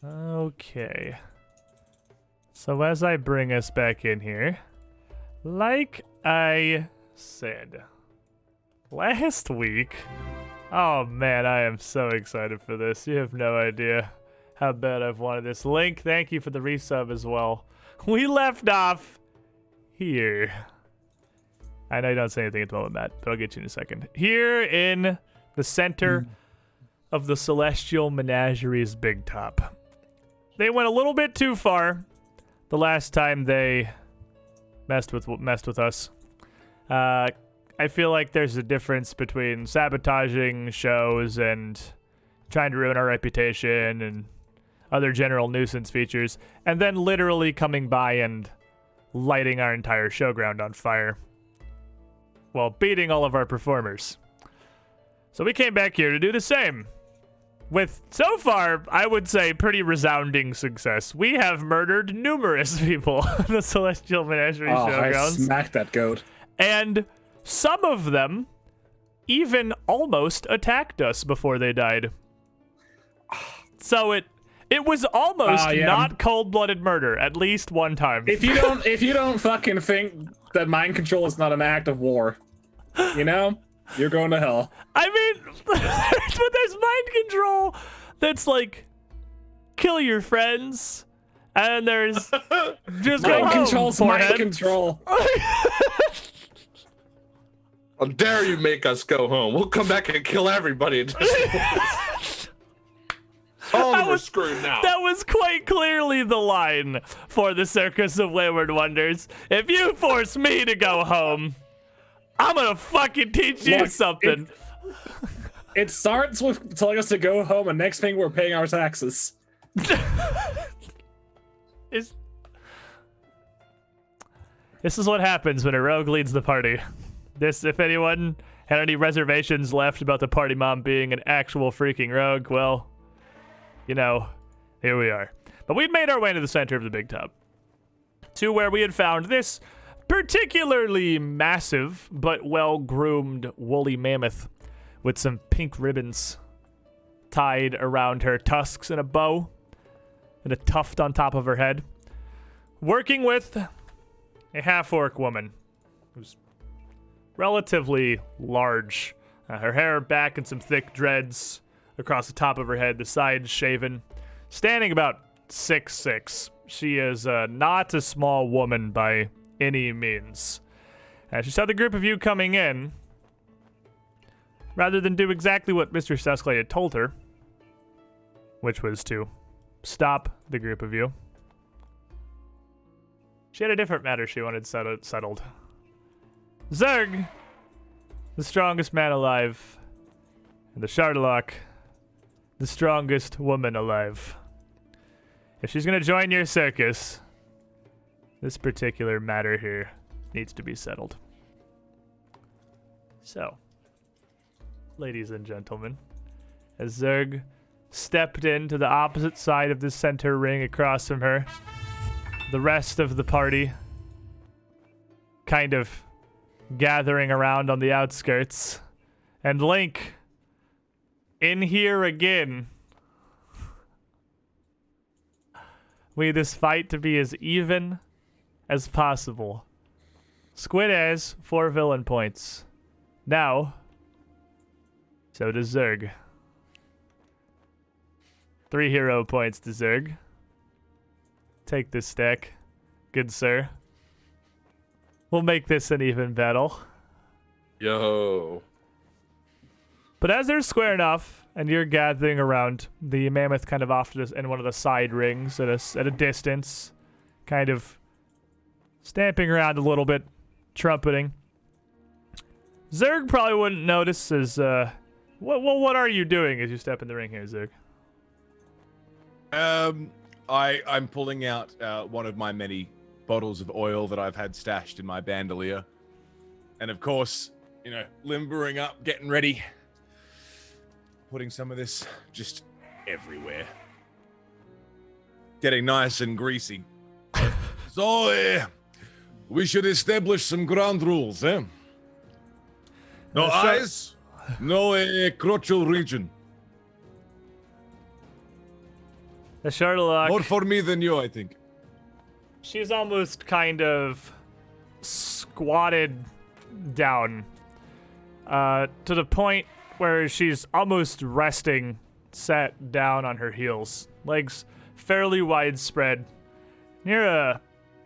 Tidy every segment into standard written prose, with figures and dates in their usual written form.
Okay. So as I bring us back in here, like I said last week, oh man, I am so excited for this. You have no idea how bad I've wanted this. Link, thank you for the resub as well. We left off here. I know you don't say anything at the moment, Matt, but I'll get you in a second. Here in the center of the Celestial Menagerie's Big Top. They went a little bit too far the last time they messed with us. I feel like there's a difference between sabotaging shows and trying to ruin our reputation and other general nuisance features, and then literally coming by and lighting our entire showground on fire while beating all of our performers. So we came back here to do the same. With, so far, I would say, pretty resounding success. We have murdered numerous people in the Celestial Menagerie Showgrounds. I smacked that goat. And some of them even almost attacked us before they died. So it was almost not cold-blooded murder, at least one time. If you don't fucking think that mind control is not an act of war, you know? You're going to hell. I mean, but there's mind control that's like, kill your friends, and there's just mind go control's home, mind control. How dare you make us go home? We'll come back and kill everybody. All of them are screwed now. That was quite clearly the line for the Circus of Wayward Wonders. If you force me to go home, I'm gonna fucking teach you something. It starts with telling us to go home, and next thing we're paying our taxes. This is what happens when a rogue leads the party. This, if anyone had any reservations left about the party mom being an actual freaking rogue, well, you know, here we are. But we'd made our way to the center of the big tub, to where we had found this particularly massive but well-groomed woolly mammoth with some pink ribbons tied around her tusks in a bow and a tuft on top of her head, working with a half-orc woman who's relatively large. Her hair back and some thick dreads across the top of her head, the sides shaven, standing about 6'6". She is not a small woman by any means. She saw the group of you coming in. Rather than do exactly what Mr. Sesclay had told her, which was to stop the group of you, she had a different matter she wanted settled. Zerg, the strongest man alive, and the Shardalock, the strongest woman alive. If she's gonna join your circus, this particular matter here needs to be settled. So, ladies and gentlemen, as Zerg stepped into the opposite side of the center ring across from her, the rest of the party kind of gathering around on the outskirts, and Link in here again. We need this fight to be as even as possible. Squid has 4 villain points. Now, so does Zerg. 3 hero points to Zerg. Take this stack, good sir. We'll make this an even battle. Yo. But as they're squaring off, and you're gathering around the mammoth kind of off to this, in one of the side rings at a distance, kind of stamping around a little bit, trumpeting. Zerg probably wouldn't notice as, what are you doing as you step in the ring here, Zerg? I'm pulling out one of my many bottles of oil that I've had stashed in my bandolier. And of course, limbering up, getting ready. Putting some of this just everywhere. Getting nice and greasy. So, we should establish some ground rules, eh? No eyes, no crotchal region. The Charlotte. More for me than you, I think. She's almost kind of squatted down to the point where she's almost resting, sat down on her heels, legs fairly widespread, near a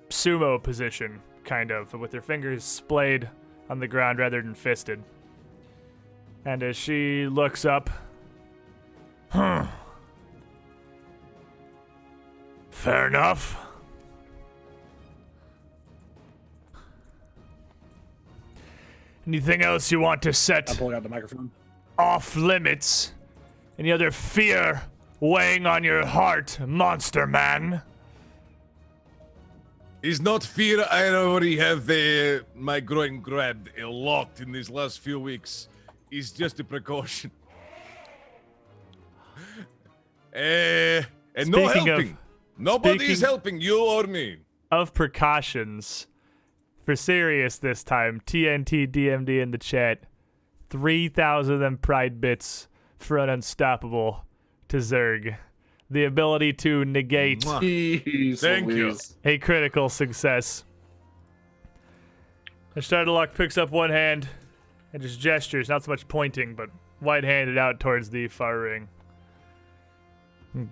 sumo position, kind of, with her fingers splayed on the ground rather than fisted. And as she looks up, fair enough. Anything else you want to set I'm pulling out the microphone. off limits? Any other fear weighing on your heart, monster man? It's not fear. I already have my groin grabbed locked in these last few weeks. It's just a precaution. And no Speaking of- helping. Nobody's speaking- helping you or me. Of precautions, for serious this time, TNT DMD in the chat, 3,000 of them pride bits for an unstoppable to Zerg. The ability to negate Jeez Thank you. Louise. a critical success. The Shadowlock picks up one hand and just gestures, not so much pointing, but wide-handed out towards the far ring.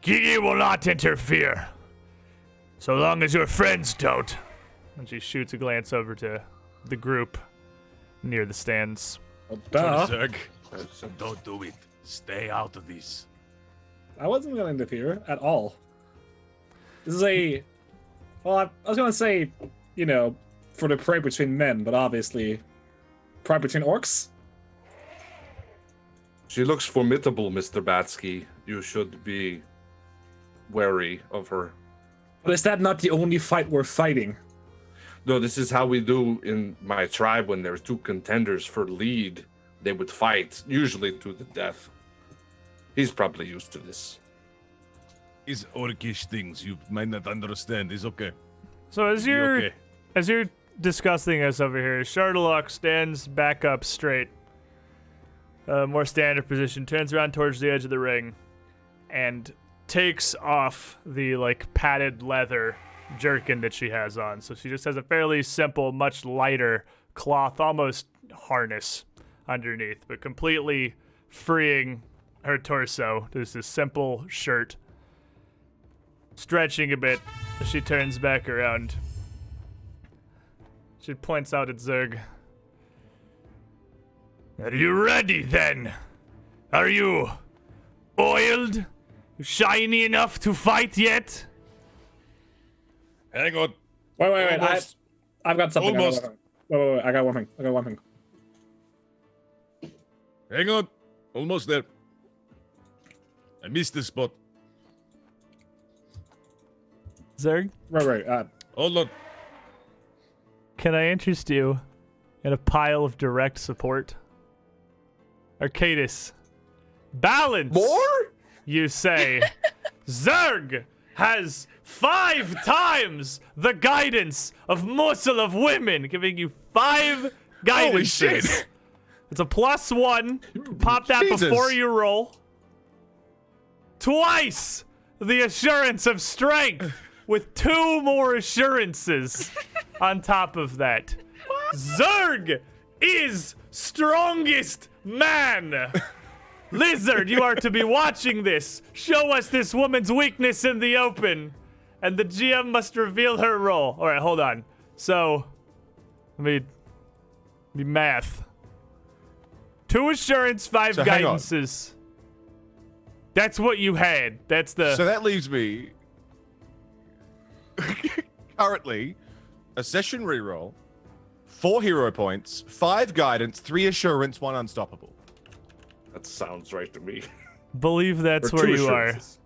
Gigi will not interfere, so long as your friends don't. And she shoots a glance over to the group near the stands. Well, duh. Zerg, don't do it. Stay out of this. I wasn't going to interfere at all. This is well, I was going to say, for the pride between men, but obviously, pride between orcs? She looks formidable, Mr. Batsky. You should be wary of her. But is that not the only fight we're fighting? No, this is how we do in my tribe when there's two contenders for lead. They would fight, usually to the death. He's probably used to this. It's orcish things you might not understand. It's okay. So as Be you're okay. as you're discussing this over here, Shardalock stands back up straight, more standard position, turns around towards the edge of the ring, and takes off the padded leather jerkin that she has on. So she just has a fairly simple, much lighter cloth, almost harness underneath, but completely freeing her torso. There's this simple shirt, stretching a bit as she turns back around. She points out at Zerg. Are you ready then? Are you oiled? Shiny enough to fight yet? Hang on. Wait. Almost. I've got something. Almost. Wait. I got one thing. Hang on. Almost there. I missed the spot. Zerg, Right. Hold on. can I interest you in a pile of direct support? Arcadis. Balance! More? You say. Zerg has 5 times the guidance of morsel of women, giving you 5 guidances. Holy shit. It's a +1. Pop that Jesus. before you roll. Twice the assurance of strength with 2 more assurances on top of that. Zerg is strongest man. Lizard, you are to be watching this. Show us this woman's weakness in the open, and the GM must reveal her role. All right, hold on. So, let me math. 2 assurance, 5 So hang on. guidances. That's what you had. That's the. So that leaves me currently a session reroll, 4 hero points, 5 guidance, 3 assurance, 1 unstoppable. That sounds right to me. Believe that's Or where 2 you are. assurances.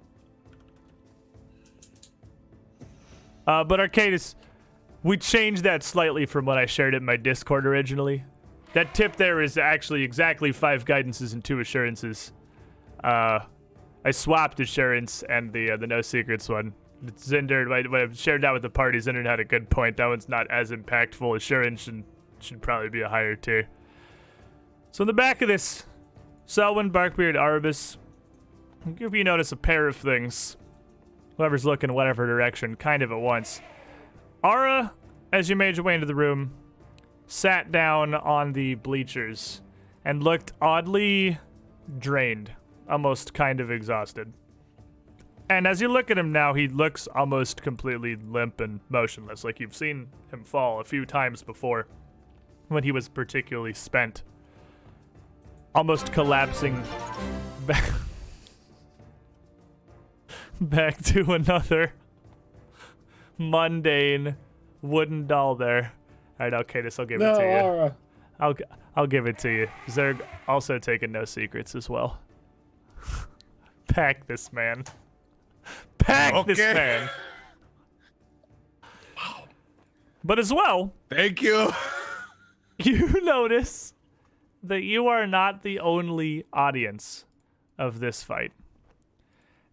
But Arcadis, we changed that slightly from what I shared in my Discord originally. That tip there is actually exactly 5 guidances and 2 assurances. I swapped assurance and the no secrets one. Zinder, when I shared that with the party, Zinder had a good point. That one's not as impactful. Assurance should probably be a higher tier. So in the back of this, Selwyn, Barkbeard, Arbus, if you notice a pair of things, whoever's looking whatever direction, kind of at once. Ara, as you made your way into the room, sat down on the bleachers and looked oddly drained, almost kind of exhausted. And as you look at him now, he looks almost completely limp and motionless, like you've seen him fall a few times before when he was particularly spent. Almost collapsing back to another mundane wooden doll there. All right, okay, this I'll give it to you. Ara. I'll give it to you. Zerg also taking no secrets as well. Pack this man. Pack this Okay. man. But as well, Thank you. you notice that you are not the only audience of this fight.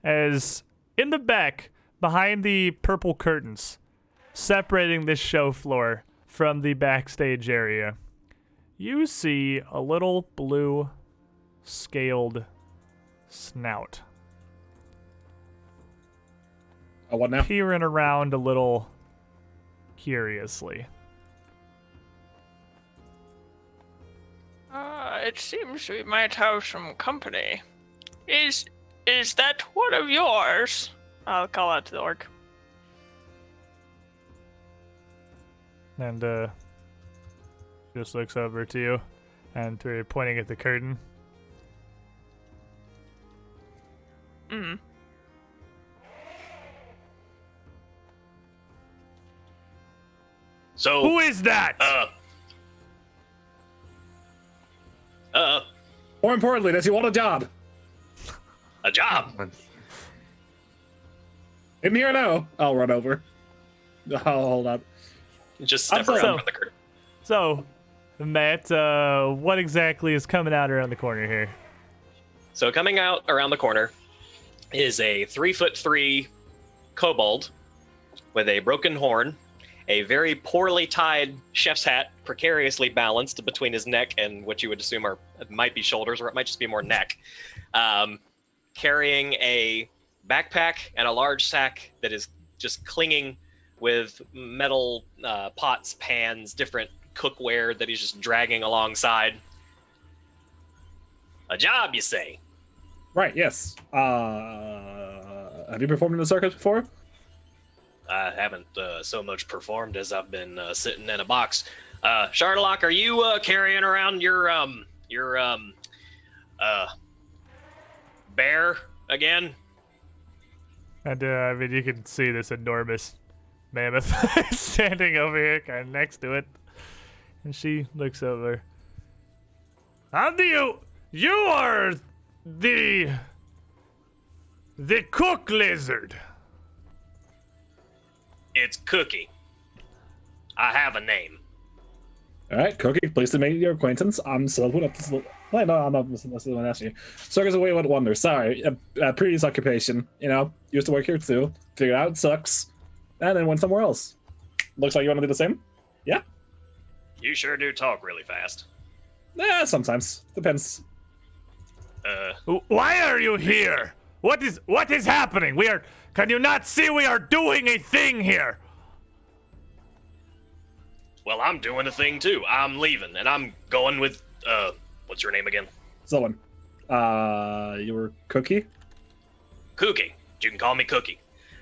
As in the back, behind the purple curtains, separating this show floor from the backstage area, you see a little blue scaled snout Oh, what now? peering around a little curiously. It seems we might have some company. Is that one of yours? I'll call out to the orc. And just looks over to you and we're pointing at the curtain. Mm. So, Who is that? More importantly, does he want a job? a job. In here now. I'll run over. Oh, hold up. Just step I'm around so- from the curtain. So, Matt, what exactly is coming out around the corner here? So coming out around the corner is a 3'3" kobold with a broken horn, a very poorly tied chef's hat, precariously balanced between his neck and what you would assume might be shoulders, or it might just be more neck, carrying a backpack and a large sack that is just clinging with metal pots, pans, different cookware that he's just dragging alongside. A job, you say? Right, yes. Have you performed in the circus before? I haven't so much performed as I've been sitting in a box. Charlock, are you carrying around your bear again? And I mean, you can see this enormous mammoth standing over here, kind of next to it. And she looks over. How do you are the cook lizard. It's Cookie. I have a name. All right, Cookie, pleased to make your acquaintance. I'm Selwyn. Wait, no, I'm not necessarily asking you. Circus away with wonder. Sorry, previous occupation. You know, used to work here too. Figured out it sucks, and then went somewhere else. Looks like you want to do the same. Yeah. You sure do talk really fast. Yeah, sometimes depends. Why are you here? What is happening? Can you not see we are doing a thing here? Well, I'm doing a thing too. I'm leaving, and I'm going with, what's your name again? Selwyn. You were Cookie? Koo-Keh. You can call me Cookie.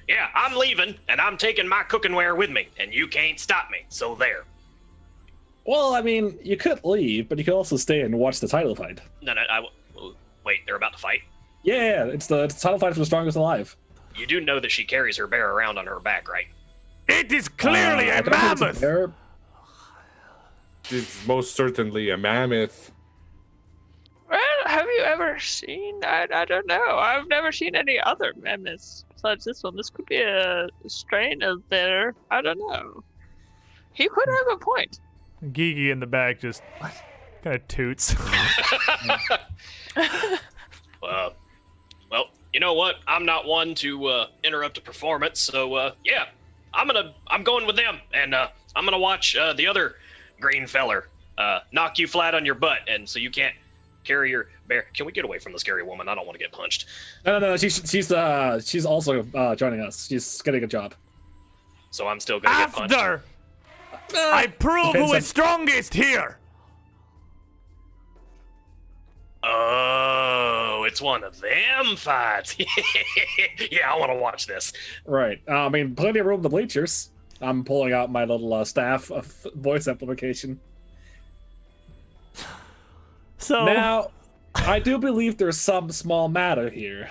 Yeah, I'm leaving, and I'm taking my cookingware with me, and you can't stop me, so there. Well, I mean, you could leave, but you could also stay and watch the title fight. No, wait, they're about to fight? Yeah, it's the title fight for the strongest alive. You do know that she carries her bear around on her back, right? It is clearly I a don't think it's mammoth. bear. It's most certainly a mammoth. Well, have you ever seen? I don't know. I've never seen any other mammoths besides this one. This could be a strain of their. I don't know. He could have a point. Gigi in the back just kind of toots. Well, you know what? I'm not one to interrupt a performance, so yeah, I'm going with them, and I'm gonna watch the other green feller knock you flat on your butt, and so you can't carry your bear. Can we get away from the scary woman? I don't want to get punched. No. She's also joining us. She's getting a job. So I'm still gonna get punched. After I prove who depends is strongest here. Oh, it's one of them fights. Yeah, I want to watch this. Right. I mean, plenty of room in the bleachers. I'm pulling out my little staff of voice amplification. So Now, I do believe there's some small matter here.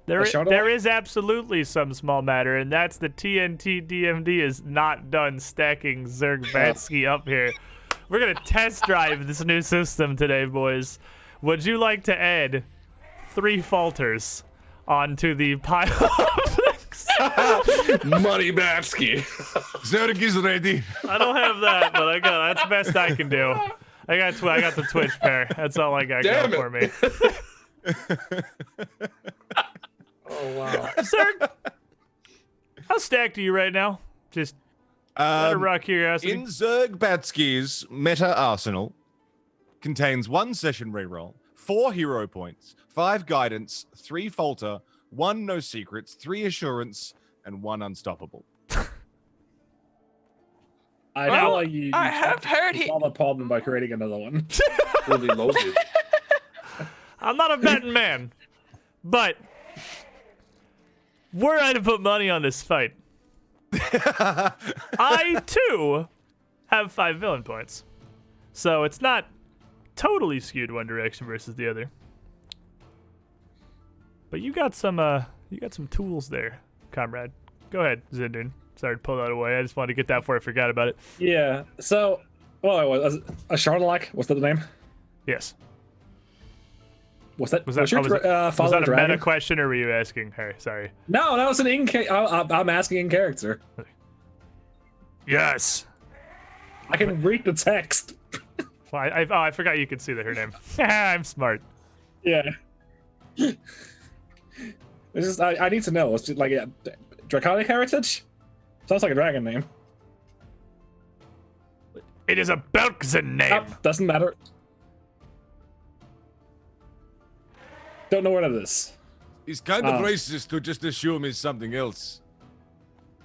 there is absolutely some small matter, and that's the TNT DMD is not done stacking Zergvatsky up here. We're gonna test drive this new system today, boys. Would you like to add 3 falters onto the pile of things? Money Batsky. Zerg is ready. I don't have that, but that's the best I can do. I got the Twitch pair. That's all I got Damn going for me. Oh, wow. Zerg, how stacked are you right now? Just out of raw curiosity. In Zerg Batsky's meta arsenal contains 1 session reroll, 4 hero points, 5 guidance, 3 falter, 1 no secrets, 3 assurance, and 1 unstoppable. I Well, feel like you I have heard he. solve the problem by creating another one. Fully loaded. I'm not a betting man, but were I to put money on this fight, I too have 5 villain points, so it's not totally skewed one direction versus the other. But you got some tools there, comrade. Go ahead, Zindun. Sorry to pull that away. I just wanted to get that before I forgot about it. Yeah. So, well, was a Charlock? Was that the name? Yes. Was that? Was that your, was that a dragon? meta question, or were you asking her? Sorry. No, that was an I'm asking in character. Yes. I can read the text. Well, I forgot you could see her name. I'm smart. Yeah. It's just I need to know. It's just like Draconic heritage. Sounds like a dragon name. It is a Belkzen name. Doesn't matter. Don't know what it is. It's kind of racist to just assume it's something else.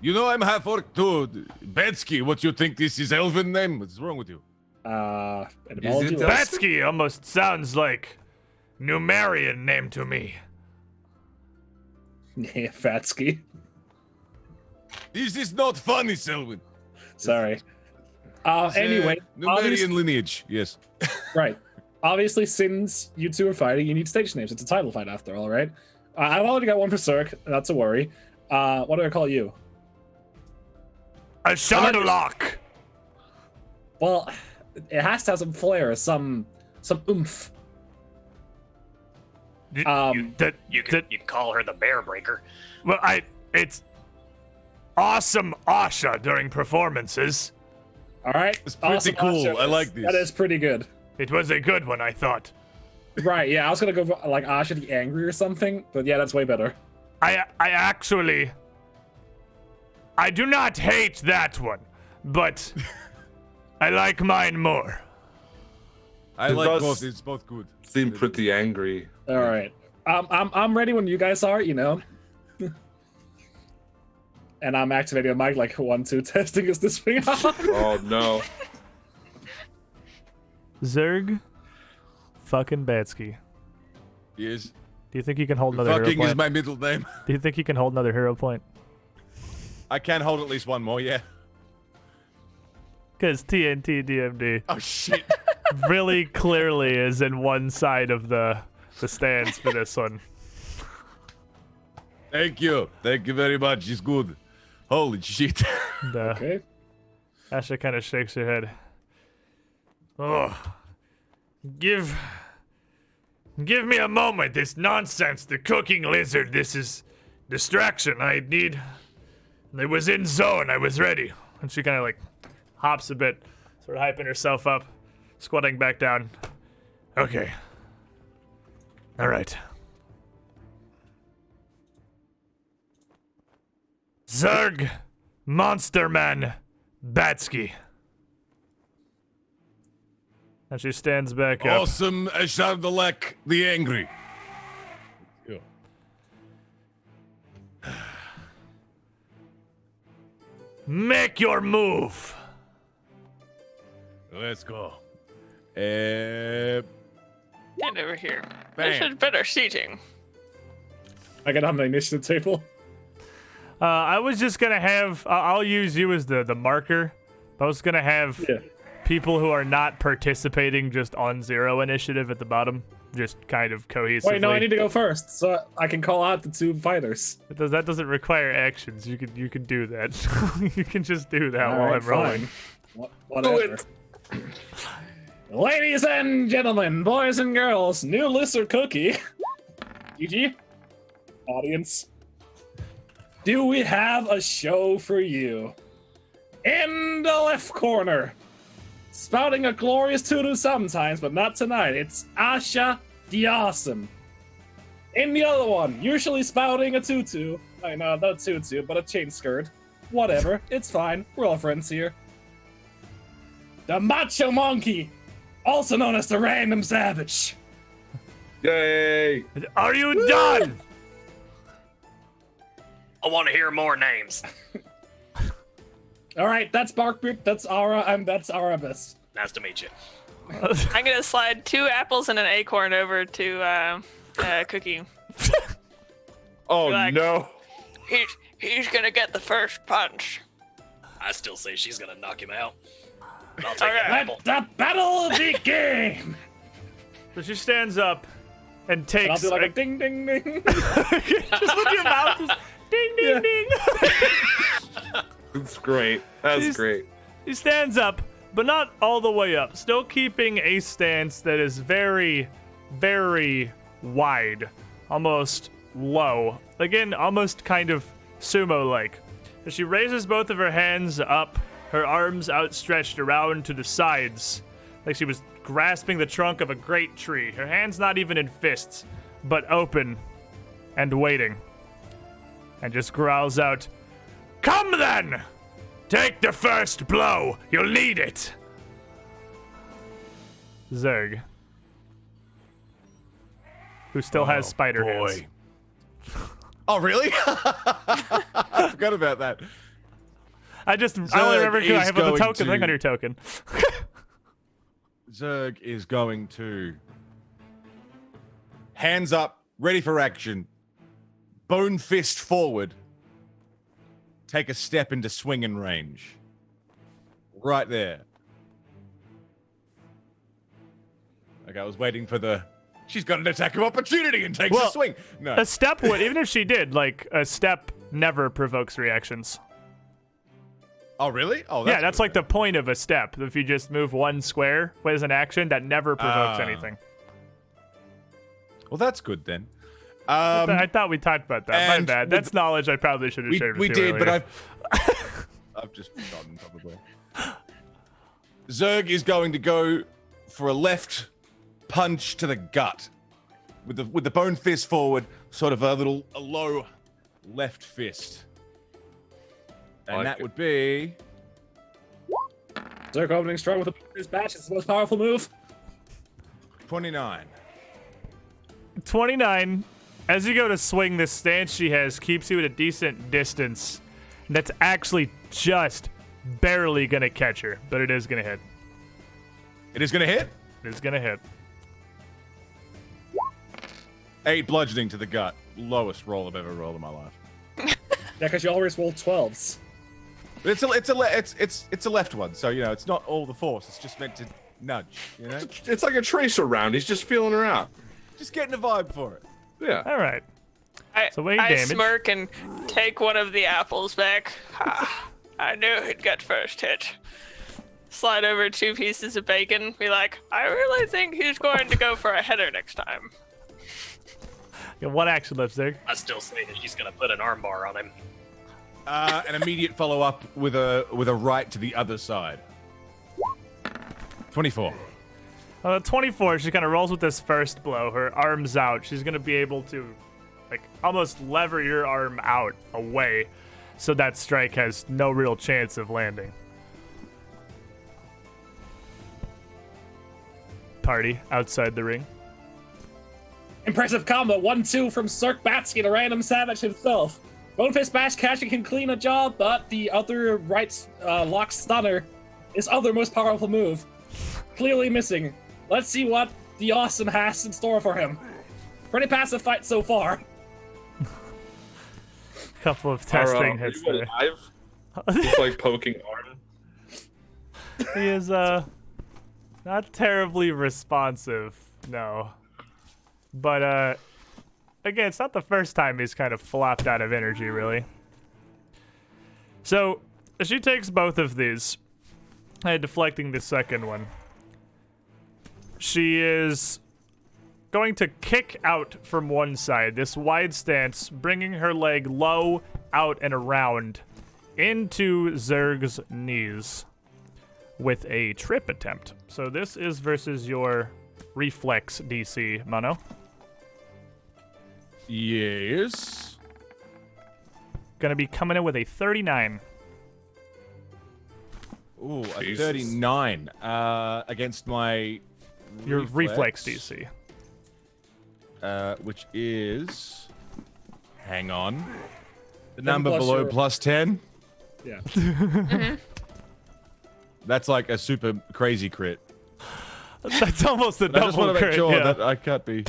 You know I'm half orc too. Batsky, what you think this is elven name? What's wrong with you? Etymology. it Batsky almost sounds like Numerian name to me. Yeah, Fatsky. This is not funny, Selwyn. Sorry. Anyway, Numerian lineage, yes. right. Obviously, since you two are fighting, you need stage names. It's a title fight after all, right? I've already got one for Cirque, not to worry. What do I call you? A Shardalock. Well, it has to have some flair, some oomph. You can call her the Bear Breaker. Well, it's awesome Asha during performances. All right. It's pretty cool. Asha I like this. That is pretty good. It was a good one, I thought. Right, yeah, I was gonna go for, like Asha the Angry or something, but yeah, that's way better. I do not hate that one, but I like mine more. I It like does both. It's both good. Seem pretty angry. All right, I'm ready when you guys are, you know. And I'm activating the mic like 1, 2, testing. Is this thing on? Oh no. Zerg, fucking Batsky. Yes. Do you think you can hold another hero Fucking point? is my middle name. Do you think you can hold another hero point? I can hold at least one more, yeah. Because TNT DMD Oh shit. really clearly is in one side of the stands for this one. Thank you. Thank you very much. It's good. Holy shit. And, Okay. Asha kind of shakes her head. Oh, give me a moment. This nonsense, the cooking lizard. This is distraction. It was in zone. I was ready. And she kind of like hops a bit, sort of hyping herself up, squatting back down. Okay. All right. Zerg, Monster Man, Batsky. And she stands back up. Awesome, Ashardalek the Angry. Make your move. Let's go. Get over here. This Bam. is better seating. I get on the initiative table. I was just gonna have. I'll use you as the marker. I was gonna have people who are not participating just on 0 initiative at the bottom, just kind of cohesively. Wait, no, I need to go first, so I can call out the 2 fighters. That doesn't require actions. You can do that. You can just do that All while right, I'm rolling. Whatever. Ladies and gentlemen, boys and girls, new lizard cookie. GG. Audience. Do we have a show for you? In the left corner, spouting a glorious tutu sometimes, but not tonight, it's Asha the Awesome. In the other one, usually spouting a tutu. I know, not a tutu, but a chain skirt. Whatever, it's fine. We're all friends here. The Macho Monkey, also known as the Random Savage. Yay! Are you done? I want to hear more names. All right, that's Barkbeard, that's Ara, and that's Arabis. Nice to meet you. I'm gonna slide 2 apples and an acorn over to Cookie. Oh Like- no! He's gonna get the first punch. I still say she's gonna knock him out. But I'll take Alright. that apple. Let the battle begin! So she stands up and And takes. I'll do like a ding ding ding. just with your mouth, just ding ding Yeah. ding. That's great. That's She's- great. He stands up, but not all the way up, still keeping a stance that is very, very wide, almost low. Again, almost kind of sumo-like. As she raises both of her hands up, her arms outstretched around to the sides, like she was grasping the trunk of a great tree. Her hands not even in fists, but open and waiting. And just growls out, "Come then! Take the first blow. You'll need it." Zerg, who still has spider hands. Oh, really? I forgot about that. I only Zerg remember because I is have the going token to- thing on your token. Zerg is going to hands up, ready for action, bone fist forward, take a step into swinging range. Right there. Okay, I was waiting for the. She's got an attack of opportunity and takes Well, a swing. No. A step would, even if she did, like, a step never provokes reactions. Oh, really? Oh, Yeah, that's good like the point of a step. If you just move one square as an action, that never provokes Ah. anything. Well, that's good then. I thought we talked about that. My and bad. with- That's knowledge I probably should have shared with we you did, but earlier. I've just forgotten probably. Zerg is going to go for a left punch to the gut with the bone fist forward, sort of a low left fist, and Like that it. would be Zerg opening strong with his bash. It's the most powerful move. 29. 29. As you go to swing, this stance she has keeps you at a decent distance. That's actually just barely gonna catch her, but it is gonna hit. It is going to hit. It is gonna hit. 8 bludgeoning to the gut. Lowest roll I've ever rolled in my life. Yeah, because you always roll 12s. But it's a left one, so you know it's not all the force. It's just meant to nudge. You know, It's like a tracer round. He's just feeling her out. just getting a vibe for it. Yeah. All right. I, So wait, I damage. smirk and take one of the apples back. I knew he'd get first hit. slide over 2 pieces of bacon. Be like, I really think he's going to go for a header next time. Yeah, one action left, Zerg. I still say that she's gonna put an armbar on him. An immediate follow-up with a right to the other side. 24. 24, she kind of rolls with this first blow. Her arm's out. She's going to be able to, like, almost lever your arm out away so that strike has no real chance of landing. Party outside the ring. Impressive combo, 1-2 from Cirque Batsky, the random savage himself. Bone Fist Bash Catcher can clean a job, but the other right lock stunner is other most powerful move. Clearly missing. Let's see what the awesome has in store for him. Pretty passive fight so far. Couple of testing hits are you there. alive? He's like poking arm. He is not terribly responsive, no. But again, it's not the first time he's kind of flopped out of energy, really. So she takes both of these, deflecting the second one. She is going to kick out from one side, this wide stance, bringing her leg low, out, and around into Zerg's knees with a trip attempt. So this is versus your reflex DC, Mono. Yes. Gonna be coming in with a 39. Ooh, a Jesus. 39 against my Your reflex DC. Which is... Hang on. The 10 number plus below your- plus 10? Yeah. That's like a super crazy crit. That's almost a And I just want double to make crit. sure Yeah. that I can't be...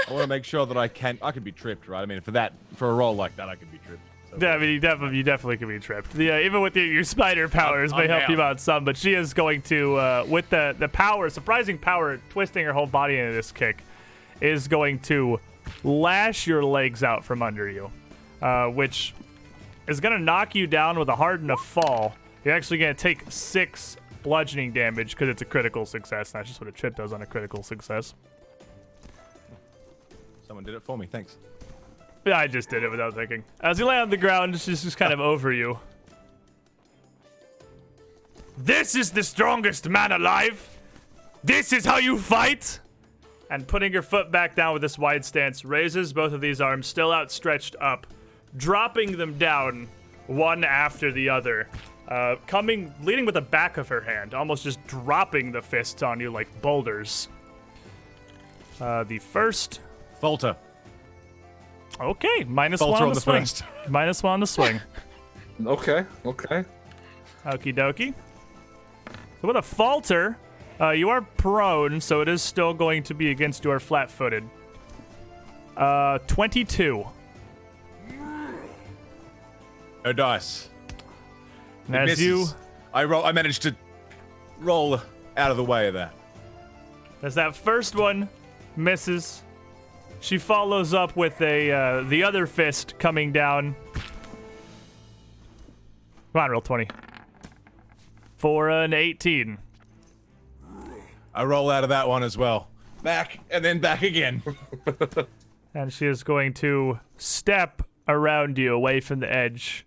I want to make sure that I could be tripped, right? I mean, for a roll like that, I could be tripped. So. Yeah, I mean, you definitely can be tripped. Yeah, even with your spider powers may I'm help you down. out some, but she is going to, with the power, surprising power, twisting her whole body into this kick, is going to lash your legs out from under you, which is going to knock you down with a hard enough fall. You're actually going to take 6 bludgeoning damage because it's a critical success. That's just what a trip does on a critical success. Someone did it for me, thanks. Yeah, I just did it without thinking. As you lay on the ground, she's just kind of over you. This is the strongest man alive. This is how you fight. And putting her foot back down with this wide stance, raises both of these arms still outstretched up, dropping them down one after the other. Leading with the back of her hand, almost just dropping the fists on you like boulders. The first... Falter. Okay, minus Falter one on on the the swing. first. Minus one on the swing. Okay. Okie dokie. So with a falter, you are prone, so it is still going to be against your flat-footed. 22. No dice. And It as misses. you, I managed to roll out of the way of that. as that first one misses, she follows up with the other fist coming down. Come on, roll 20. For an 18. I roll out of that one as well. Back, and then back again. And she is going to step around you away from the edge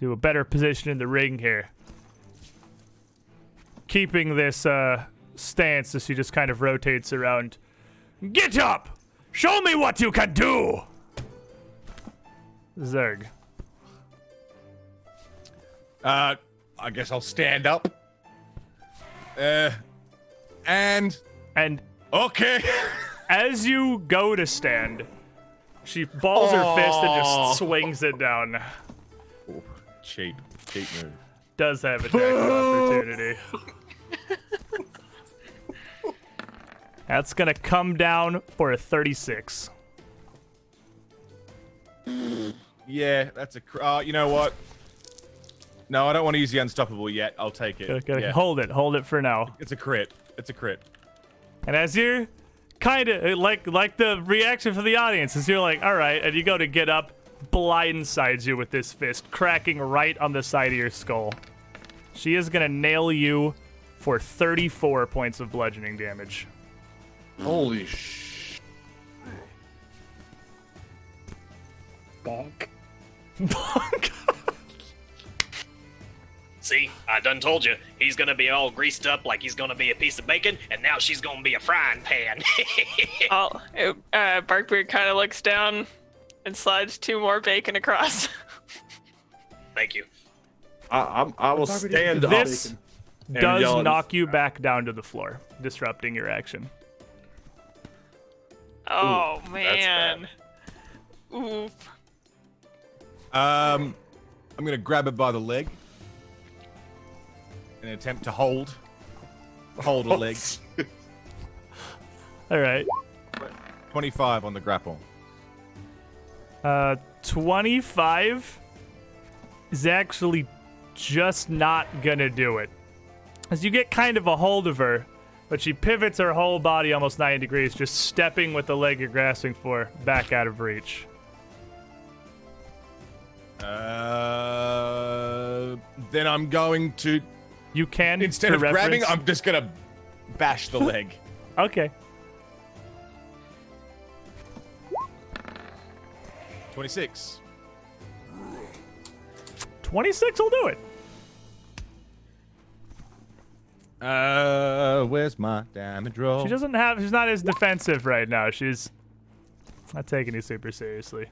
to a better position in the ring here. Keeping this stance as she just kind of rotates around. Get up! Show me what you can do! Zerg. I guess I'll stand up. And okay. As you go to stand, she balls her fist and just swings it down. Cheap move. Does have attack of opportunity. That's gonna come down for a 36. Yeah, that's a. You know what? No, I don't want to use the unstoppable yet. I'll take it. Okay, Yeah. hold it for now. It's a crit. It's a crit. And as you're kind of like the reaction from the audience, as you're like, all right, and you go to get up, blindsides you with this fist, cracking right on the side of your skull. She is gonna nail you for 34 points of bludgeoning damage. Holy sh! Bonk. See, I done told you, he's gonna be all greased up like he's gonna be a piece of bacon, and now she's gonna be a frying pan. Barkbeard kind of looks down and slides 2 more bacon across. Thank you. I will stand up. This and does yell, knock you back down to the floor, disrupting your action. Oh, Ooh, man. Oof. I'm gonna grab it by the leg. In an attempt to hold a leg. All right. 25 on the grapple. 25 is actually just not gonna do it. As you get kind of a hold of her, but she pivots her whole body almost 90 degrees, just stepping with the leg you're grasping for back out of reach. Then I'm going to, You can, instead for of grabbing, reference- I'm just gonna bash the leg. Okay. 26. 26 will do it. Where's my damage roll? She's not as defensive right now. She's not taking you super seriously.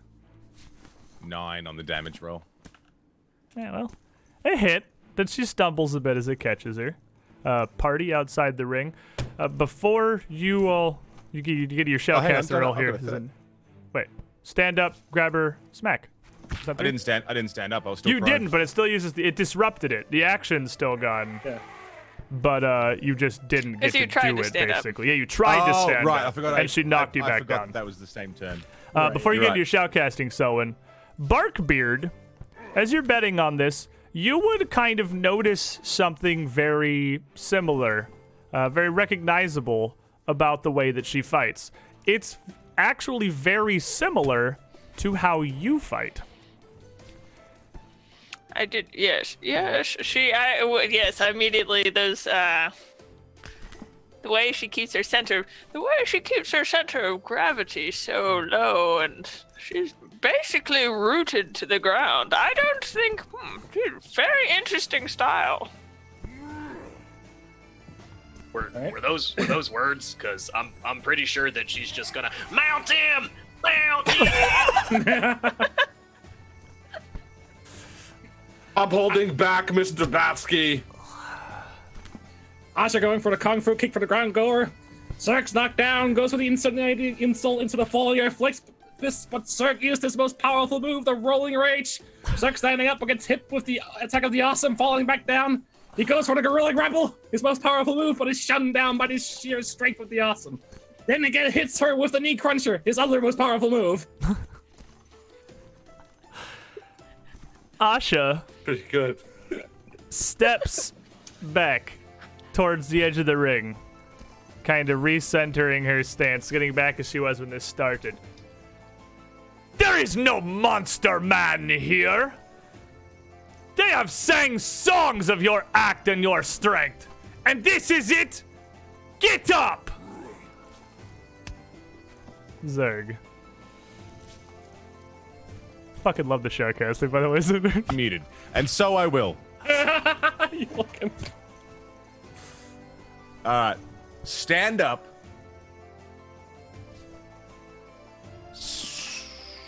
9 on the damage roll. Yeah, well, a hit. Then she stumbles a bit as it catches her. Party outside the ring. Before you all, you get your shellcaster roll here. Wait, stand up, grab her, smack. I didn't stand up. I was still You prone. didn't, but it still uses it disrupted it. The action's still gone. Yeah. But you just didn't get you to tried do to it, stand up. basically. Yeah, you tried to stand right. up. I forgot. And she knocked you I back forgot down. that was the same turn. Before you You're get into your shoutcasting, Selwyn, Barkbeard, as you're betting on this, you would kind of notice something very similar, very recognizable about the way that she fights. It's actually very similar to how you fight. I did, yes. Yes, immediately those, the way she keeps her center of gravity so low, and she's basically rooted to the ground. I don't think, very interesting style. Were those words? Because I'm pretty sure that she's just gonna mount him. I'm holding back, Mr. Batsky. Asha going for the Kung Fu kick for the ground goer. Zerg's knocked down, goes for the insult into the folio, flicks this, but Zerg used his most powerful move, the Rolling Rage. Zerg standing up but gets hit with the attack of the Awesome, falling back down. He goes for the Gorilla Grapple, his most powerful move, but is shunned down by his sheer strength with the Awesome. Then again hits her with the Knee Cruncher, his other most powerful move. Asha Pretty good. steps back towards the edge of the ring, kind of recentering her stance, getting back as she was when this started. There is no monster man here. They have sang songs of your act and your strength, and this is it. Get up, Zerg. Fucking love the shoutcasting, by the way, isn't it? Muted. And so I will. You fucking... Alright. Stand up.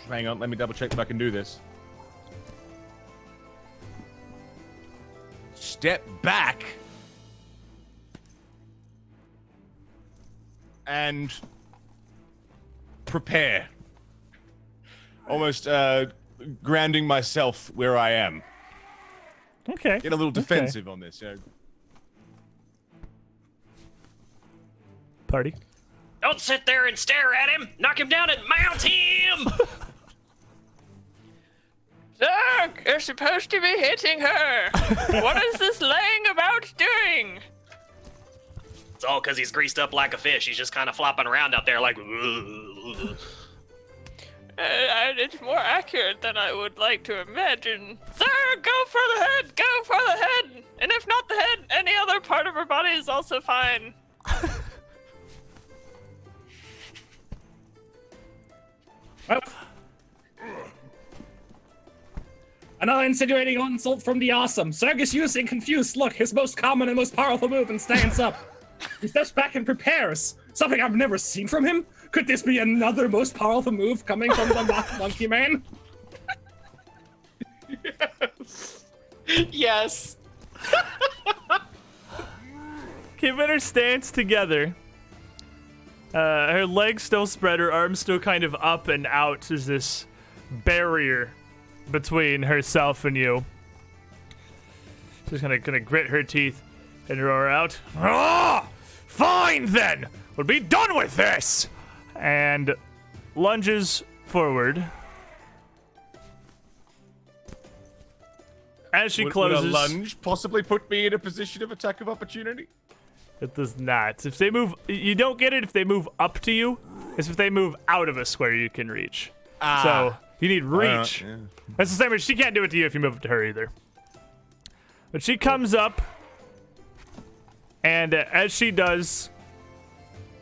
Hang on, let me double check if I can do this. Step back. And prepare. Almost grounding myself where I am. Okay. Get a little defensive on this, you know. Party. Don't sit there and stare at him. Knock him down and mount him. Zerg, you're supposed to be hitting her. What is this laying about doing? It's all because he's greased up like a fish. He's just kind of flopping around out there like. It's more accurate than I would like to imagine. Sir, go for the head! Go for the head! And if not the head, any other other part of her body is also fine. Well, another insinuating insult from the awesome. Zerg is using confused look, his most common and most powerful move, and stands up. He steps back and prepares. Something I've never seen from him? Could this be another most powerful move coming from the monkey man? Yes. Keeping her stance together. Her legs still spread, her arms still kind of up and out as this barrier between herself and you. She's gonna grit her teeth and roar out, "Ah! Fine then! We'll be done with this!" And lunges forward. As she closes... Would a lunge possibly put me in a position of attack of opportunity? It does not. If they move... You don't get it if they move up to you. It's if they move out of a square you can reach. So, you need reach. Yeah. That's the same as she can't do it to you if you move it to her either. But she comes up, and as she does,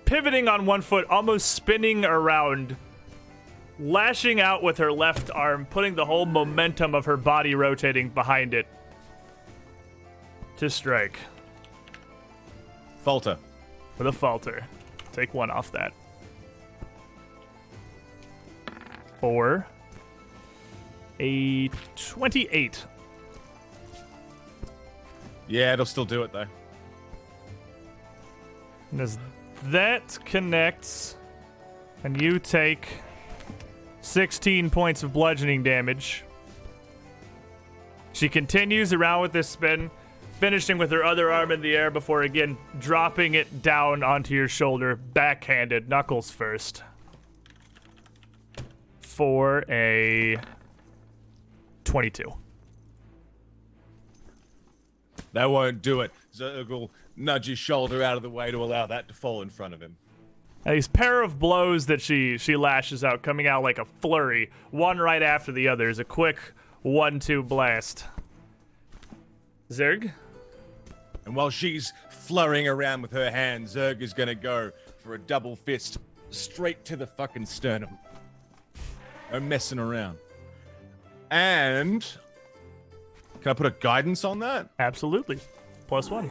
pivoting on one foot, almost spinning around, lashing out with her left arm, putting the whole momentum of her body rotating behind it to strike. Falter. With a falter. Take one off that. 4. A 28. Yeah, it'll still do it though. And as that connects, and you take 16 points of bludgeoning damage. She continues around with this spin, finishing with her other arm in the air before again dropping it down onto your shoulder, backhanded, knuckles first. For a 22. That won't do it. Zerg will nudge his shoulder out of the way to allow that to fall in front of him. And these pair of blows that she lashes out, coming out like a flurry, one right after the other, is a quick 1-2 blast. Zerg? And while she's flurrying around with her hand, Zerg is gonna go for a double fist straight to the fucking sternum. No messing around. And can I put a guidance on that? Absolutely. +1.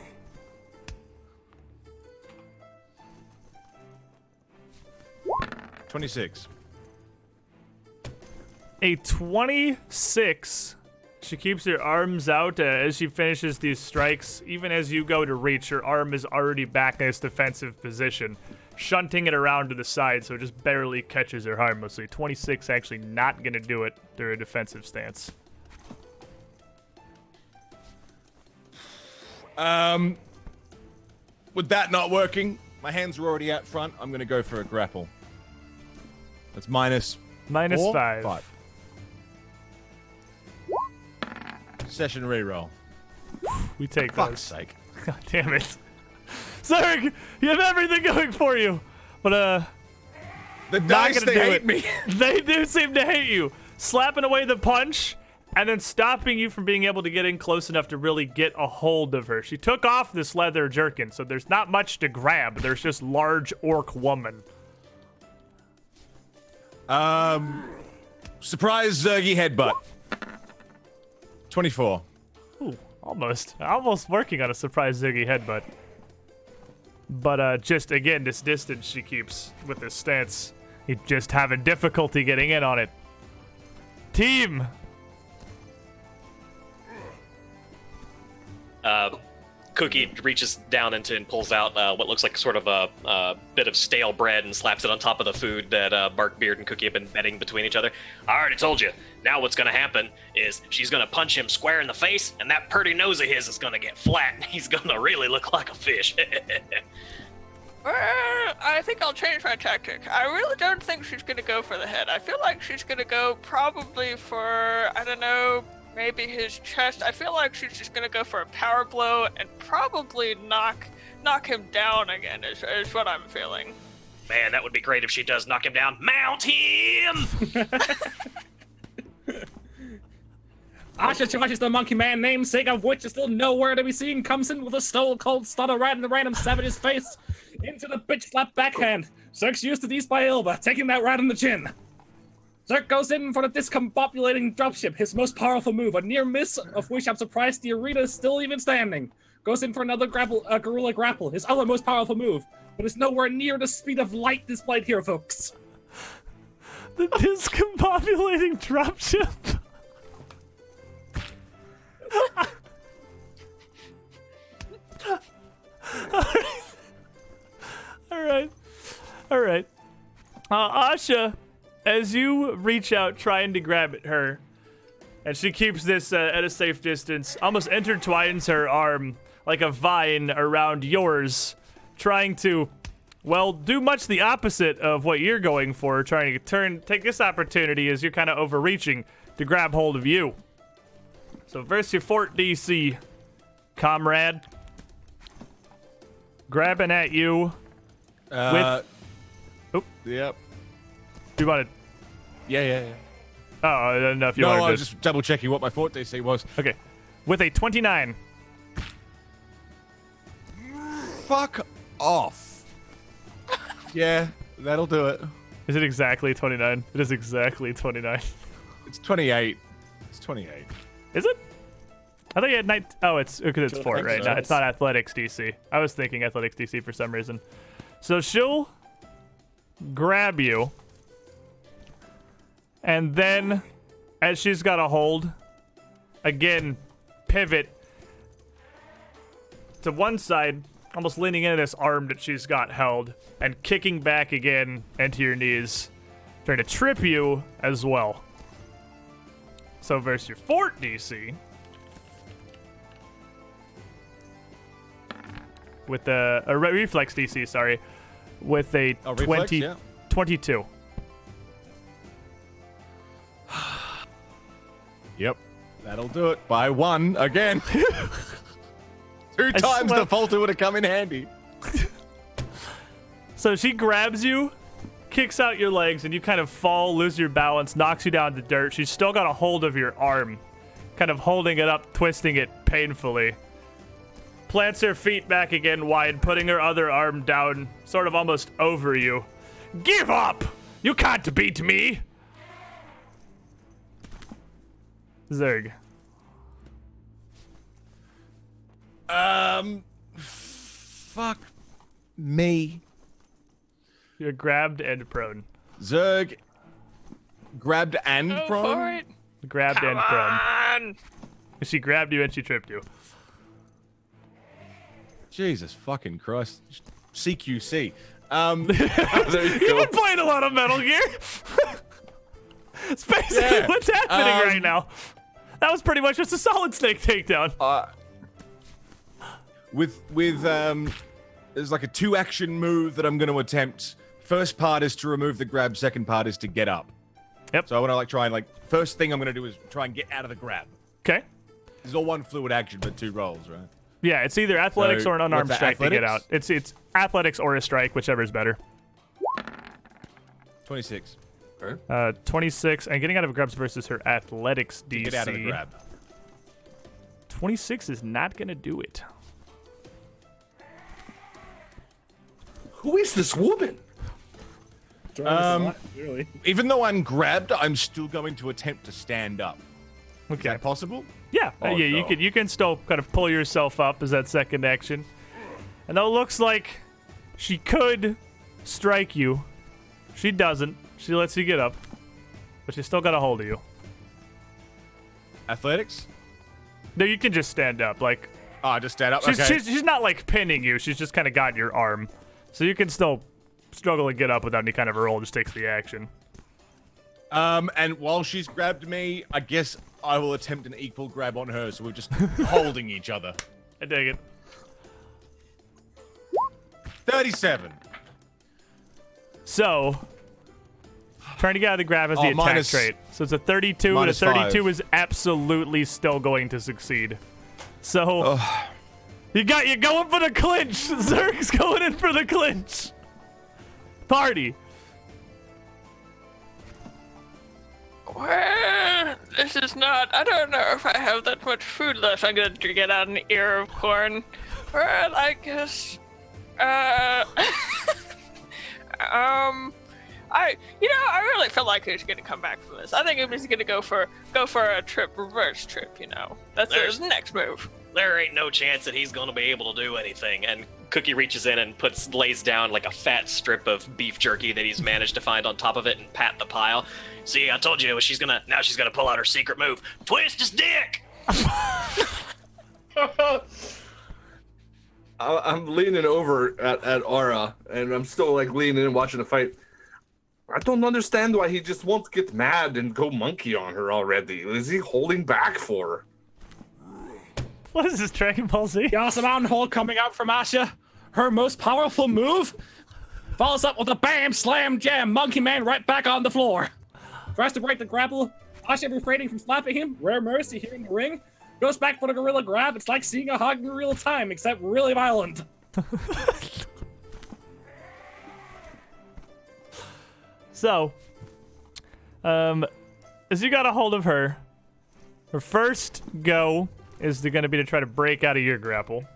$26. A 26. She keeps her arms out as she finishes these strikes. Even as you go to reach, her arm is already back in its defensive position, shunting it around to the side so it just barely catches her harmlessly. 26 actually not going to do it through a defensive stance. With that not working, my hands are already out front. I'm going to go for a grapple. That's minus Minus 5. 5. Session reroll. We take Fuck's those. sake. God damn it. Zerg, you have everything going for you. But, The not dice, gonna they do hate it. me. They do seem to hate you. Slapping away the punch and then stopping you from being able to get in close enough to really get a hold of her. She took off this leather jerkin, so there's not much to grab. There's just large orc woman. Surprise Zergy headbutt. 24. Ooh, almost working on a surprise Ziggy headbutt. But just again, this distance she keeps with this stance. You just having difficulty getting in on it. Team! Koo-Keh reaches down into and pulls out what looks like sort of a bit of stale bread and slaps it on top of the food that Barkbeard and Koo-Keh have been bedding between each other. I already told you. Now what's going to happen is she's going to punch him square in the face, and that purty nose of his is going to get flat, and he's going to really look like a fish. I think I'll change my tactic. I really don't think she's gonna go for the head. I feel like she's gonna go probably for, I don't know, maybe his chest. I feel like she's just gonna go for a power blow and probably knock him down again, is what I'm feeling. Man, that would be great if she does knock him down. Mount him! Asha charges the monkey man, namesake of which is still nowhere to be seen, comes in with a stone cold stunner right in the random savage's face. Into the bitch slap backhand. Zerk's used to these by Ilva, taking that right in the chin. Zerk goes in for the discombobulating dropship, his most powerful move, a near miss of which I'm surprised the arena is still even standing. Goes in for another gorilla grapple, his other most powerful move, but is nowhere near the speed of light displayed here, folks. The discombobulating dropship. All right. Asha, as you reach out trying to grab at her, and she keeps this at a safe distance, almost intertwines her arm like a vine around yours, trying to, well, do much the opposite of what you're going for, trying to take this opportunity as you're kind of overreaching to grab hold of you. So versus your fort DC, comrade. Grabbing at you with... Oop. Yep. You wanted... Yeah. Oh, I don't know if you No, wanted I to... was just double checking what my fort DC was. Okay. With a 29. Fuck off. Yeah, that'll do it. Is it exactly 29? It is exactly 29. It's 28. It's 28. Is it? I thought you had night. Oh, it's because it's fort right so. now. It's not athletics DC. I was thinking athletics DC for some reason. So she'll grab you, and then as she's got a hold, again, pivot to one side, almost leaning into this arm that she's got held, and kicking back again into your knees, trying to trip you as well. So versus your fort DC. With a reflex DC, sorry, with a Reflex, yeah. 22. Yep, that'll do it. By one again. Two times the falter would have come in handy. So she grabs you, kicks out your legs, and you kind of fall, lose your balance, knocks you down to dirt. She's still got a hold of your arm, kind of holding it up, twisting it painfully. Plants her feet back again wide, putting her other arm down, sort of almost over you. Give up! You can't beat me! Zerg. Fuck me. You're grabbed and prone. Zerg grabbed and Go prone. for it. Grabbed Come and prone. on. She grabbed you and she tripped you. Jesus fucking Christ. CQC. There you You've go. been playing a lot of Metal Gear. It's basically Yeah. what's happening right now. That was pretty much just a solid snake takedown. There's like a 2-action move that I'm going to attempt. First part is to remove the grab. Second part is to get up. Yep. So I want to try and first thing I'm going to do is try and get out of the grab. Okay. There's all one fluid action, but 2 rolls, right? Yeah, it's either athletics So, or an unarmed what's that, strike to get out. athletics? It's athletics or a strike, whichever's better. 26. 26, and getting out of grabs versus her athletics DC. Get out of the grab. 26 is not going to do it. Who is this woman? Really? Even though I'm grabbed, I'm still going to attempt to stand up. Is Okay. that possible? Yeah, Oh, yeah, no. you can still kind of pull yourself up as that second action. And though it looks like she could strike you, she doesn't. She lets you get up, but she's still got a hold of you. Athletics? No, you can just stand up. Like Just stand up. she's Okay. she's not like pinning you. She's just kind of got your arm, so you can still struggle and get up without any kind of a roll. Just takes the action. And while she's grabbed me, I guess I will attempt an equal grab on her, so we're just holding each other. I dig it. 37. So, trying to get out of the grab as the attack minus- trait. So it's a 32, and a minus 32 5. is absolutely still going to succeed. So, you're going for the clinch. Zerg's going in for the clinch. Party. Well, This is not. I don't know if I have that much food left. I'm gonna get out an ear of corn. Well, I guess. I really feel like he's gonna come back from this. I think he's gonna go for a reverse trip. That's his next move. There ain't no chance that he's gonna be able to do anything. And Cookie reaches in and lays down like a fat strip of beef jerky that he's managed to find on top of it and pat the pile. See, I told you she's gonna pull out her secret move. Twist his dick! I'm leaning over at Aura, and I'm still like leaning and watching the fight. I don't understand why he just won't get mad and go monkey on her already. Is he holding back for her? What is this, Dragon Ball Z? The awesome mountain hold coming out from Asha. Her most powerful move follows up with a bam, slam, jam, monkey man right back on the floor. Tries to break the grapple. Asha refraining from slapping him. Rare mercy here in the ring. Goes back for the gorilla grab. It's like seeing a hug in real time, except really violent. So, as you got a hold of her, her first go is going to be to try to break out of your grapple.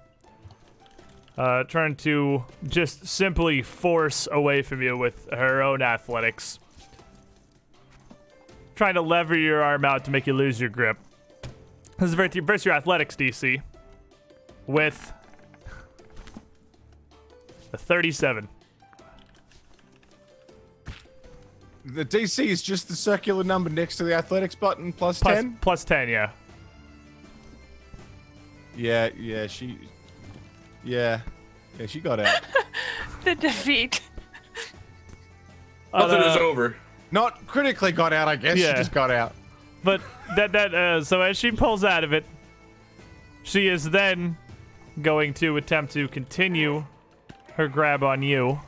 Trying to just simply force away from you with her own athletics. Trying to lever your arm out to make you lose your grip. This is versus your athletics DC with a 37. The DC is just the circular number next to the athletics button plus 10? Plus 10, yeah. Yeah, she got out. The defeat. Nothing is over. Not critically got out, I guess. Yeah. She just got out. But so as she pulls out of it, she is then going to attempt to continue her grab on you.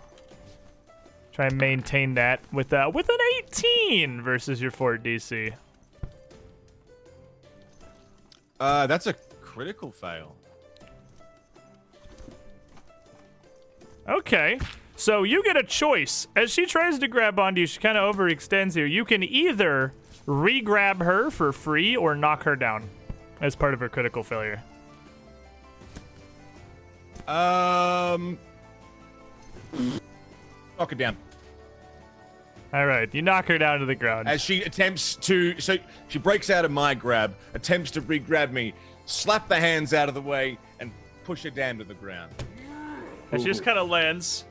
Try and maintain that with an 18 versus your 4 DC. That's a critical fail. Okay. So you get a choice. As she tries to grab onto you, she kind of overextends here. You can either re-grab her for free or knock her down as part of her critical failure. Knock it down. All right, you knock her down to the ground. As she attempts to, so she breaks out of my grab, attempts to re-grab me, slap the hands out of the way, and push her down to the ground. And she just kind of lands,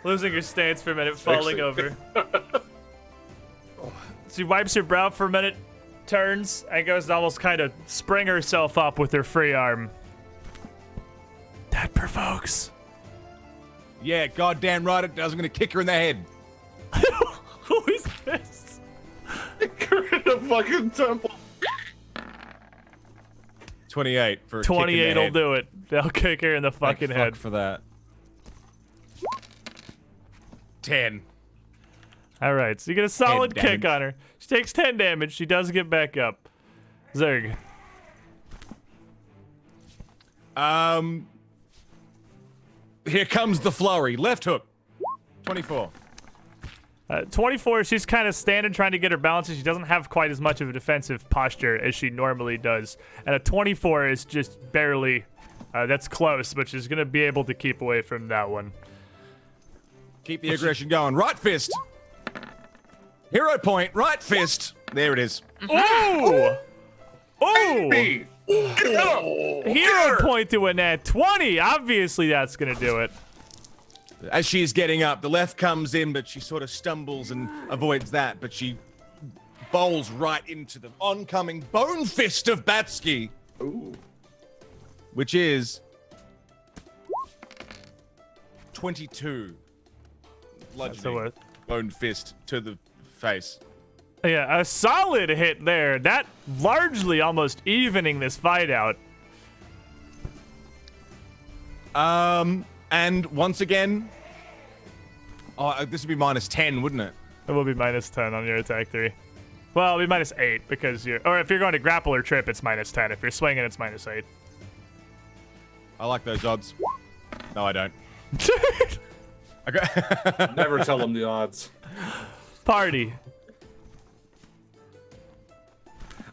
losing her stance for a minute, falling over. She wipes her brow for a minute, turns, and goes to almost kind of spring herself up with her free arm. That provokes. Yeah, goddamn right it does. I'm gonna kick her in the head. Who is this? You're in the fucking temple. 28 for a 28 will do it. They'll kick her in the fucking Thank head. fuck for that. 10. All right, so you get a solid 10 kick damage. on her. She takes 10 damage. She does get back up. Zerg. Here comes the flurry. Left hook. 24. 24, she's kind of standing trying to get her balance. She doesn't have quite as much of a defensive posture as she normally does. And a 24 is just barely, that's close, but she's going to be able to keep away from that one. Keep the aggression going. Right fist. Hero point. Right fist. There it is. Ooh! Ooh! Baby! Hero point to a nat 20. Obviously, that's going to do it. As she is getting up, the left comes in, but she sort of stumbles and avoids that, but she bowls right into the oncoming bone fist of Batsky. Ooh. Which is 22. Bludgeoning bone fist to the face. Yeah, a solid hit there. That largely almost evening this fight out. And once again, this would be minus 10, wouldn't it? It will be minus 10 on your attack 3. Well, it'll be minus 8 because you're... Or if you're going to grapple or trip, it's minus 10. If you're swinging, it's minus 8. I like those odds. No, I don't. Never tell them the odds. Party.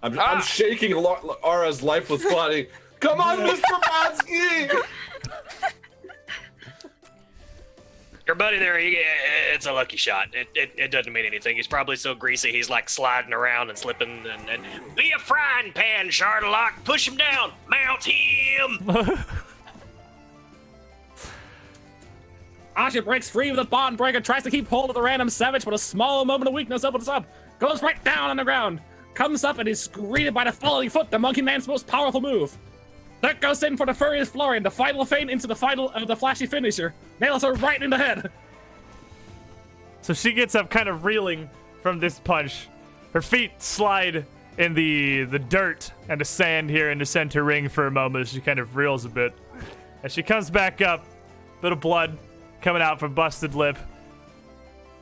I'm shaking Ara's lifeless body. Come on, Mr. Batsky! Your buddy there, it's a lucky shot. It doesn't mean anything. He's probably so greasy he's like sliding around and slipping and be a frying pan, Charlotte. Push him down. Mount him. Archer breaks free with a bond breaker, tries to keep hold of the random savage, but a small moment of weakness opens up. Goes right down on the ground. Comes up and is greeted by the falling foot, the monkey man's most powerful move. That goes in for the Furious Florian, the final feint into the the flashy finisher. Nails her right in the head. So she gets up kind of reeling from this punch. Her feet slide in the dirt and the sand here in the center ring for a moment as she kind of reels a bit. As she comes back up, little blood coming out from busted lip,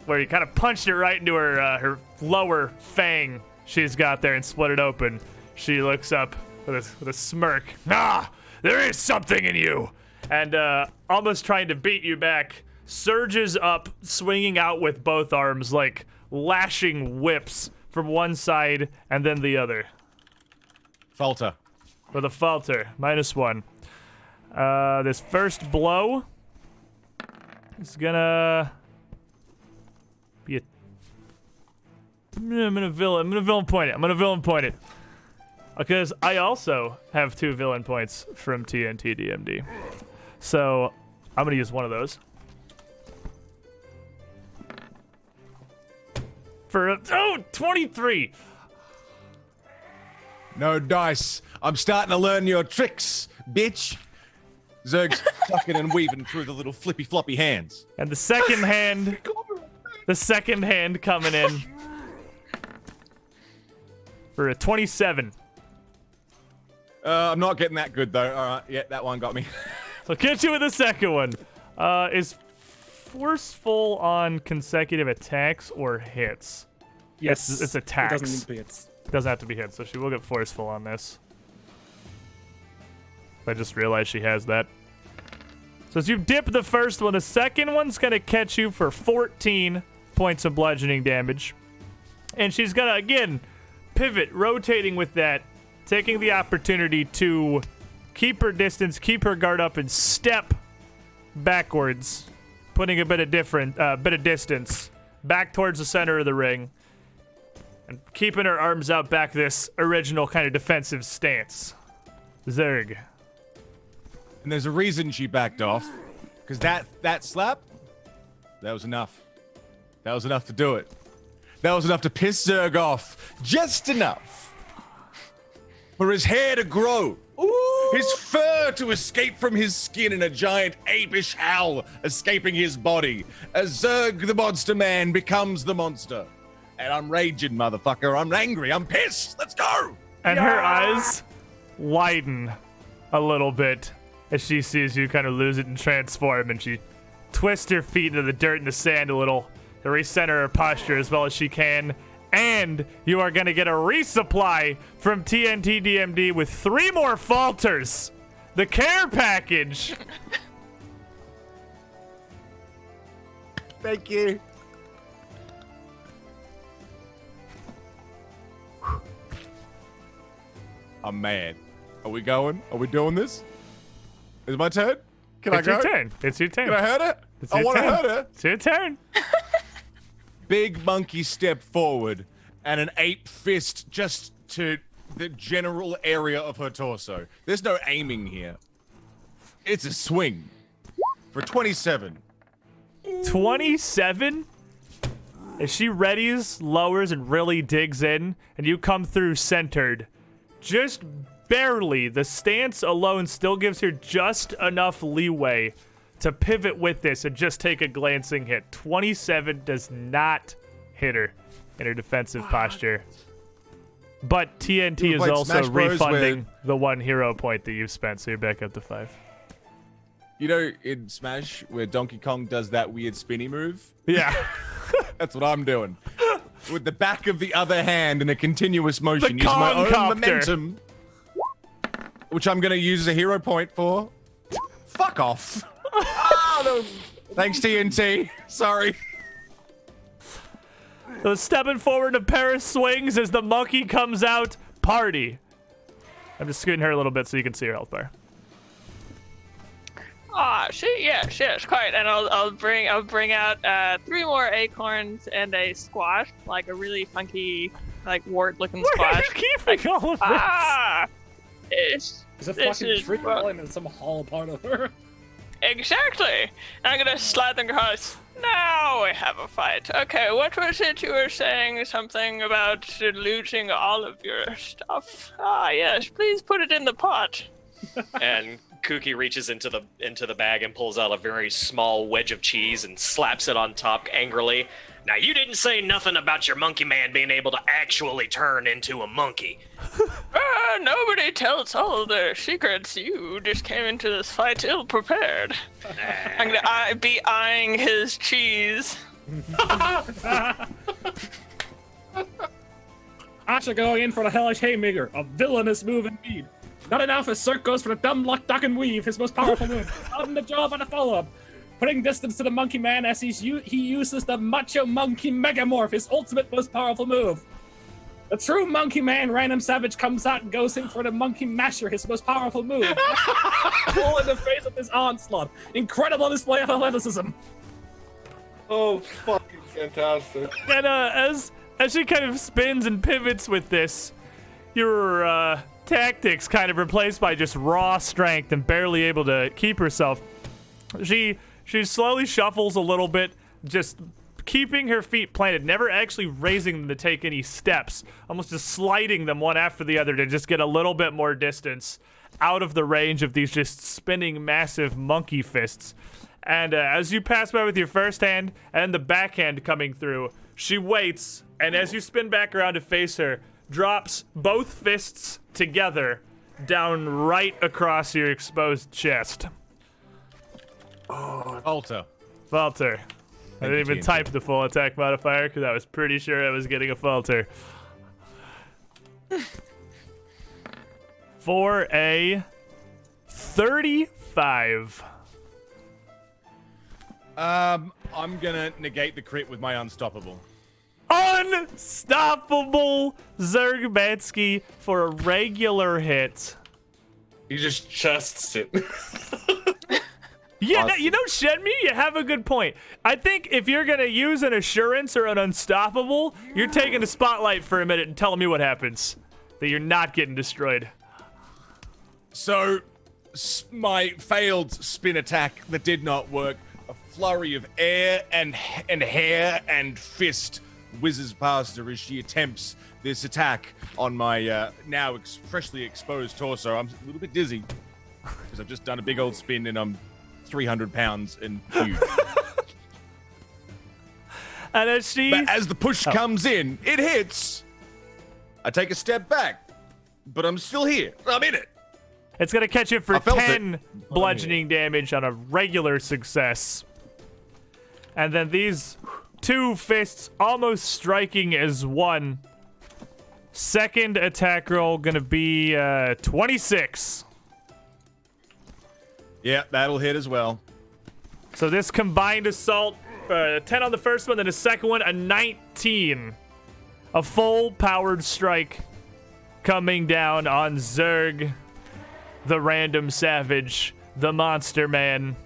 where you kind of punched it right into her lower fang she's got there and split it open. She looks up with a smirk. Ah, there is something in you! And almost trying to beat you back, surges up, swinging out with both arms, like lashing whips from one side and then the other. Falter. For the falter, -1. This first blow is gonna be a... I'm gonna villain point it. Because I also have 2 villain points from TNT DMD. So I'm gonna use one of those. For 23! No dice. I'm starting to learn your tricks, bitch. Zerg's tucking and weaving through the little flippy floppy hands. And the second hand coming in for a 27. I'm not getting that good though. All right, yeah, that one got me. So get you with the second one. Is forceful on consecutive attacks or hits? Yes. It's attacks. It doesn't need to be hits. Doesn't have to be hits, so she will get forceful on this. I just realized she has that. So as you dip the first one, the second one's gonna catch you for 14 points of bludgeoning damage. And she's gonna, again, pivot, rotating with that, taking the opportunity to keep her distance, keep her guard up, and step backwards, putting a bit of distance back towards the center of the ring, and keeping her arms out back this original kind of defensive stance. Zerg. And there's a reason she backed off, because that slap, that was enough. That was enough to do it. That was enough to piss Zerg off. Just enough for his hair to grow. Ooh. His fur to escape from his skin in a giant apish howl escaping his body as Zerg the monster man becomes the monster. And I'm raging, motherfucker. I'm angry. I'm pissed. Let's go. And her eyes widen a little bit as she sees you kind of lose it and transform, and she twists her feet into the dirt and the sand a little to recenter her posture as well as she can. And you are going to get a resupply from TNT DMD with 3 more falters. The care package. Thank you. I'm mad. Are we going? Are we doing this? Is it my turn? Can I go? It's your turn. It's your turn. Can I hurt it? It's I your want to turn. hurt it. It's your turn. Big monkey step forward and an ape fist just to the general area of her torso. There's no aiming here. It's a swing for 27. 27? As she readies, lowers, and really digs in, and you come through centered. Just barely. The stance alone still gives her just enough leeway to pivot with this and just take a glancing hit. 27 does not hit her in her defensive posture. But TNT is also Smash Bros refunding the 1 hero point that you've spent, so you're back up to 5. You know, in Smash, where Donkey Kong does that weird spinny move? Yeah. That's what I'm doing. With the back of the other hand in a continuous motion, The using my own Kong-copter. momentum, which I'm going to use a hero point for. Fuck off. Oh, no. Thanks, TNT. Sorry. So stepping forward, a pair of swings as the monkey comes out, party. I'm just scooting her a little bit so you can see her health bar. Yes, quite. And I'll bring out 3 more acorns and a squash, like a really funky, like wart-looking Where are squash. you keeping all of this? There's a This fucking is tree rough. falling in some hall part of her. Exactly. I'm gonna slide them across. Now we have a fight. Okay, what was it you were saying? Something about losing all of your stuff. Ah, yes. Please put it in the pot. And Koo-Keh reaches into the bag and pulls out a very small wedge of cheese and slaps it on top angrily. Now, you didn't say nothing about your monkey man being able to actually turn into a monkey. Nobody tells all their secrets. You just came into this fight ill-prepared. I'm gonna be eyeing his cheese. Asha going in for the hellish haymaker, a villainous move indeed. Not enough, as Cirque goes for the dumb luck duck and weave, his most powerful move. On the job on a follow-up. Putting distance to the monkey man as he uses the macho monkey megamorph, his ultimate most powerful move. The true monkey man, Random Savage, comes out and goes in for the monkey masher, his most powerful move. Full in the face of this onslaught. Incredible display of athleticism. Oh, fucking fantastic. And as she kind of spins and pivots with this, your tactics kind of replaced by just raw strength and barely able to keep herself. She slowly shuffles a little bit, just keeping her feet planted, never actually raising them to take any steps, almost just sliding them one after the other to just get a little bit more distance out of the range of these just spinning massive monkey fists. And as you pass by with your first hand and the backhand coming through, she waits, and as you spin back around to face her, drops both fists together down right across your exposed chest. Alter. Falter. I didn't you, even TNT. type the full attack modifier because I was pretty sure I was getting a falter. For a 35. I'm gonna negate the crit with my unstoppable. Unstoppable Zergbatsky for a regular hit. He just chests it. Yeah, you know, Shenmue, you have a good point. I think if you're going to use an assurance or an unstoppable, you're taking the spotlight for a minute and telling me what happens. That you're not getting destroyed. So, my failed spin attack that did not work, a flurry of air and hair and fist whizzes past her as she attempts this attack on my now freshly exposed torso. I'm a little bit dizzy because I've just done a big old spin and I'm 300 pounds and huge. And as she... But as the push comes in, it hits. I take a step back, but I'm still here. I'm in it. It's going to catch you for I felt 10 it. bludgeoning damage on a regular success. And then these two fists almost striking as one. Second attack roll going to be 26. Yeah, that'll hit as well. So this combined assault, 10 on the first one, then the second one, a 19. A full powered strike coming down on Zerg, the Random Savage, the Monster Man.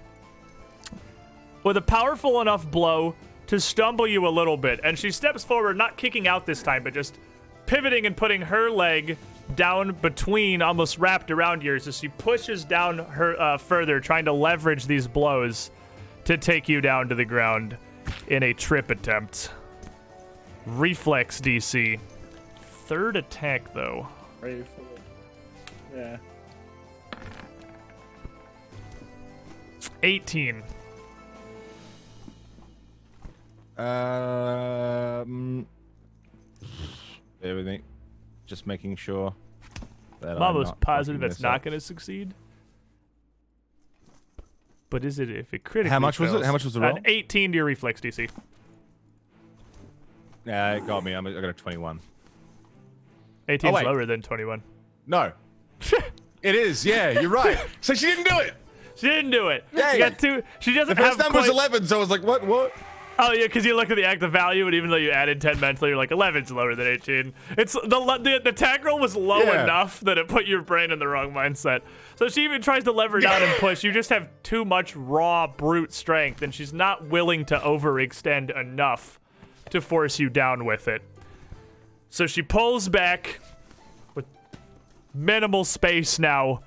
With a powerful enough blow to stumble you a little bit. And she steps forward, not kicking out this time, but just pivoting and putting her leg down between, almost wrapped around yours, as she pushes down her further, trying to leverage these blows to take you down to the ground in a trip attempt. Reflex DC. Third attack, though. Ready for it. Yeah. 18. Everything. Just making sure that I'm almost not positive fucking that's this not up. going to succeed. But is it if it critically How much was it? fails? How much was the roll? An 18 to your reflex DC. Yeah, it got me. I got a 21. 18 is wait. lower than 21. No. It is, yeah, you're right. So she didn't do it. She didn't do it. Dang. She got two. She doesn't The first have number was quite- 11, so I was like, what? Oh, yeah, because you look at the active value, and even though you added 10 mentally, you're like, 11's lower than 18. It's the attack roll was low enough that it put your brain in the wrong mindset. So she even tries to lever down and push. You just have too much raw, brute strength, and she's not willing to overextend enough to force you down with it. So she pulls back with minimal space now,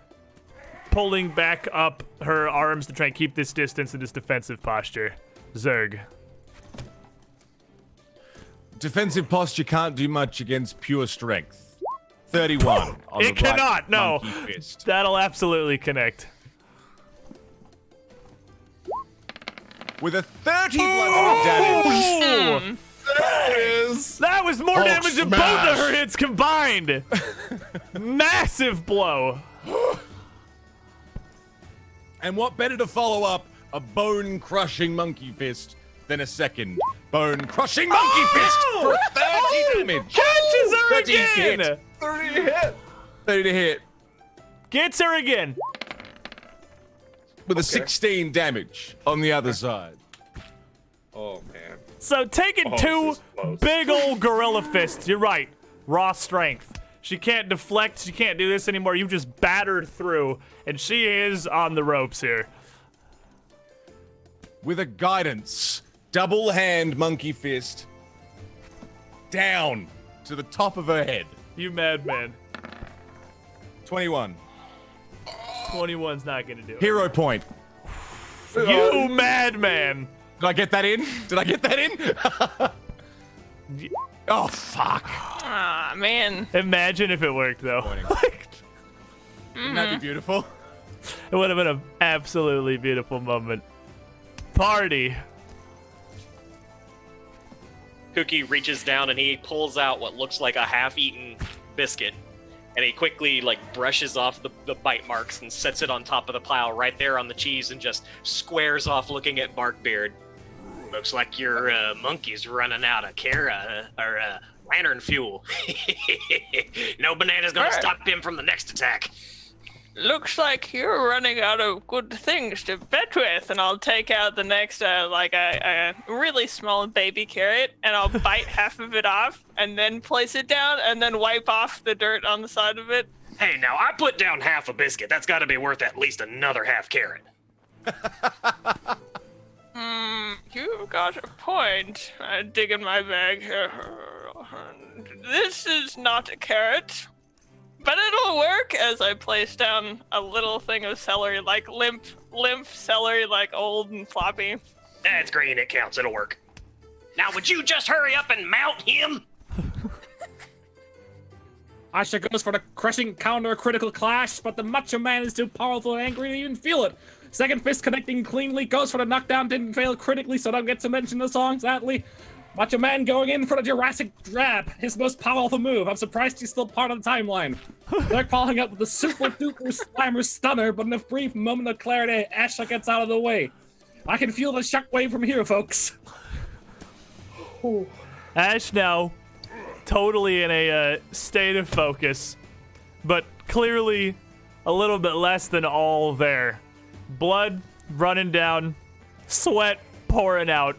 pulling back up her arms to try and keep this distance in this defensive posture. Zerg. Defensive posture can't do much against pure strength. 31 on the It cannot, right no. monkey fist. That'll absolutely connect. With a 30 bludgeoning damage. That was more Hulk damage than both smash. of her hits combined. Massive blow. And what better to follow up a bone-crushing monkey fist than a second bone-crushing monkey fist for 30 damage. Catches her 30 again. hit. 30 hit. 30 to hit Gets her again. with a 16 damage on the other side. Oh man. So taking Oh, two this is close. big old gorilla fists. You're right. Raw strength. She can't deflect. She can't do this anymore. You just battered through, and she is on the ropes here. With a guidance, double hand monkey fist down to the top of her head. You madman. 21. 21's not gonna do it. Hero point. You madman. Did I get that in? Did I get that in? Oh, fuck. Ah, man. Imagine if it worked though. Wouldn't that be beautiful? It would have been an absolutely beautiful moment. Party. Koo-Keh reaches down and he pulls out what looks like a half-eaten biscuit, and he quickly brushes off the bite marks and sets it on top of the pile right there on the cheese and just squares off looking at Barkbeard. Looks like your monkey's running out of lantern fuel. No banana's gonna Alright. stop him from the next attack. Looks like you're running out of good things to bet with, and I'll take out the next, a really small baby carrot, and I'll bite half of it off, and then place it down, and then wipe off the dirt on the side of it. Hey, now I put down half a biscuit. That's got to be worth at least another half carrot. You've got a point. I dig in my bag. This is not a carrot, but it'll work as I place down a little thing of celery, like limp celery, like old and floppy. That's green. It counts. It'll work. Now, would you just hurry up and mount him? Asha goes for the crushing counter critical clash, but the Macho Man is too powerful and angry to even feel it. Second fist connecting cleanly, goes for the knockdown, didn't fail critically, so don't get to mention the song, sadly. Macho Man going in for the Jurassic Jab, his most powerful move. I'm surprised he's still part of the timeline. They're following up with the super duper slammer stunner, but in a brief moment of clarity, Asha gets out of the way. I can feel the shockwave from here, folks. Ash now totally in a state of focus, but clearly a little bit less than all there. Blood running down, sweat pouring out,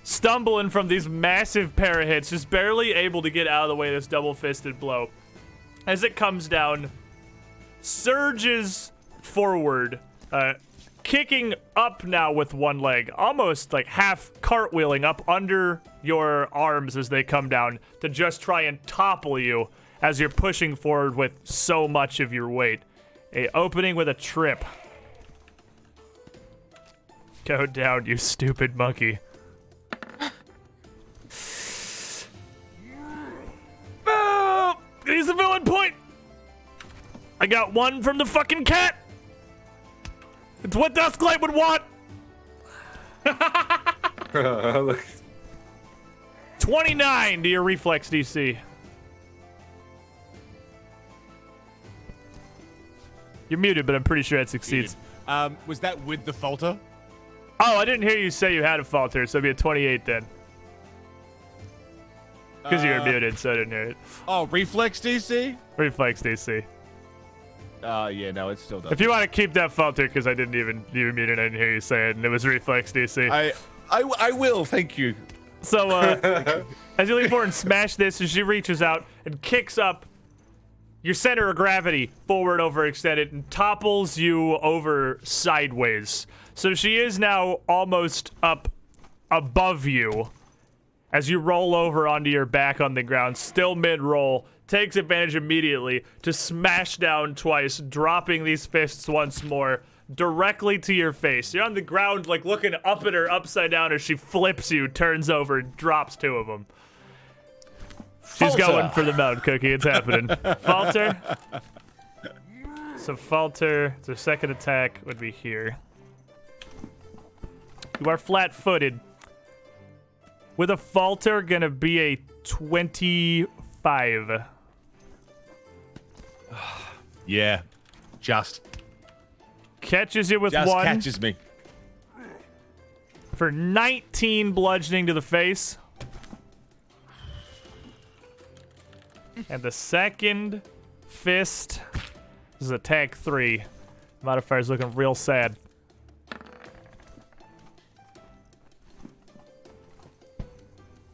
stumbling from these massive para hits, just barely able to get out of the way of this double-fisted blow. As it comes down, surges forward, kicking up now with one leg, almost like half cartwheeling up under your arms as they come down to just try and topple you as you're pushing forward with so much of your weight. A opening with a trip. Go down, you stupid monkey. Oh, he's a villain point. I got one from the fucking cat. It's what Dusklight would want. 29 to your reflex DC. You're muted, but I'm pretty sure it succeeds. Was that with the falter? Oh, I didn't hear you say you had a falter, so it'd be a 28 then. Because you were muted, so I didn't hear it. Oh, reflex DC? Reflex DC. Yeah, no, it still does. If you want to keep that falter, because I didn't even mute it, I didn't hear you say it, and it was reflex DC. I will, thank you. So, as you lean forward and smash this, as she reaches out and kicks up your center of gravity forward overextended and topples you over sideways. So she is now almost up above you as you roll over onto your back on the ground, still mid-roll, takes advantage immediately to smash down twice, dropping these fists once more directly to your face. You're on the ground, like, looking up at her upside down as she flips you, turns over, and drops 2 of them. She's going for the mount, Cookie. It's happening. Falter. So Falter, their second attack would be here. You are flat-footed. With a Falter, gonna be a 25. Yeah, just Catches you with just 1 catches me. for 19 bludgeoning to the face. And the second fist, this is attack 3. Modifier's looking real sad.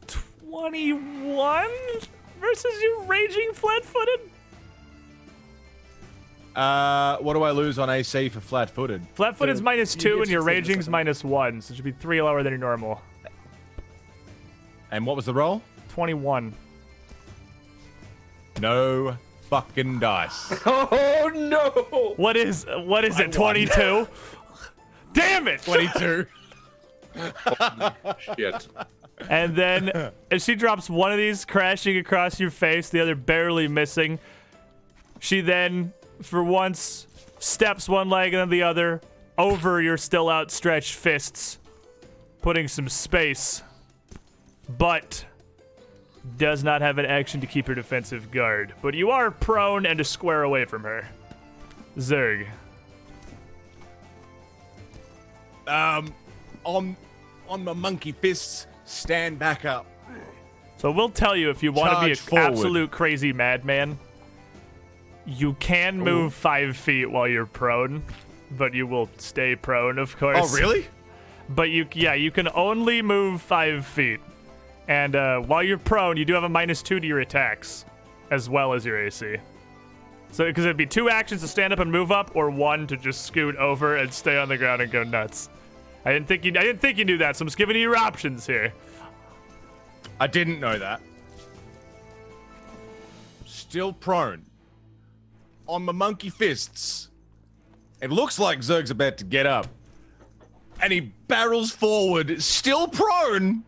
$21 versus you raging flat-footed? What do I lose on AC for flat-footed? Flat-footed's -2 and your succeed raging's -1, so it should be 3 lower than your normal. And what was the roll? 21. No fucking dice. Oh no! What is it, 22? Damn it! 22. Shit. And then, as she drops one of these crashing across your face, the other barely missing, she then, for once, steps one leg and then the other over your still outstretched fists, putting some space, but does not have an action to keep her defensive guard. But you are prone and a square away from her. Zerg. On my monkey fists, stand back up. So we'll tell you, if you want to be an Charge forward. absolute crazy madman, you can move 5 feet while you're prone, but you will stay prone, of course. Oh, really? But you can only move 5 feet. And while you're prone, you do have a -2 to your attacks, as well as your AC. So, because it'd be 2 actions to stand up and move up, or 1 to just scoot over and stay on the ground and go nuts. I didn't think you knew that, so I'm just giving you your options here. I didn't know that. Still prone. On my monkey fists. It looks like Zerg's about to get up. And he barrels forward, still prone.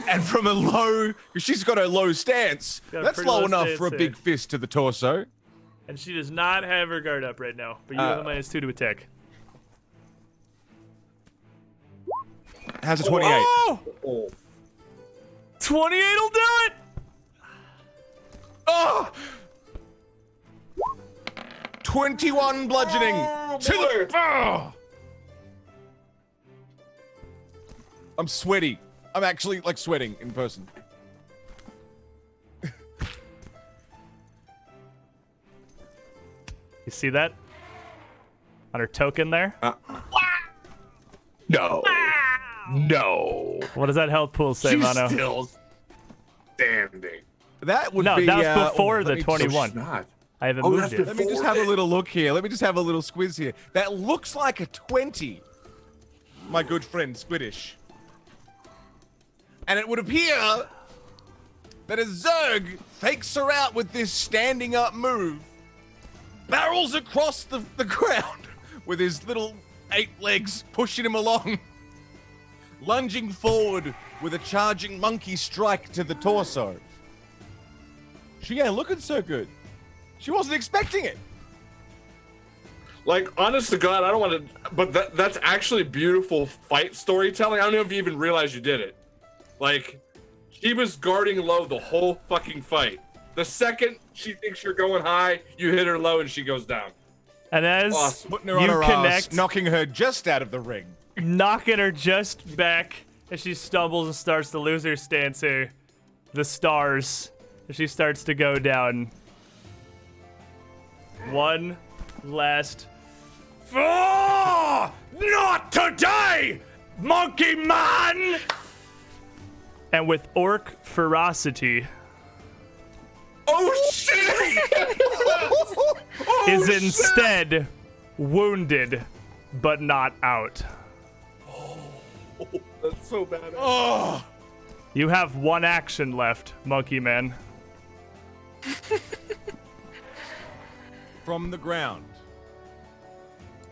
And from a low, because she's got a low stance, Got a that's pretty low low enough stance for a there. big fist to the torso. And she does not have her guard up right now, but you have a -2 to attack. How's a 28? Oh! 28 will do it! Oh! 21 bludgeoning to the. Oh! I'm sweaty. I'm actually like sweating in person. You see that? On her token there? No. No. What does that health pool say, She's Mono? still standing. That would No, be. that was before let the me 21. She's not. I haven't Oh, moved that's yet. Let me just have a little look here. Let me just have a little squiz here. That looks like a 20. My good friend Squiddish. And it would appear that as Zerg fakes her out with this standing up move, barrels across the ground with his little 8 legs pushing him along, lunging forward with a charging monkey strike to the torso. She ain't looking so good. She wasn't expecting it. Like, honest to God, I don't want to, but that's actually beautiful fight storytelling. I don't know if you even realize you did it. Like, she was guarding low the whole fucking fight. The second she thinks you're going high, you hit her low and she goes down. And as Awesome. Putting her you on her connect, ass, knocking her just out of the ring. knocking her just back as she stumbles and starts to lose her stance here. The stars, as she starts to go down. One last. Oh, not today! Monkey man! And with orc ferocity, Oh shit! is instead wounded, but not out. That's so bad. Oh! You have one action left, Monkey Man. From the ground.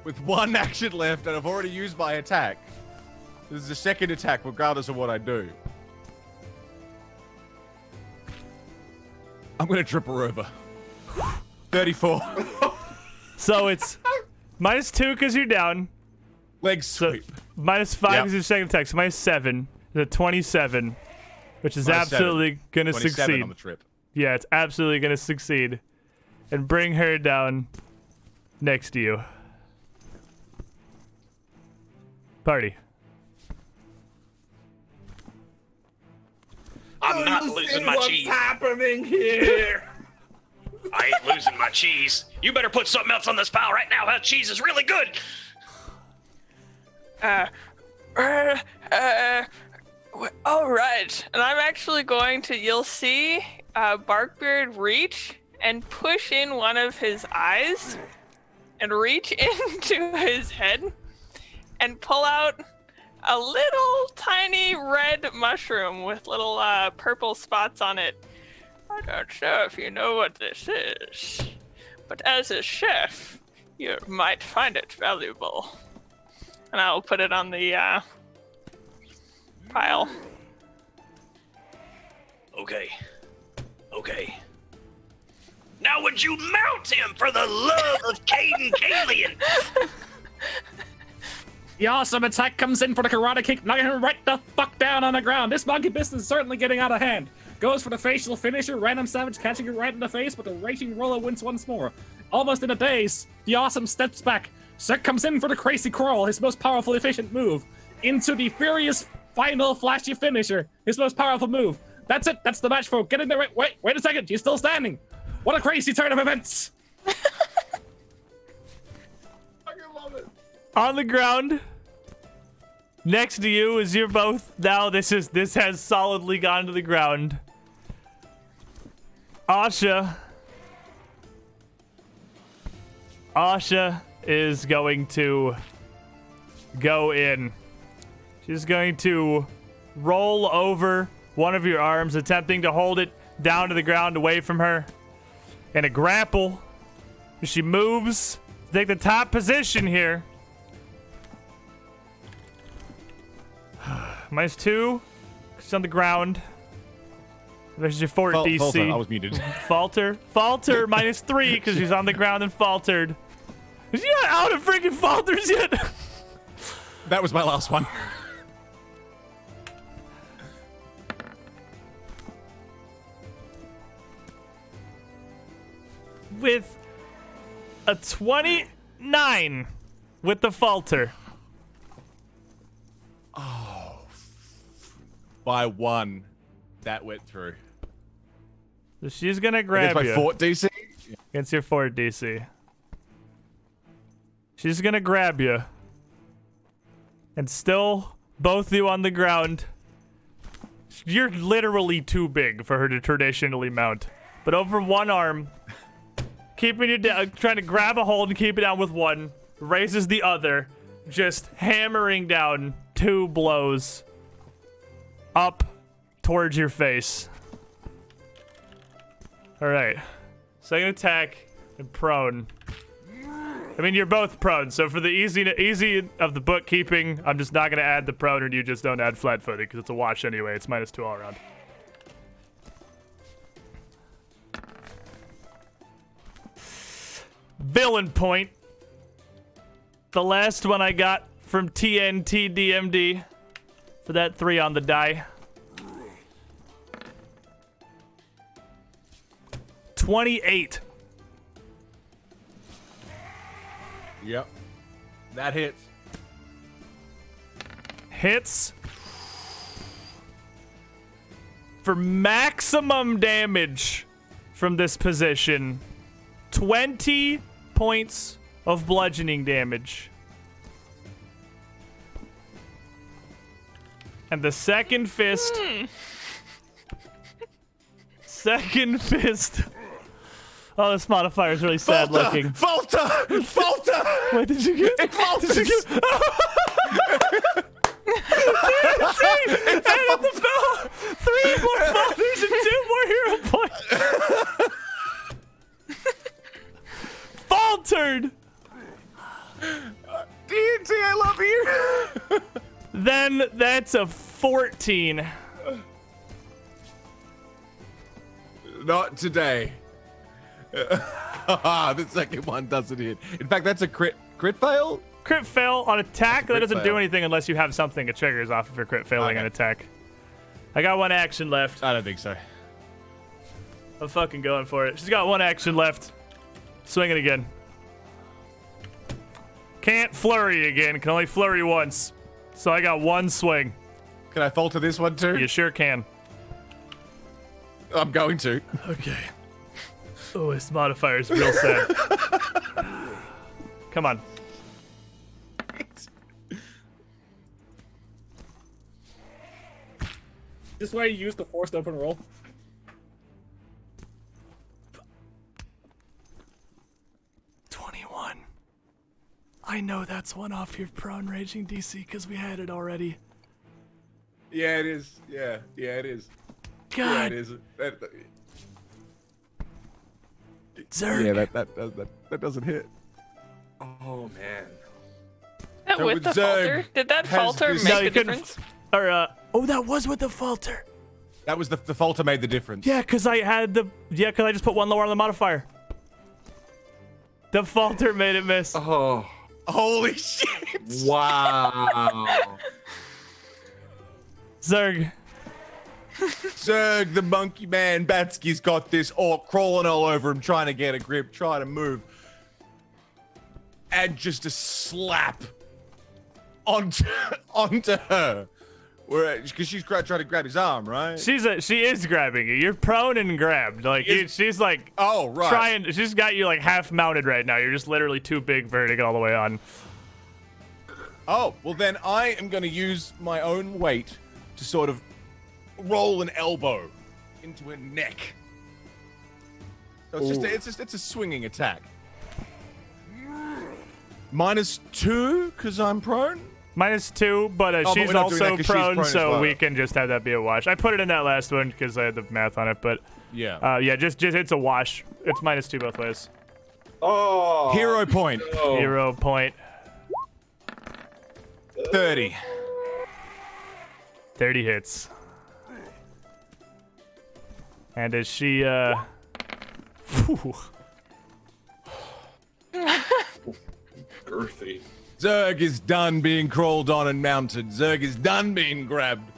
With one action left, and I've already used my attack. This is the second attack, regardless of what I do. I'm gonna trip her over. 34. So it's -2 because you're down. Leg So sweep. -5 because you're second attack. So -7. The 27, which is -7. absolutely gonna 27 succeed. on the trip. Yeah, it's absolutely gonna succeed, and bring her down next to you. Party. I'm not losing my What's cheese. happening here? I ain't losing my cheese. You better put something else on this pile right now. That cheese is really good. All right, and I'm actually going to, you'll see Barkbeard reach and push in one of his eyes and reach into his head and pull out a little tiny red mushroom with little purple spots on it. I don't know if you know what this is, but as a chef, you might find it valuable. And I'll put it on the pile. Okay. Now would you mount him for the love of Caden Kalian? The awesome attack comes in for the karate kick, knocking him right the fuck down on the ground. This monkey business is certainly getting out of hand. Goes for the facial finisher, random savage catching it right in the face, but the raging roller wins once more. Almost in a daze, the awesome steps back. Sek comes in for the crazy crawl, his most powerful efficient move. Into the furious final flashy finisher, his most powerful move. That's it, that's the match, folks. Get in there, wait a second, he's still standing. What a crazy turn of events. I love it. On the ground, next to you, as you're both now. This has solidly gone to the ground. Asha is going to go in. She's going to roll over one of your arms, attempting to hold it down to the ground away from her. And a grapple. She moves to take the top position here. -2. She's on the ground. There's your fort DC. Falter, I was muted. Falter -3 because she's on the ground and faltered. Is she not out of freaking falters yet? That was my last one. With a 29 with the falter. By 1, that went through. So she's gonna grab Against my you. fort DC? Against your fort DC. She's gonna grab you. And still, both of you on the ground. You're literally too big for her to traditionally mount. But over one arm, keeping you down, trying to grab a hold and keep it down with one, raises the other, just hammering down 2 blows up towards your face. All right, second attack and prone. I mean, you're both prone, so for the easy of the bookkeeping, I'm just not gonna add the prone, and you just don't add flat-footed because it's a wash anyway. It's -2 all around. Villain point. The last one I got from TNT DMD for that 3 on the die. 28. Yep. That hits. Hits for maximum damage from this position. 20 points of bludgeoning damage. And the second fist. Second fist. Oh, this modifier is really sad looking. Falter! Falter! What did you get? It falters! Did you get? And the fell. 3 more falters and 2 more hero points. Faltered. DNT, I love you! Then that's a 14. Not today. The second one doesn't hit. In fact, that's a crit fail? Crit fail on attack. That Crit doesn't do fail. anything unless you have something that triggers off of your crit failing Okay. an attack. I got 1 action left. I don't think so. I'm fucking going for it. She's got 1 action left. Swing it again. Can't flurry again. Can only flurry once. So I got 1 swing. Can I falter this one too? You sure can. I'm going to. Okay. Oh, this modifier is real sad. Come on. This way you use the forced open roll. I know that's 1 off your prone raging DC because we had it already. Yeah, it is. Yeah, it is. Yeah, God, it is. Zerg. Yeah, that doesn't hit. Oh man. That So with with the Zerg falter? Did that has falter this- make No, a you couldn't. difference? Or oh, that was with the falter. That was the falter made the difference. Yeah, because I had the. Yeah, because I just put 1 lower on the modifier. The falter made it miss. Oh. Holy shit! Wow. Zerg. Zerg, the monkey man, Batsky's got this orc crawling all over him, trying to get a grip, trying to move. And just a slap onto her. Because she's trying to grab his arm, right? She is grabbing you. You're prone and grabbed. Like she's like Oh, right. trying. She's got you like half mounted right now. You're just literally too big for her to get all the way on. Oh, well then I am going to use my own weight to sort of roll an elbow into her neck. So it's a swinging attack. -2 because I'm prone. -2, but but she's we're not doing that also 'cause she's prone, prone as so well. we can just have that be a wash. I put it in that last one because I had the math on it, but Yeah. yeah, just it's a wash. It's -2 both ways. Oh. Hero point. no. 0 point. 30. 30 hits. And as she whew. Girthy. Zerg is done being crawled on and mounted. Zerg is done being grabbed.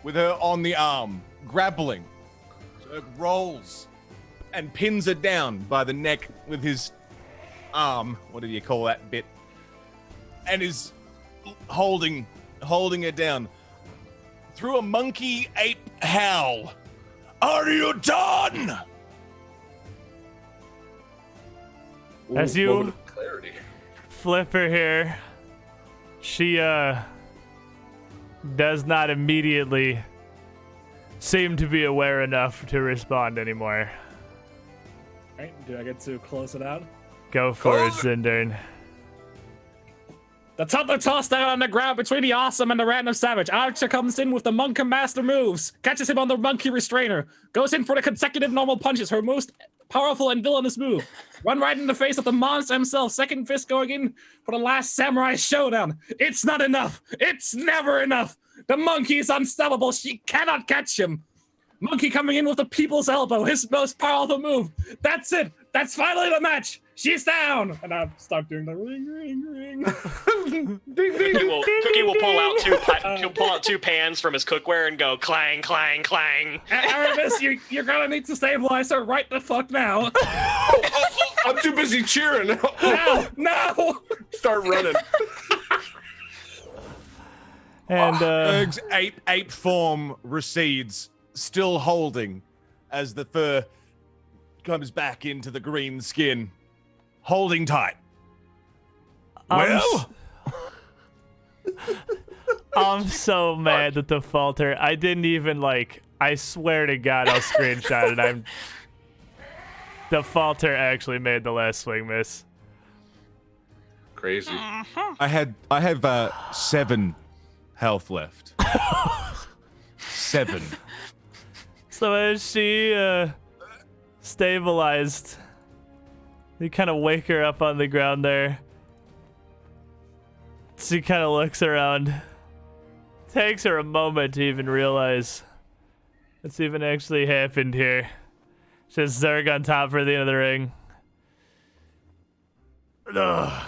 With her on the arm, grappling. Zerg rolls and pins her down by the neck with his arm. What do you call that bit? And is holding her down. Through a monkey ape howl. Are you done? As Ooh, you- moment of clarity. Flip her here. She does not immediately seem to be aware enough to respond anymore. Right? Do I get to close it out? Go for it, Close Zindern. The toddler tossed down on the ground between the awesome and the random savage. Archer comes in with the monk master moves, catches him on the monkey restrainer, goes in for the consecutive normal punches, her most powerful and villainous move. One right in the face of the monster himself, second fist going in for the last samurai showdown. It's not enough. It's never enough. The monkey is unstoppable. She cannot catch him. Monkey coming in with the people's elbow, his most powerful move. That's it. That's finally the match. She's down. And I start doing the ring, ring, ring. Cookie will pull out he'll pull out 2 pans from his cookware and go clang, clang, clang. Aramis, you're gonna need to stabilize her right the fuck now. I'm too busy cheering. No. Start running. And Zerg's ape form recedes, still holding, as the fur comes back into the green skin, holding tight. Well, I'm so mad at the falter. I didn't even like. I swear to God, I'll screenshot it. The falter actually made the last swing miss. Crazy. I have 7 health left. 7. So as she stabilized, you kind of wake her up on the ground there. She kind of looks around. Takes her a moment to even realize what's even actually happened here. Just Zerg on top for the end of the ring. Ugh.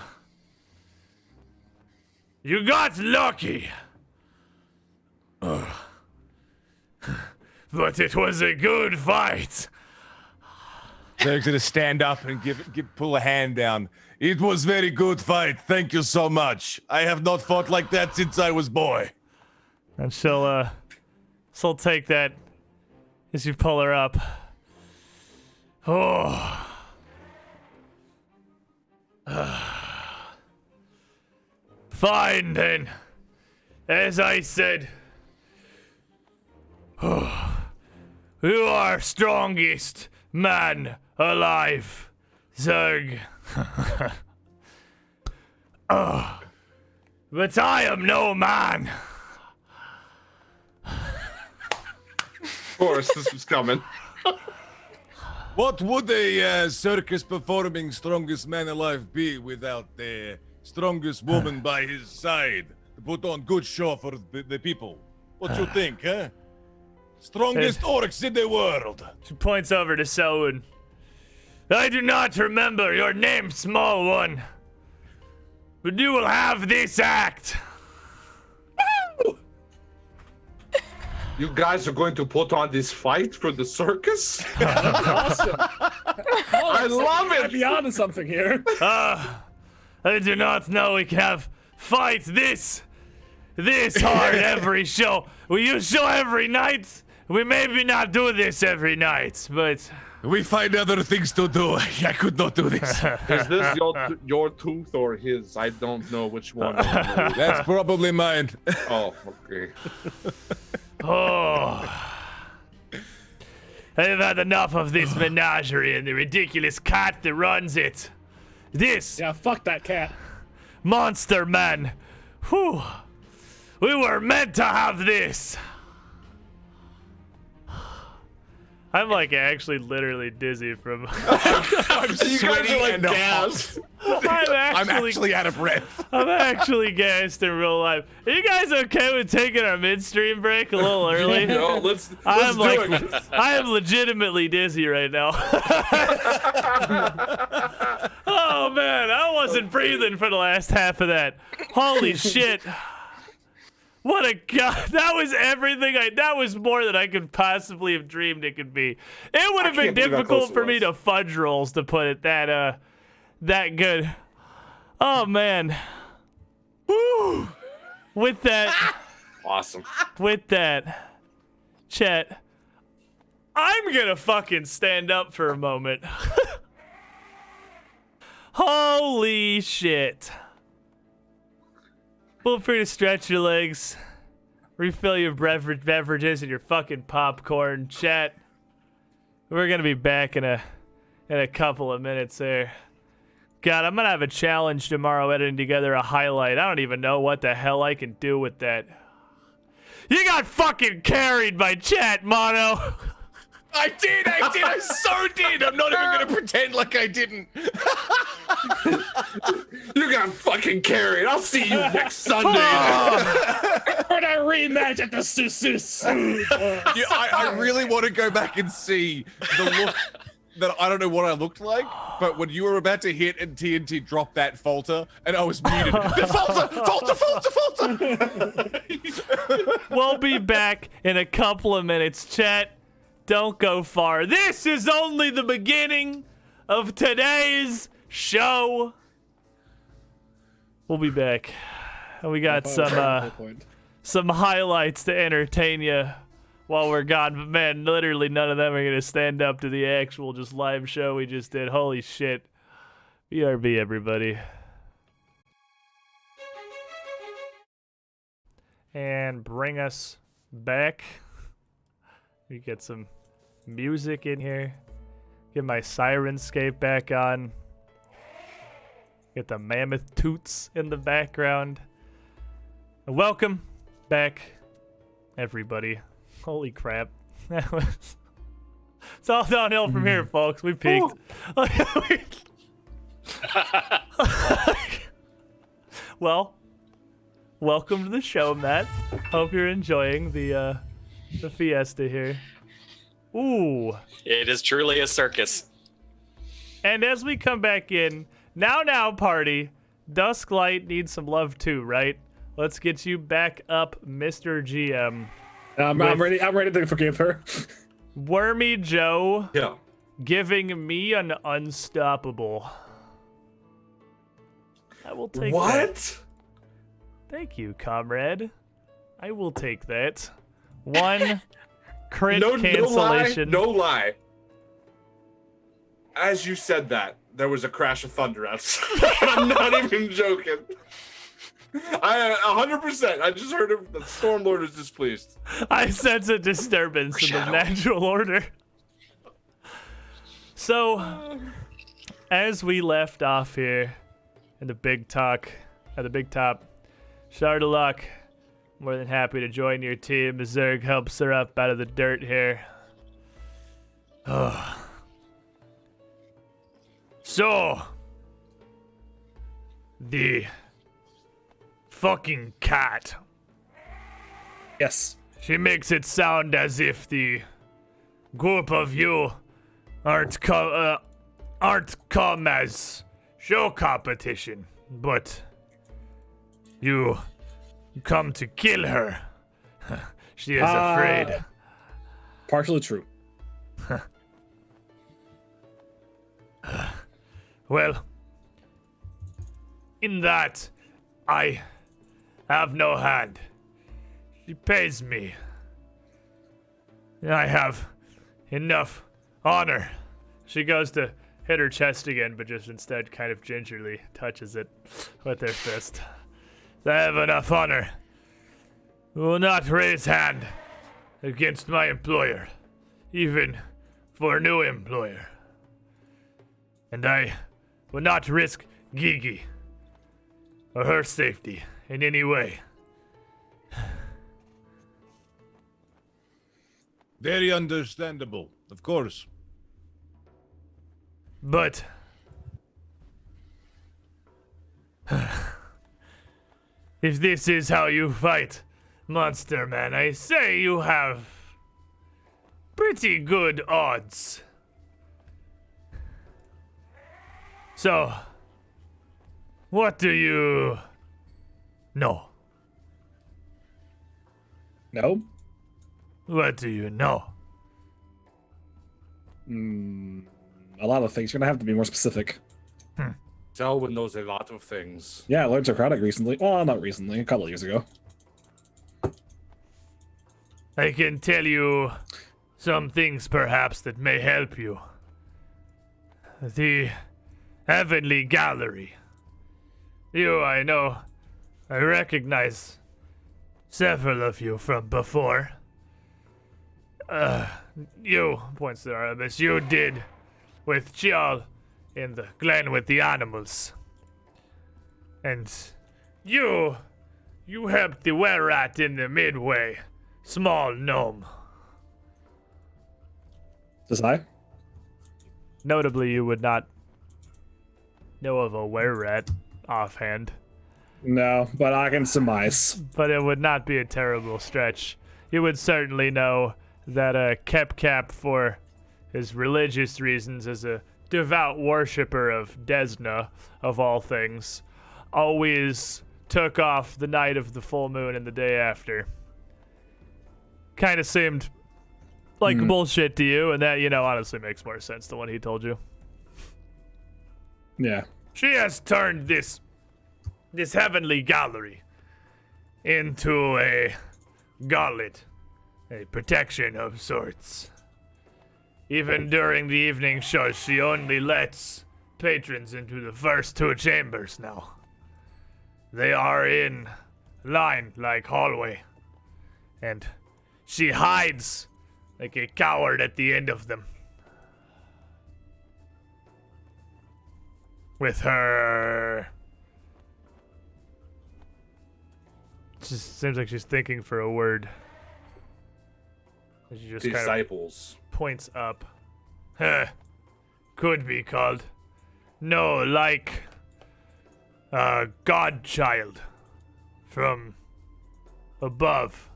You got lucky. Ugh. But it was a good fight. They're gonna stand up and pull a hand down. It was very good fight. Thank you so much. I have not fought like that since I was boy. And she'll take that as you pull her up. Oh. Fine then. As I said. You are strongest man alive, Zerg. But I am no man. Of course, this was coming. What would a circus performing strongest man alive be without the strongest woman by his side to put on good show for the people? What you think, huh? Strongest orcs in the world. She points over to Selwyn. I do not remember your name, small one. But you will have this act. You guys are going to put on this fight for the circus? Awesome. I love it. I'd be onto something here. I do not know we can have fight this hard every show. We use show every night. We maybe not do this every night, but We find other things to do. I could not do this. Is this your tooth or his? I don't know which one. That's probably mine. Oh, okay. Oh. I've had enough of this menagerie and the ridiculous cat that runs it. This Yeah, fuck that cat. monster man. Whew. We were meant to have this. I'm like actually literally dizzy from I'm sweating and gassed. I'm actually out of breath. I'm actually gassed in real life. Are you guys okay with taking our midstream break a little early? No, let's do I am legitimately dizzy right now. Oh man, I wasn't breathing for the last half of that. Holy shit. What a god. That was everything that was more than I could possibly have dreamed it could be. It would have been can't believe how difficult close it for me was. to fudge rolls to put it that good. Oh man. Woo. With that Awesome. Chet, I'm gonna fucking stand up for a moment. Holy shit. Feel free to stretch your legs, refill your beverages and your fucking popcorn. Chat, we're gonna be back in a couple of minutes there. God, I'm gonna have a challenge tomorrow editing together a highlight. I don't even know what the hell I can do with that. You got fucking carried by Chat, Mono. I did, I so did. I'm not even gonna pretend like I didn't. You got fucking carried. I'll see you next Sunday. For the rematch at the Susu. Yeah, I really want to go back and see the look that I don't know what I looked like, but when you were about to hit and TNT dropped that falter, and I was muted. Falter! We'll be back in a couple of minutes. Chat, don't go far. This is only the beginning of today's show. We'll be back. We got some highlights to entertain you while we're gone. But man, literally none of them are gonna stand up to the actual just live show we just did. Holy shit. BRB, everybody. and bring us back. We get some music in here. Get my Sirenscape back on. Get the mammoth toots in the background. Welcome back, everybody. Holy crap. That was... It's all downhill from here, folks. We peaked. Well, welcome to the show, Matt. Hope you're enjoying the fiesta here. Ooh. It is truly a circus. And as we come back in, now party, Dusklight needs some love too, right? Let's get you back up, Mr. GM. I'm ready. I'm ready to forgive her. Wormy Joe Yeah. giving me an unstoppable. I will take that. What? Thank you, comrade. I will take that. One crit No cancellation. lie. No lie. As you said that, there was a crash of thunder outside. I'm not even joking. 100%. I just heard the Stormlord is displeased. I sense a disturbance in the natural order. So, as we left off here in the big talk, at the big top, Shardalok, more than happy to join your team. Zerg helps her up out of the dirt here. Oh. So, the fucking cat. Yes. She makes it sound as if the group of you aren't come as show competition, but you come to kill her. She is afraid. Partially true. Well, in that, I have no hand. She pays me. I have enough honor. She goes to hit her chest again, but just instead kind of gingerly touches it with her fist. I have enough honor. Will not raise hand against my employer, even for a new employer. And I will not risk Gigi or her safety in any way. Very understandable, of course. But if this is how you fight Monster Man, I say you have pretty good odds. So, what do you know? No. What do you know? A lot of things. You're gonna have to be more specific. Selwyn knows a lot of things. Yeah, I learned Socratic recently. Well, not recently. A couple of years ago. I can tell you some things perhaps that may help you. The Heavenly Gallery. You, I know, I recognize several of you from before. You, points to Aramis, you did with Chial in the glen with the animals. And you helped the were-rat in the midway, small gnome. Does I? Notably, you would not know of a were-rat offhand, No, but I can surmise. but it would not be a terrible stretch. You would certainly know that Kep, for his religious reasons, as a devout worshipper of Desna, of all things, always took off the night of the full moon and the day after. Kind of seemed like bullshit to you, and that, honestly makes more sense than what he told you. Yeah. She has turned this heavenly gallery into a gauntlet, a protection of sorts. Even during the evening shows, she only lets patrons into the first two chambers now. They are in line like hallway. And she hides like a coward at the end of them. With her... Just seems like she's thinking for a word. She just kind of Disciples. points up. Huh. Could be called. No, like a godchild from above.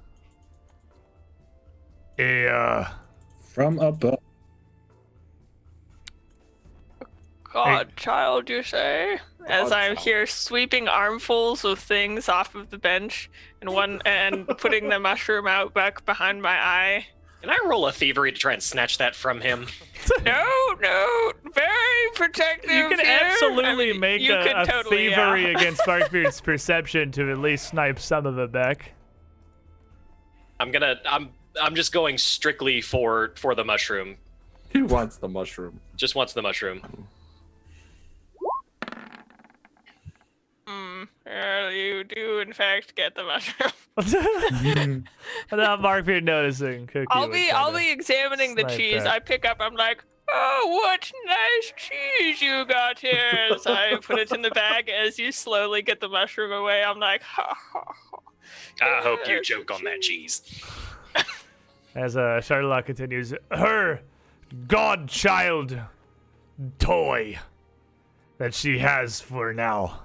From above. Godchild, you say? As I'm Godchild. here sweeping armfuls of things off of the bench and putting the mushroom out back behind my eye. Can I roll a thievery to try and snatch that from him? No, very protective. You can here. absolutely I mean, make you a could totally, thievery yeah. against Barkbeard's perception to at least snipe some of it back. I'm just going strictly for the mushroom. He wants the mushroom. Just wants the mushroom. You do in fact get the mushroom. Without Barkbeard noticing, Cookie I'll would be kinda examining the snipe cheese. that. I pick up. I'm like, oh, what nice cheese you got here. As I put it in the bag, as you slowly get the mushroom away, I'm like, ha ha ha. I hope you Yes, joke on that cheese. As Charlotte continues, her godchild toy that she has for now.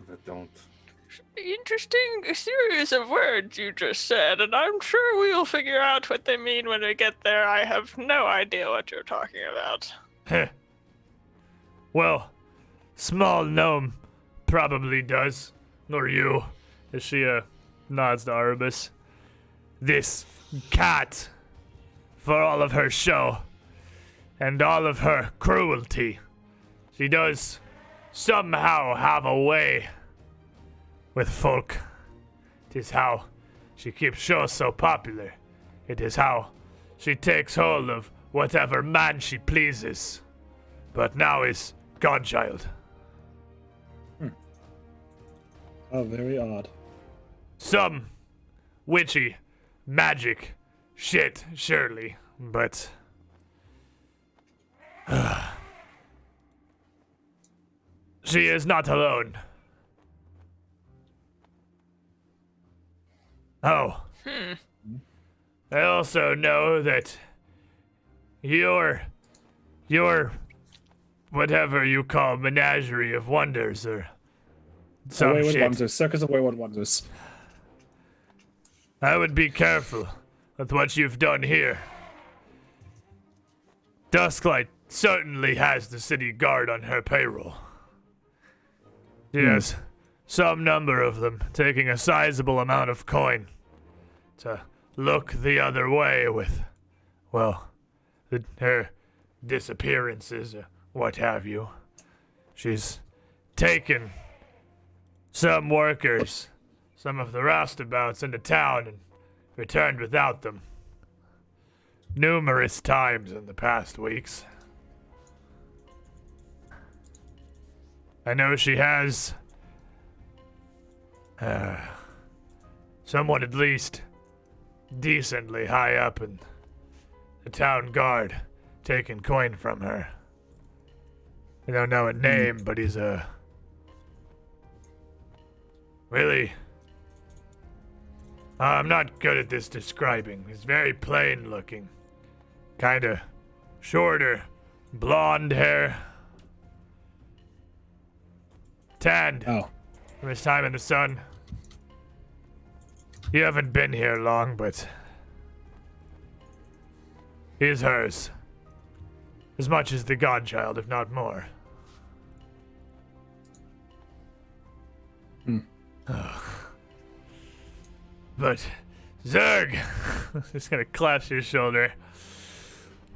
I don't. Interesting series of words you just said, and I'm sure we'll figure out what they mean when we get there. I have no idea what you're talking about. Heh. Well, small gnome probably does. Nor you. As she nods to Arubis. This cat, for all of her show and all of her cruelty, she does somehow have a way with folk. It is how she keeps shows so popular. It is how she takes hold of whatever man she pleases. But now is godchild. Oh, very odd. Some witchy magic shit, surely, but she is not alone. Oh. I also know that your whatever you call menagerie of wonders or some Wayward shit. Wonders. Circus of Wayward Wonders. I would be careful with what you've done here. Dusklight certainly has the city guard on her payroll. She has some number of them taking a sizable amount of coin to look the other way with, well, her disappearances or what have you. She's taken some workers, some of the roustabouts into town and returned without them. Numerous times in the past weeks. I know she has someone at least decently high up in the town guard taking coin from her. I don't know a name, but he's really... I'm not good at this describing. He's very plain looking. Kinda shorter, blonde hair. Tanned Oh. from his time in the sun. You haven't been here long, but he's hers. As much as the godchild, if not more. But Zerg, just gonna clasp your shoulder.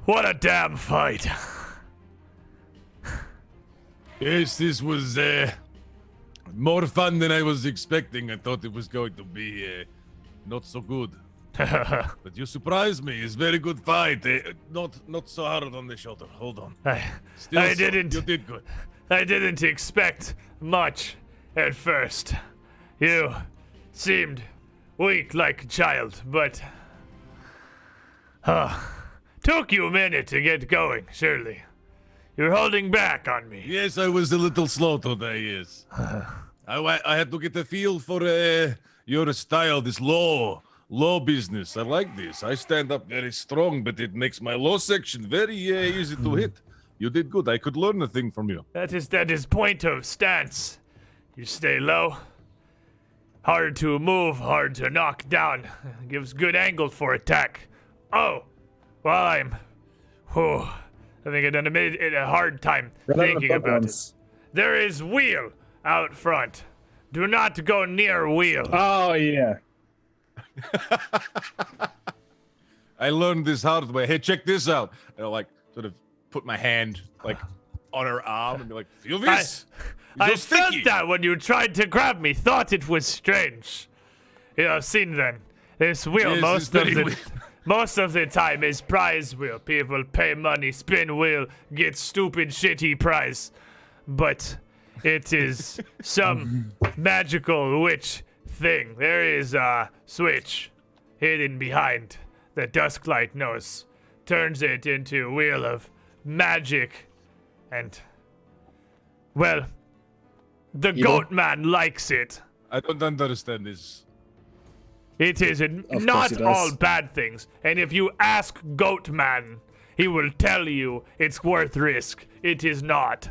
What a damn fight! Yes, this was more fun than I was expecting. I thought it was going to be not so good. But you surprised me. It's very good fight. Not so hard on the shoulder. Hold on. I didn't. You did good. I didn't expect much at first. You seemed weak like a child, but took you a minute to get going, surely. You're holding back on me. Yes, I was a little slow today, yes. I had to get a feel for your style, this law business. I like this. I stand up very strong, but it makes my law section very easy to hit. You did good. I could learn a thing from you. That is point of stance. You stay low. Hard to move, hard to knock down. Gives good angle for attack. Oh, well, I'm having a hard time thinking about it. There is wheel out front. Do not go near wheel. Oh, yeah. I learned this hard way. Hey, check this out. And I'll, like, sort of put my hand, like, on her arm and be like, feel this? I felt that when you tried to grab me. Thought it was strange. You know, seen then. This wheel, Yes, most of the time is prize wheel. People pay money, spin wheel, get stupid shitty prize. But it is some magical witch thing. There is a switch hidden behind the Dusklight nose. Turns it into a wheel of magic. And, well, the goat man likes it. I don't understand this. It is not all bad things. And if you ask Goat Man, he will tell you it's worth risk. It is not.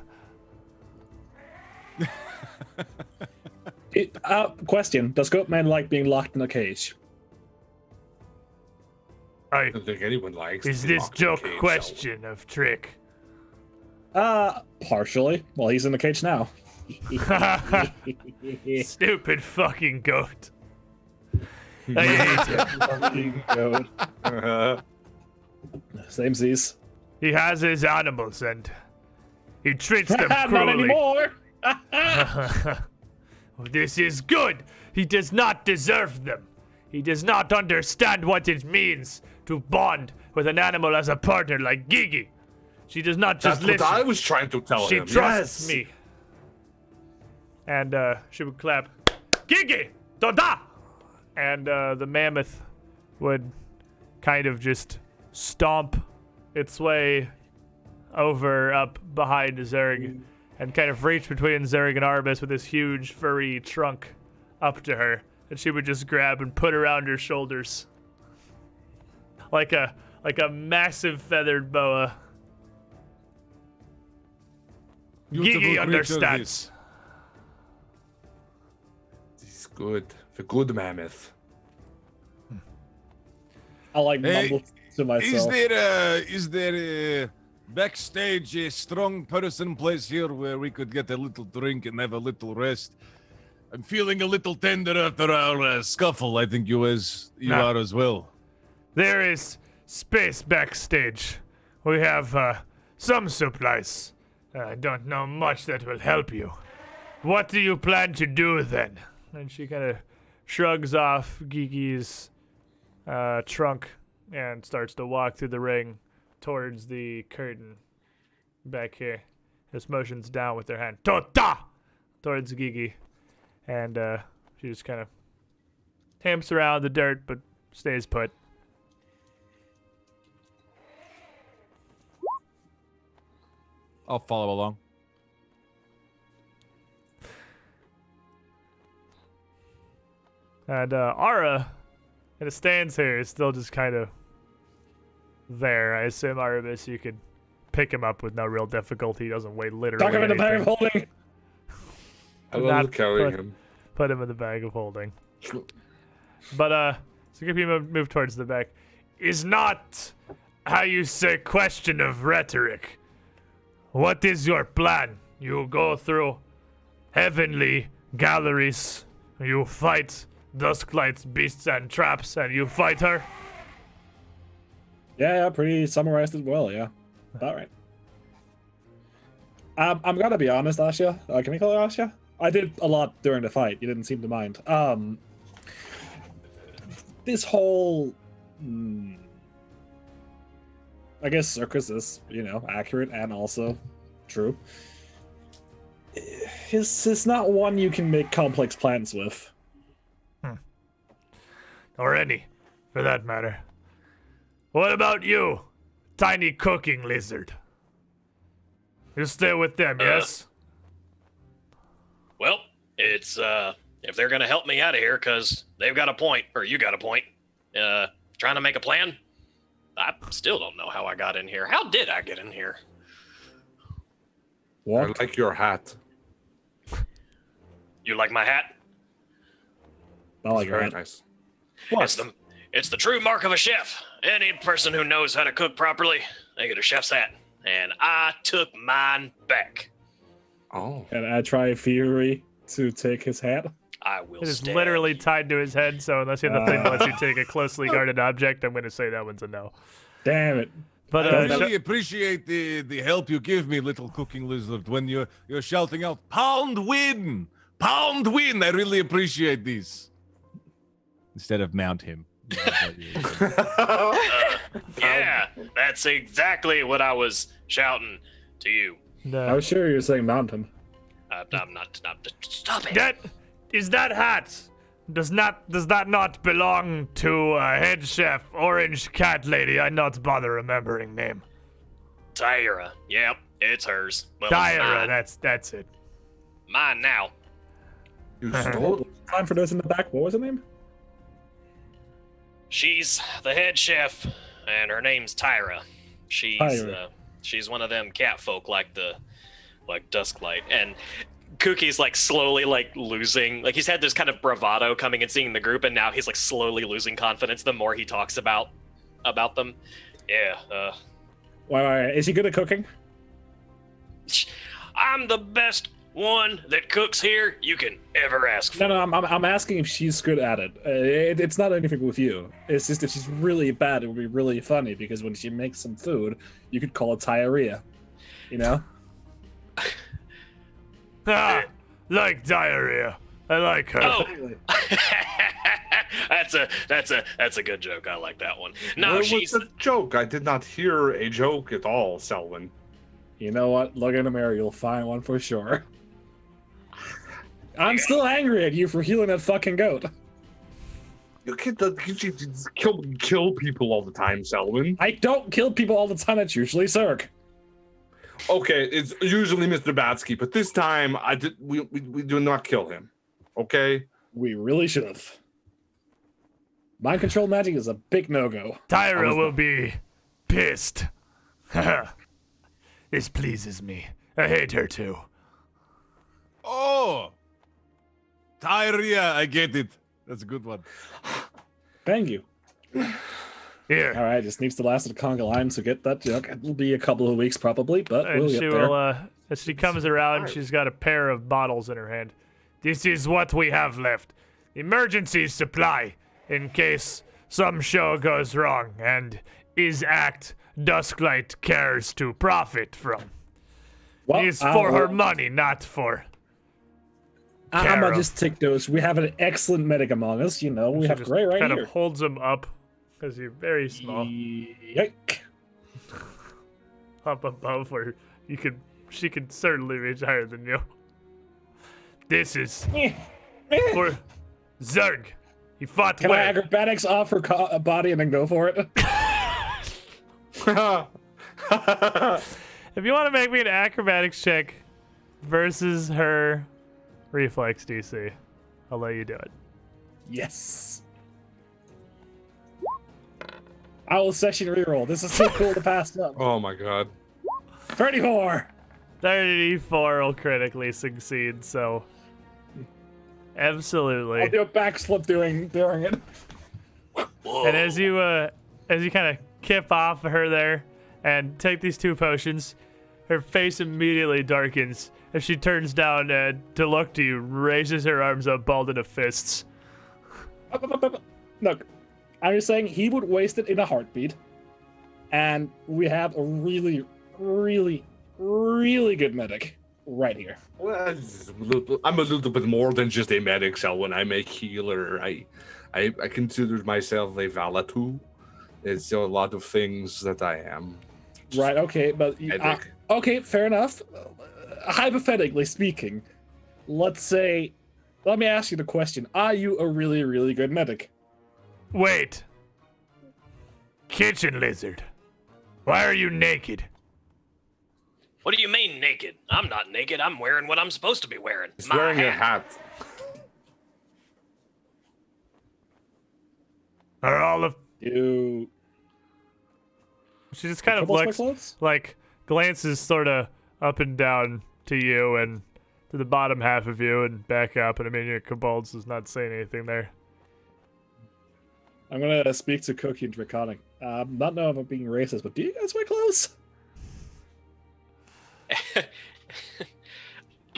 Question. Does Goatman like being locked in a cage? I don't think anyone likes. Is to be this locked in a joke cage, question of trick? Partially. Well, he's in the cage now. Stupid fucking goat. I hate him. so. Same Z's. He has his animals and he treats them Not cruelly. anymore. This is good. He does not deserve them. He does not understand what it means to bond with an animal as a partner like Gigi. She does not just That's listen. what I was trying to tell She him. trusts Yes. me. And she would clap, Gigi, Doda! And the mammoth would kind of just stomp its way over up behind Zerg and kind of reach between Zerg and Arbus with this huge furry trunk up to her that she would just grab and put around her shoulders. Like a massive feathered boa. Beautiful Gigi creature understands. This is good. The good mammoth. I like Hey, mumble to myself. Is there a backstage a strong person place here where we could get a little drink and have a little rest? I'm feeling a little tender after our scuffle. I think you are as well. There is space backstage. We have some supplies. I don't know much that will help you. What do you plan to do then? And she kind of shrugs off Gigi's trunk and starts to walk through the ring towards the curtain back here. Just motions down with her hand. Tota! Towards Gigi. And she just kind of tamps around the dirt but stays put. I'll follow along. And Ara, and it stands here, is still just kind of there. I assume Arabis, you could pick him up with no real difficulty. He doesn't weigh literally Talk him in the bag of anything. holding. I Not love carrying put- him. Put him in the bag of holding. But so if you move towards the back, is not how you say question of rhetoric. What is your plan? You go through heavenly galleries. You fight Dusklight's beasts and traps, and you fight her. Yeah, pretty summarized it well, yeah. All right. I'm gonna be honest, Asha. Can we call her Asha? I did a lot during the fight. You didn't seem to mind. This whole, I guess, circus is, accurate and also true. It's not one you can make complex plans with. or any, for that matter. What about you, tiny cooking lizard? You stay with them, yes? Well, it's if they're gonna help me out of here, cause they've got a point, or you got a point. Trying to make a plan. I still don't know how I got in here. How did I get in here? I like your hat. You like my hat? I like Very that. nice. It's the true mark of a chef. Any person who knows how to cook properly, they get a chef's hat. And I took mine back. Oh. And I try Fury to take his hat. I will It is stab literally you. tied to his head, so unless you have the thing that lets you take a closely guarded object, I'm going to say that one's a no. Damn it. But I uh, really appreciate the help you give me, little cooking lizard, when you're shouting out, "Pound win! Pound win!" I really appreciate this. Instead of mount him. Yeah, that's exactly what I was shouting to you. I was sure you were saying mountain. I'm not. Stop it. that hat does that not belong to head chef Orange Cat Lady? I not bother remembering name. Tyra. Yep, it's hers. Well, it's Tyra, mine. that's it. Mine now. You stole Time for those in the back. What was her name? She's the head chef, and her name's Tyra. She's one of them cat folk like Dusklight. And Kookie's like slowly like losing, like he's had this kind of bravado coming and seeing the group, and now he's like slowly losing confidence the more he talks about them. Yeah, Why, is he good at cooking? I'm the best one that cooks here you can ever ask for. No, I'm asking if she's good at it. It's not anything with you. It's just if she's really bad, it would be really funny because when she makes some food, you could call it diarrhea. You know? Like diarrhea. I like her. Oh. That's a good joke. I like that one. No, Where she's was the joke? I did not hear a joke at all, Selwyn. You know what? Look in the mirror, you'll find one for sure. I'm still angry at you for healing that fucking goat. You just kill people all the time, Selwyn. I don't kill people all the time. It's usually Zerg. Okay, it's usually Mr. Batsky, but this time we do not kill him. Okay? We really should have. Mind control magic is a big no-go. Tyra will be pissed. This pleases me. I hate her too. Oh! Tyria, I get it. That's a good one. Thank you. Here. All right, just needs to last a conga line to get that joke. It'll be a couple of weeks probably, but And we'll she get there. will, as she comes around, she's got a pair of bottles in her hand. This is what we have left. Emergency supply, in case some show goes wrong, and is act Dusklight cares to profit from. Well, It's for her money, not for... I'm care gonna of. just take those. We have an excellent medic among us, you know. We She have just Gray right kind here. of holds him up, because you're very small. Yike. Up above where she could certainly reach higher than you. This is for Zerg. He fought Can I well. acrobatics off her body and then go for it? If you want to make me an acrobatics check versus her reflex DC, I'll let you do it. Yes. I will session reroll. This is so cool to pass up. Oh my god. 34. 34 will critically succeed, so absolutely. I'll do a backflip during it. And as you kind of kip off her there and take these two potions, her face immediately darkens as she turns down to look to you, raises her arms up, balled into fists. Look, I was saying he would waste it in a heartbeat, and we have a really, really, really good medic right here. Well, I'm a little bit more than just a medic, Selwyn. I'm a healer. I consider myself a Valatu. It's a lot of things that I am. Right, okay, but... Medic. okay, fair enough. Hypothetically speaking, let me ask you the question. Are you a really, really good medic? Wait. Kitchen lizard. Why are you naked? What do you mean naked? I'm not naked. I'm wearing what I'm supposed to be wearing. He's My wearing a hat. hat. Are all of... You. She just kind of Kobolds wear looks, clothes? like, glances sort of up and down to you and to the bottom half of you and back up. And I mean, your Kobolds does not say anything there. I'm gonna speak to Koo-Keh in Draconic. Not know if I'm being racist, but do you guys wear clothes?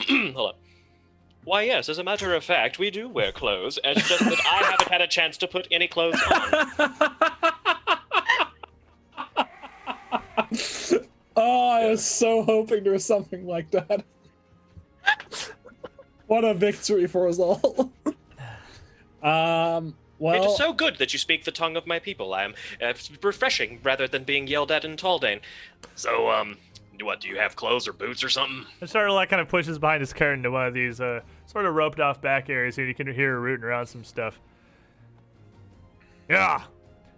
Hold up. Why, yes, as a matter of fact, we do wear clothes. It's just that I haven't had a chance to put any clothes on. Oh, I was so hoping there was something like that. What a victory for us all. Well, It is so good that you speak the tongue of my people. I am refreshing rather than being yelled at in Taldane. So, what, do you have clothes or boots or something? And Charlotte kind of pushes behind his curtain to one of these sort of roped off back areas here. You can hear her rooting around some stuff. Yeah,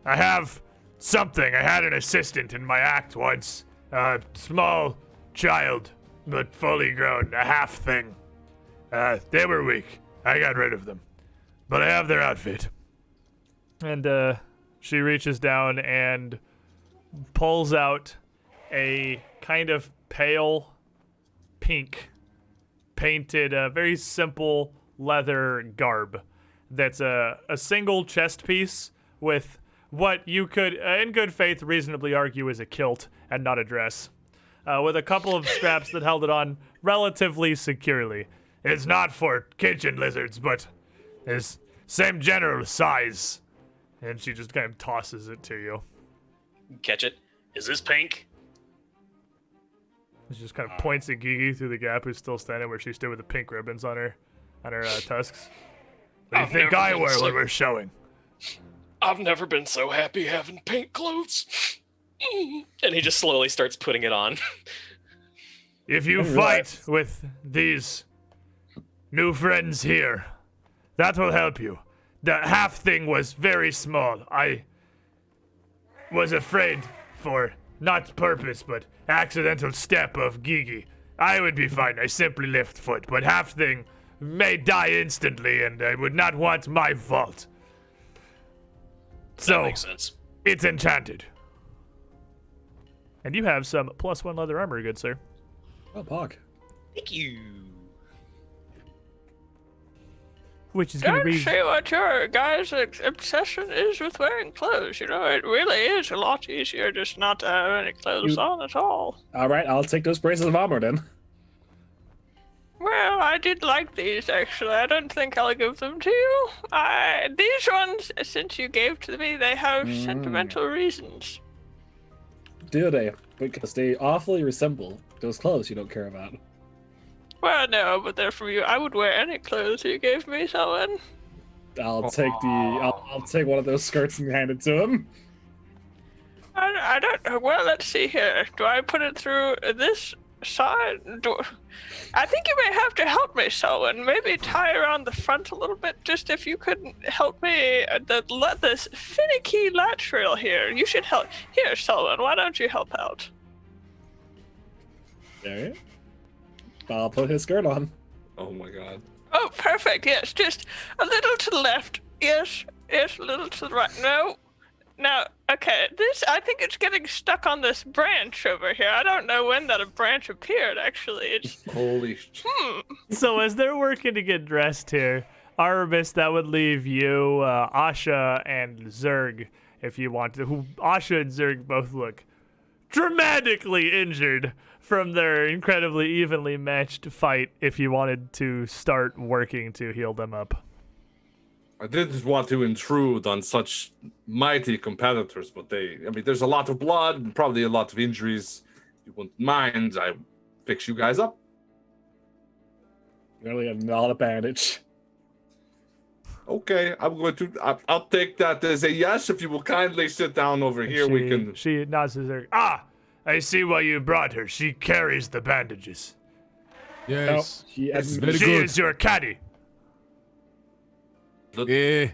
I have something. I had an assistant in my act once. A small child, but fully grown, a half thing. They were weak. I got rid of them. But I have their outfit. And she reaches down and pulls out a kind of pale pink painted very simple leather garb that's a single chest piece with what you could in good faith reasonably argue is a kilt and not a dress, with a couple of straps that held it on relatively securely. It's not for kitchen lizards, but it's same general size. And she just kind of tosses it to you. Catch it. Is this pink? She just kind of points at Gigi through the gap, who's still standing where she stood with the pink ribbons on her tusks. What do you I've think never I been wear so- when we're showing? I've never been so happy having pink clothes. And he just slowly starts putting it on. If you didn't fight with these new friends here, that will help you. The half thing was very small. I was afraid for not purpose, but accidental step of Gigi. I would be fine. I simply lift foot, but half thing may die instantly, and I would not want my fault. That So makes sense. it's enchanted. And you have some +1 leather armor, good sir. oh, Pog. Thank you. Which is going to Don't be... say what your guys' obsession is with wearing clothes. You know, it really is a lot easier just not to have any clothes You- on at all. All right, I'll take those braces of armor then. Well, I did like these actually. I don't think I'll give them to you. These ones, since you gave to me, they have sentimental reasons. Do they? Because they awfully resemble those clothes you don't care about. Well, no, but they're from you. I would wear any clothes you gave me, Selwyn. I'll take one of those skirts and hand it to him. I don't know. Well, let's see here. Do I put it through this side? I think you may have to help me, Selwyn. Maybe tie around the front a little bit. Just if you could help me, let this finicky latch rail here. You should help. Here, Selwyn. Why don't you help out? There. I'll put his skirt on. Oh my god. Oh, perfect. Yes, just a little to the left. Yes, a little to the right. No. Okay, I think it's getting stuck on this branch over here. I don't know when that branch appeared, actually. It's, Holy So as they're working to get dressed here, Aramis, that would leave you, Asha, and Zerg, if you want to. Who Asha and Zerg both look dramatically injured from their incredibly evenly matched fight, if you wanted to start working to heal them up. I didn't want to intrude on such mighty competitors, but there's a lot of blood and probably a lot of injuries. If you wouldn't mind, I fix you guys up. Really, not a bandage. Okay, I'll take that as a yes. If you will kindly sit down over here, we can. She nods to Zerg. Ah, I see why you brought her. She carries the bandages. Yes. He Very She good. is your caddy. Yeah.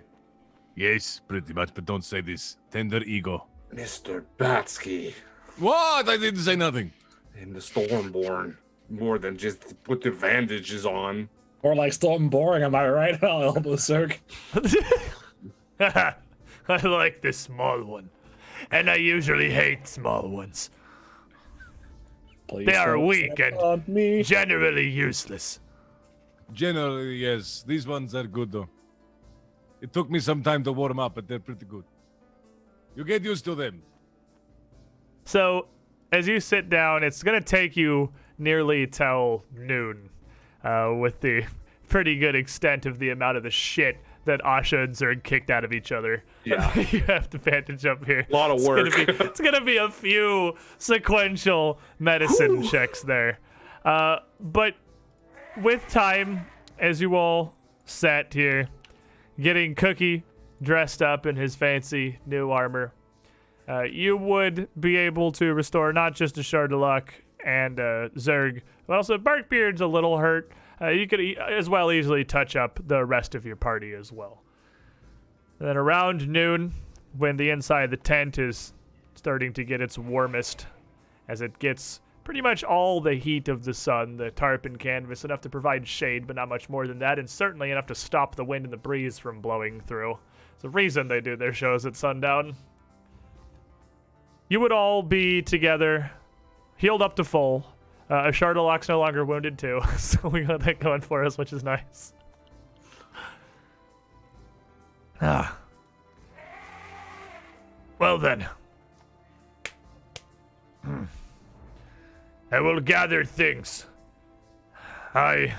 Yes, pretty much, but don't say this. Tender ego. Mr. Batsky What? I didn't say nothing. in the Stormborn. More than just put the bandages on. Or like Storm Boring, am I right? I'll elbow Zerg. I like the small one. And I usually hate small ones. Please They are don't weak step and on me. generally useless. Generally, yes. These ones are good, though. It took me some time to warm up, but they're pretty good. You get used to them. So, as you sit down, it's going to take you nearly till noon, with the pretty good extent of the amount of the shit that Asha and Zerg kicked out of each other. Yeah. You have to bandage up here. A lot of work. It's gonna be a few sequential medicine checks there. But with time, as you all sat here, getting Koo-Keh dressed up in his fancy new armor, you would be able to restore not just a shard of luck and Zerg, but also Barkbeard's a little hurt. You could as well easily touch up the rest of your party as well. And then around noon, when the inside of the tent is starting to get its warmest, as it gets pretty much all the heat of the sun, the tarp and canvas, enough to provide shade, but not much more than that, and certainly enough to stop the wind and the breeze from blowing through. It's the reason they do their shows at sundown. You would all be together, healed up to full. A Shardalock's no longer wounded too, so we got that going for us, which is nice. Well then. I will gather things. I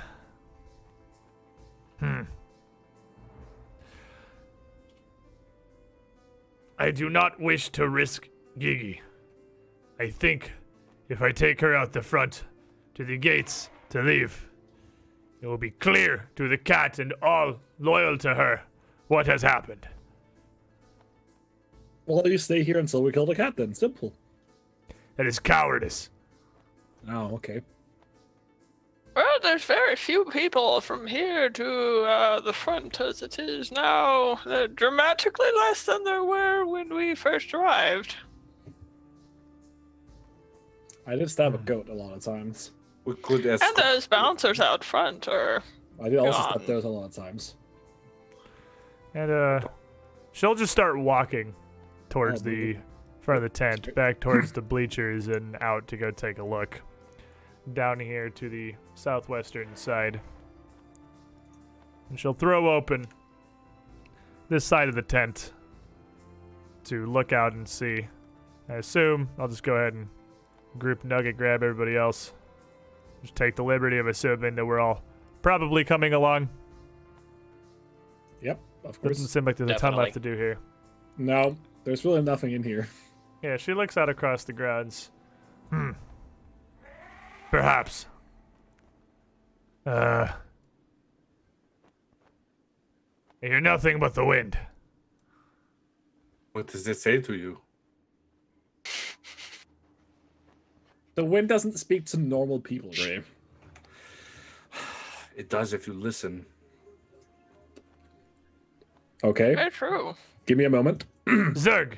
do not wish to risk Gigi. I think if I take her out the front to the gates to leave, it will be clear to the cat and all loyal to her what has happened. Well, you stay here until we kill the cat then. Simple. That is cowardice. Oh, okay. Well, there's very few people from here to the front as it is now. They're dramatically less than there were when we first arrived. I did stab a goat a lot of times. We could And those bouncers out front are... I did also God. stab those a lot of times. And she'll just start walking towards Oh, the maybe. front of the tent, back towards the bleachers and out to go take a look. Down here to the southwestern side. And she'll throw open this side of the tent to look out and see. I assume I'll just go ahead and group nugget grab everybody else. Just take the liberty of assuming that we're all probably coming along. Yep, of course. Doesn't seem like there's a ton Definitely. left to do here. No, there's really nothing in here. Yeah, she looks out across the grounds. Perhaps. I hear nothing but the wind. What does it say to you? The wind doesn't speak to normal people, Ray. It does if you listen. Okay, Very true. give me a moment. Zerg,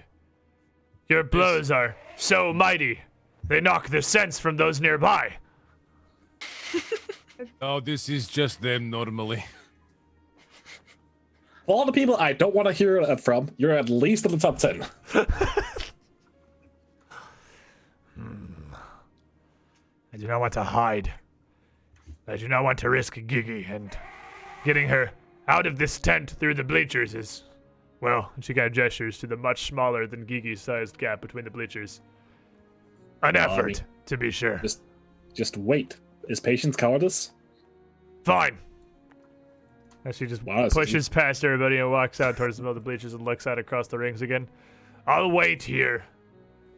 your blows are so mighty, they knock the sense from those nearby. Oh, this is just them normally. For all the people I don't want to hear that from, you're at least in the top 10. I do not want to hide. I do not want to risk Gigi, and getting her out of this tent through the bleachers is, well, and she kind of gestures to the much smaller than Gigi-sized gap between the bleachers. An Well, I effort, mean, to be sure. Just wait. Is patience cowardice? Fine. As she just Wow, so pushes past everybody and walks out towards the middle of the bleachers and looks out across the rings again. I'll wait here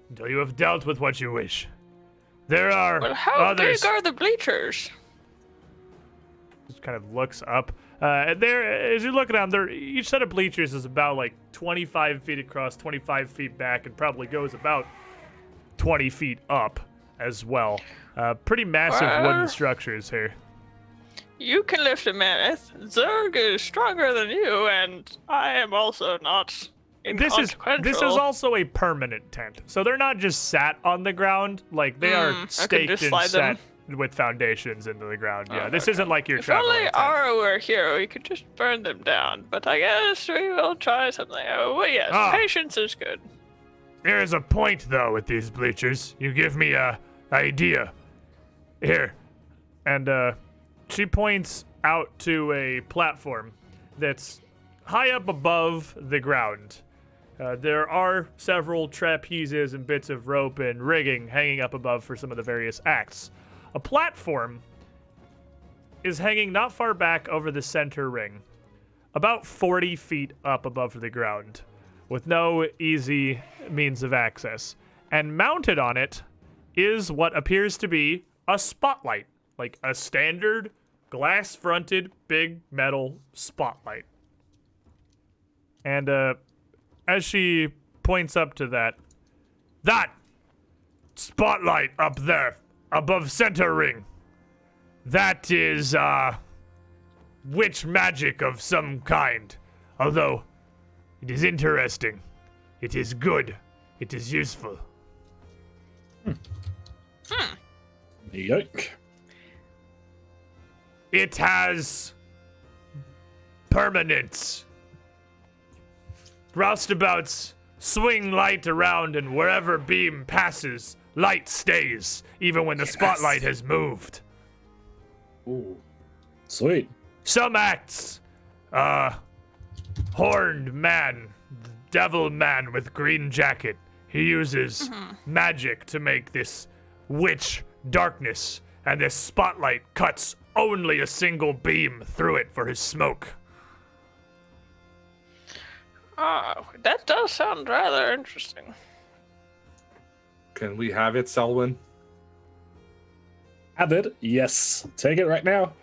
until you have dealt with what you wish. There are But how others. big are the bleachers? Just kind of looks up. There, as you look around, there each set of bleachers is about like 25 feet across, 25 feet back, and probably goes about 20 feet up as well. Pretty massive wooden structures here. You can lift a mammoth. Zerg is stronger than you, and I am also not This is inconsequential. also a permanent tent, so they're not just sat on the ground. Like they are I could staked just and slide set them. with foundations into the ground. Yeah, Oh, this okay. isn't like your If traveling only tent. Ara were here, we could just burn them down. But I guess we will try something. Oh, well, yes, Ah. patience is good. There is a point though with these bleachers. You give me a idea. Here, and she points out to a platform that's high up above the ground. There are several trapezes and bits of rope and rigging hanging up above for some of the various acts. A platform is hanging not far back over the center ring, about 40 feet up above the ground, with no easy means of access. And mounted on it is what appears to be a spotlight, like a standard glass-fronted big metal spotlight. And as she points up to that spotlight up there above center ring, that is witch magic of some kind. Although it is interesting, it is good, it is useful. Yoke. It has permanence. Roustabouts swing light around, and wherever beam passes, light stays, even when the spotlight has moved. Ooh. Sweet. Some acts, horned man, devil man with green jacket, he uses magic to make this witch darkness, and this spotlight cuts only a single beam through it for his smoke. Oh, that does sound rather interesting. Can we have it, Selwyn? Have it? Yes. Take it right now?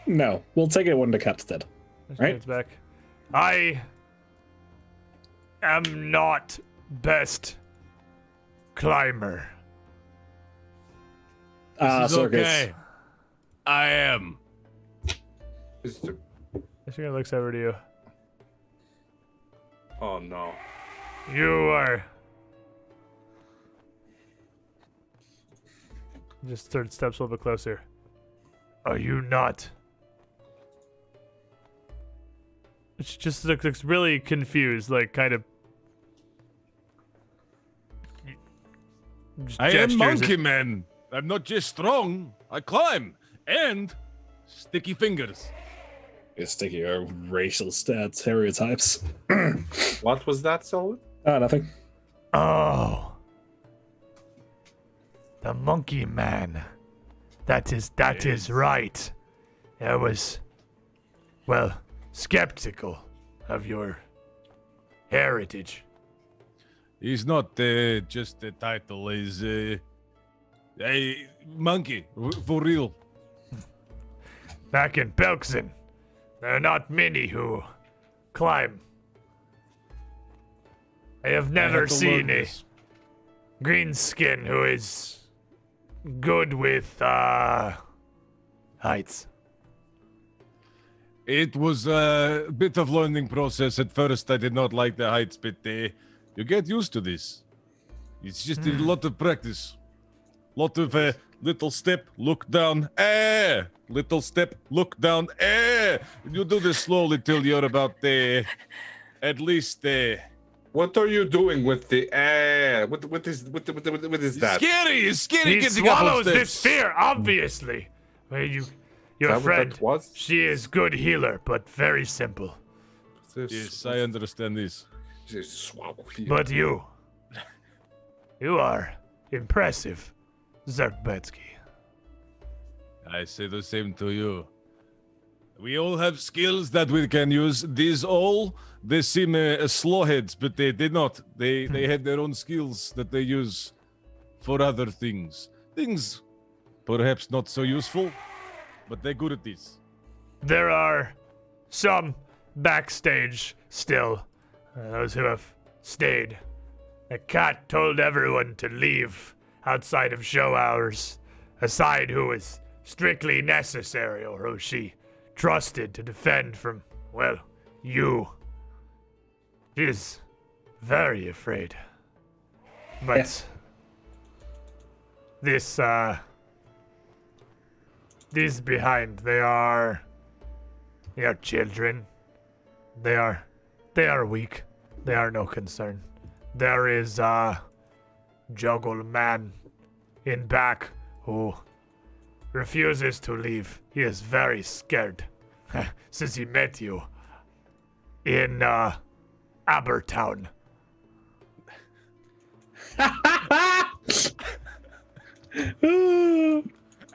No. We'll take it when the cat's dead. Right? It's back. I am not best climber. This is Circus. okay. I am. She looks over to you. Oh no. You are. Just third steps a little bit closer. Are you not? She just looks really confused, like kind of. I am gestures Monkey and- Man. I'm not just strong. I climb and sticky fingers. Sticky or racial stereotypes. What was that, Selwyn? Nothing. Oh. The monkey man. That is right. I was, well, skeptical of your heritage. He's not just the title. He's a monkey for real. Back in Belkzen, there are not many who climb. I have never had to seen learn a this. green skin who is good with heights. It was a bit of learning process. At first, I did not like the heights, but you get used to this. It's just a lot of practice. Lot of little step, look down, little step, look down, You do this slowly till you're about at least What are you doing with the What is that? Scary! It's scary He getting up swallows on this steps. fear, obviously. Well, your Is that what friend, that was? she is good healer, but very simple. Yes, I understand this. But you are impressive, Zergbetsky. I say the same to you. We all have skills that we can use. They seem slowheads, but they did not. They have their own skills that they use for other things. Things perhaps not so useful, but they're good at this. There are some backstage still, those who have stayed. The cat told everyone to leave outside of show hours, aside who was strictly necessary or who she trusted to defend from, well, you. She is very afraid. But this, these behind, they are children. They are weak. They are no concern. There is Juggle Man in back who refuses to leave. He is very scared since he met you in Abertown.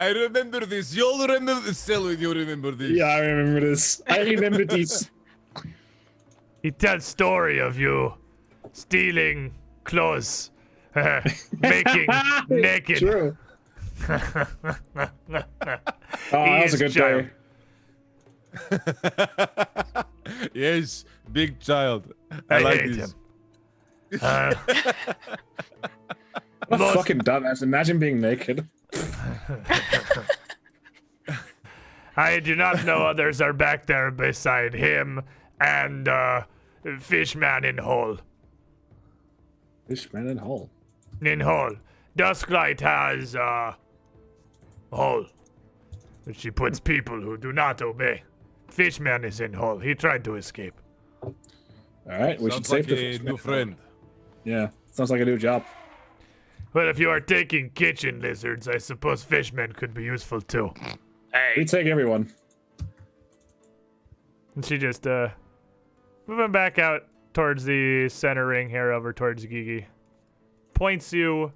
I remember this. You all remember this. Tell me you remember this. Yeah, I remember this. I remember this. He tells story of you stealing clothes, making naked. True. Oh, that was a good day. Yes, big child. I like hate this. him. What a fucking dumbass. Imagine being naked. I do not know others are back there beside him and Fishman in Hole. Fishman in Hole. In Hole. Dusklight has Hole, which she puts people who do not obey. Fishman is in Hole. He tried to escape. All right, we should Sounds save like the a Fishman. new friend. Yeah, sounds like a new job. Well, if you are taking kitchen lizards, I suppose fishmen could be useful too. We Hey, take everyone. And she just moving back out towards the center ring here over towards Gigi. Points you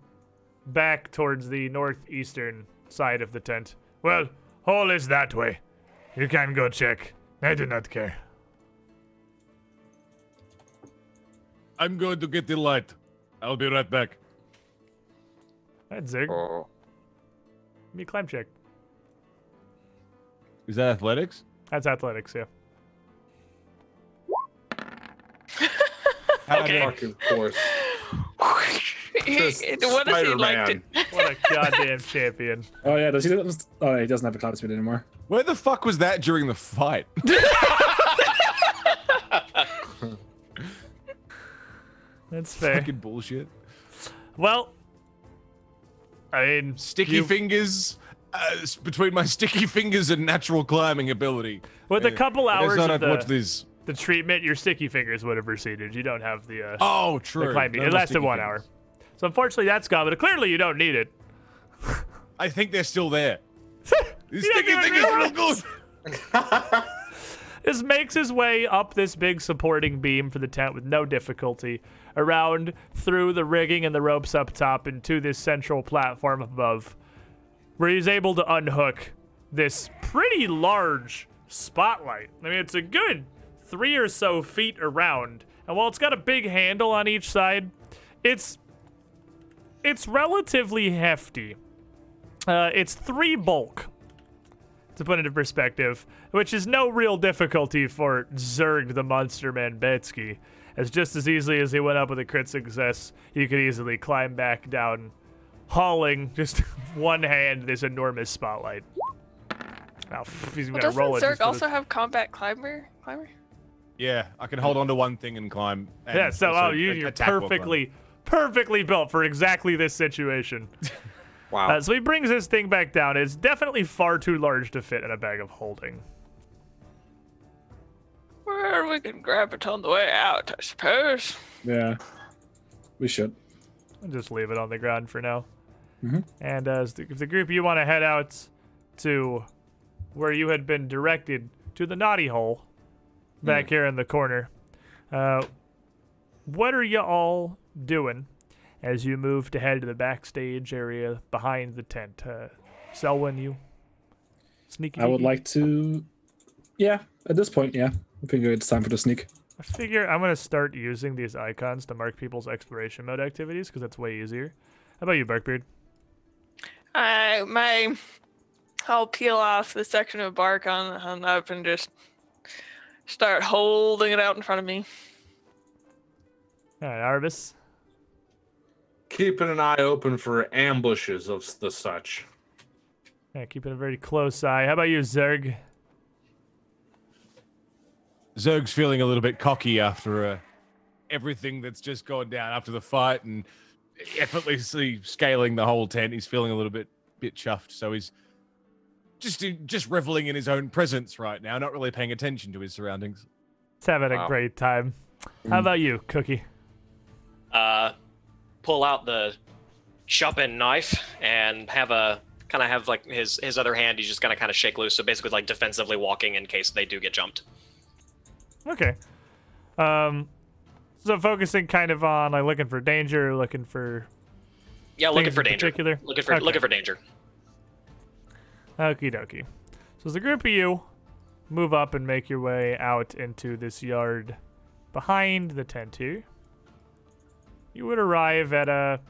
back towards the northeastern side of the tent. Well, Hole is that way. You can go check. I do not care. I'm going to get the light. I'll be right back. That's Zig. oh, Give me a climb check. Is that athletics? That's athletics, yeah. Okay. Fucking course. Just What does he like to? Spider-Man. What a goddamn champion. Oh yeah, does he? Oh, he doesn't have a climb speed anymore. Where the fuck was that during the fight? That's fair. Fucking bullshit. Well, I mean, Sticky fingers. Between my sticky fingers and natural climbing ability. with a couple Let's hours not of watch the this. treatment, your sticky fingers would have receded. You don't have the Oh, true. the climbing. No It more lasted sticky 1 fingers. hour. So unfortunately, that's gone. But clearly, you don't need it. I think they're still there. These You don't sticky even fingers real realize. good. Just makes his way up this big supporting beam for the tent with no difficulty, around through the rigging and the ropes up top into this central platform above, where he's able to unhook this pretty large spotlight. I mean, it's a good 3 or so feet around, and while it's got a big handle on each side, it's relatively hefty. It's 3 bulk, to put it into perspective, which is no real difficulty for Zerg the Monster Man Betsky, as just as easily as he went up with a crit success, you could easily climb back down, hauling just one hand this enormous spotlight. Now, he's Well, gonna doesn't roll it. Zerg just for also the- have combat climber? Yeah, I can hold onto one thing and climb. And Yeah, so also you're attack while perfectly built for exactly this situation. Wow. So he brings this thing back down. It's definitely far too large to fit in a bag of holding. Well, we can grab it on the way out, I suppose. Yeah, we should. I'll just leave it on the ground for now. Mhm. And if the group you want to head out to where you had been directed to the naughty hole back here in the corner, what are you all doing as you move to head to the backstage area behind the tent? Selwyn, you sneaky? I would like to. Yeah, at this point, yeah, I think it's time for the sneak. I figure I'm gonna start using these icons to mark people's exploration mode activities because that's way easier. How about you, Barkbeard? I'll peel off the section of bark on up and just start holding it out in front of me. All right, Arvis. Keeping an eye open for ambushes of the such. Yeah, keeping a very close eye. How about you, Zerg? Zerg's feeling a little bit cocky after everything that's just gone down after the fight and effortlessly scaling the whole tent. He's feeling a little bit chuffed, so he's just reveling in his own presence right now, not really paying attention to his surroundings. He's having a great time. How about you, Cookie? Pull out the chopping knife and have like his other hand. He's just gonna kind of shake loose. So basically, like defensively walking in case they do get jumped. Okay. So focusing kind of on like looking for danger, looking for Looking for danger. Particular? Looking for danger. Okie dokie. So as a group of you move up and make your way out into this yard behind the tent here, you would arrive at a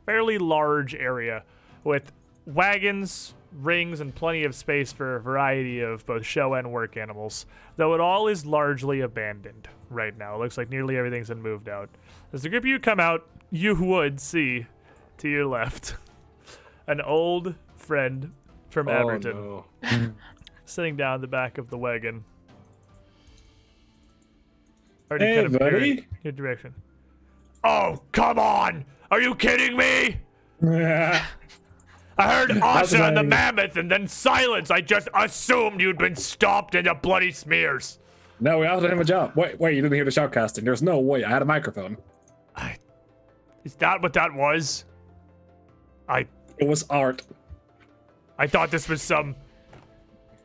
fairly large area with wagons, rings, and plenty of space for a variety of both show and work animals, though it all is largely abandoned right now. It looks like nearly everything's been moved out. As the group of you come out, you would see to your left an old friend from Aberdeen No. sitting down the back of the wagon. Already Hey, kind of buddy. peering your direction. Oh, come on! Are you kidding me? I heard How's Asha and the my- mammoth and then silence. I just assumed you'd been stomped into bloody smears. No, we offered him a job. Wait, you didn't hear the shoutcasting. There's no way. I had a microphone. Is that what that was? It was art. I thought this was some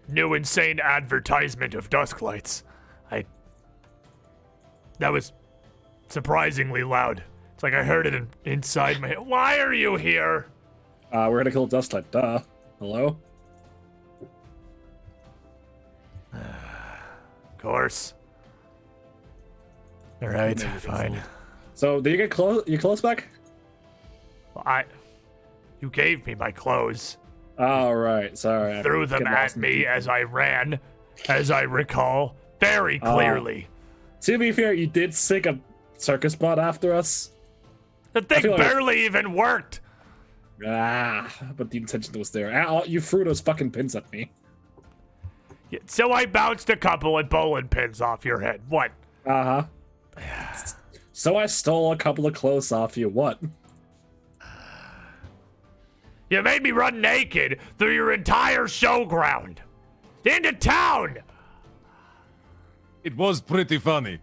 new insane advertisement of Dusklights. That was surprisingly loud. It's like I heard it inside my head. Why are you here? We're gonna kill Dustlight. Duh. Hello? Of course. All right, fine. So, did you get your clothes back? Well, you gave me my clothes. All right. Sorry. I Threw them get at lost in me the- as I ran, as I recall, very clearly. To be fair, you did stick a circus bot after us. The thing feel like- barely even worked. But the intention was there. You threw those fucking pins at me. Yeah, so I bounced a couple of bowling pins off your head. What? Uh-huh. So I stole a couple of clothes off you. What? You made me run naked through your entire showground. Into town! It was pretty funny.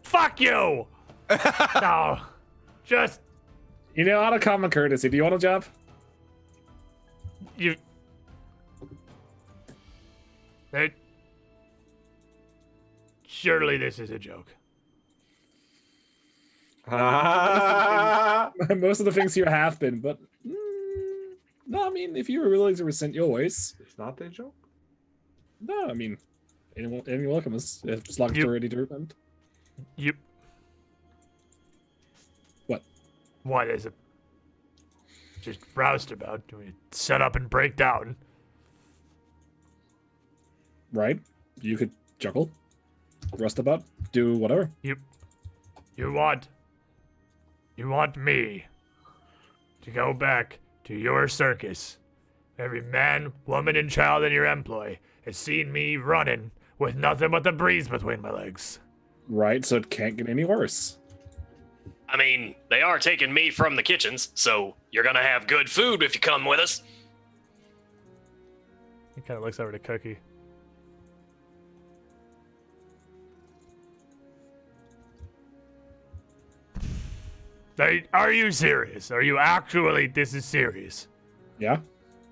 Fuck you! No. Just, You know, out of common courtesy, do you want a job? you... Surely this is a joke. Most of the things here have been, but no, I mean, if you were willing to resent your ways, It's not a joke. no, I mean, anyone welcome as long as You- you're ready to repent. You... What? What is it? Just roused about. We set up and break down. Right? You could juggle, rust about, do whatever. You want me to go back to your circus. Every man, woman, and child in your employ has seen me running with nothing but the breeze between my legs. Right, so it can't get any worse. I mean, they are taking me from the kitchens, so you're gonna have good food if you come with us. He kind of looks over to Cookie. Are you serious? Are you actually? This is serious. Yeah?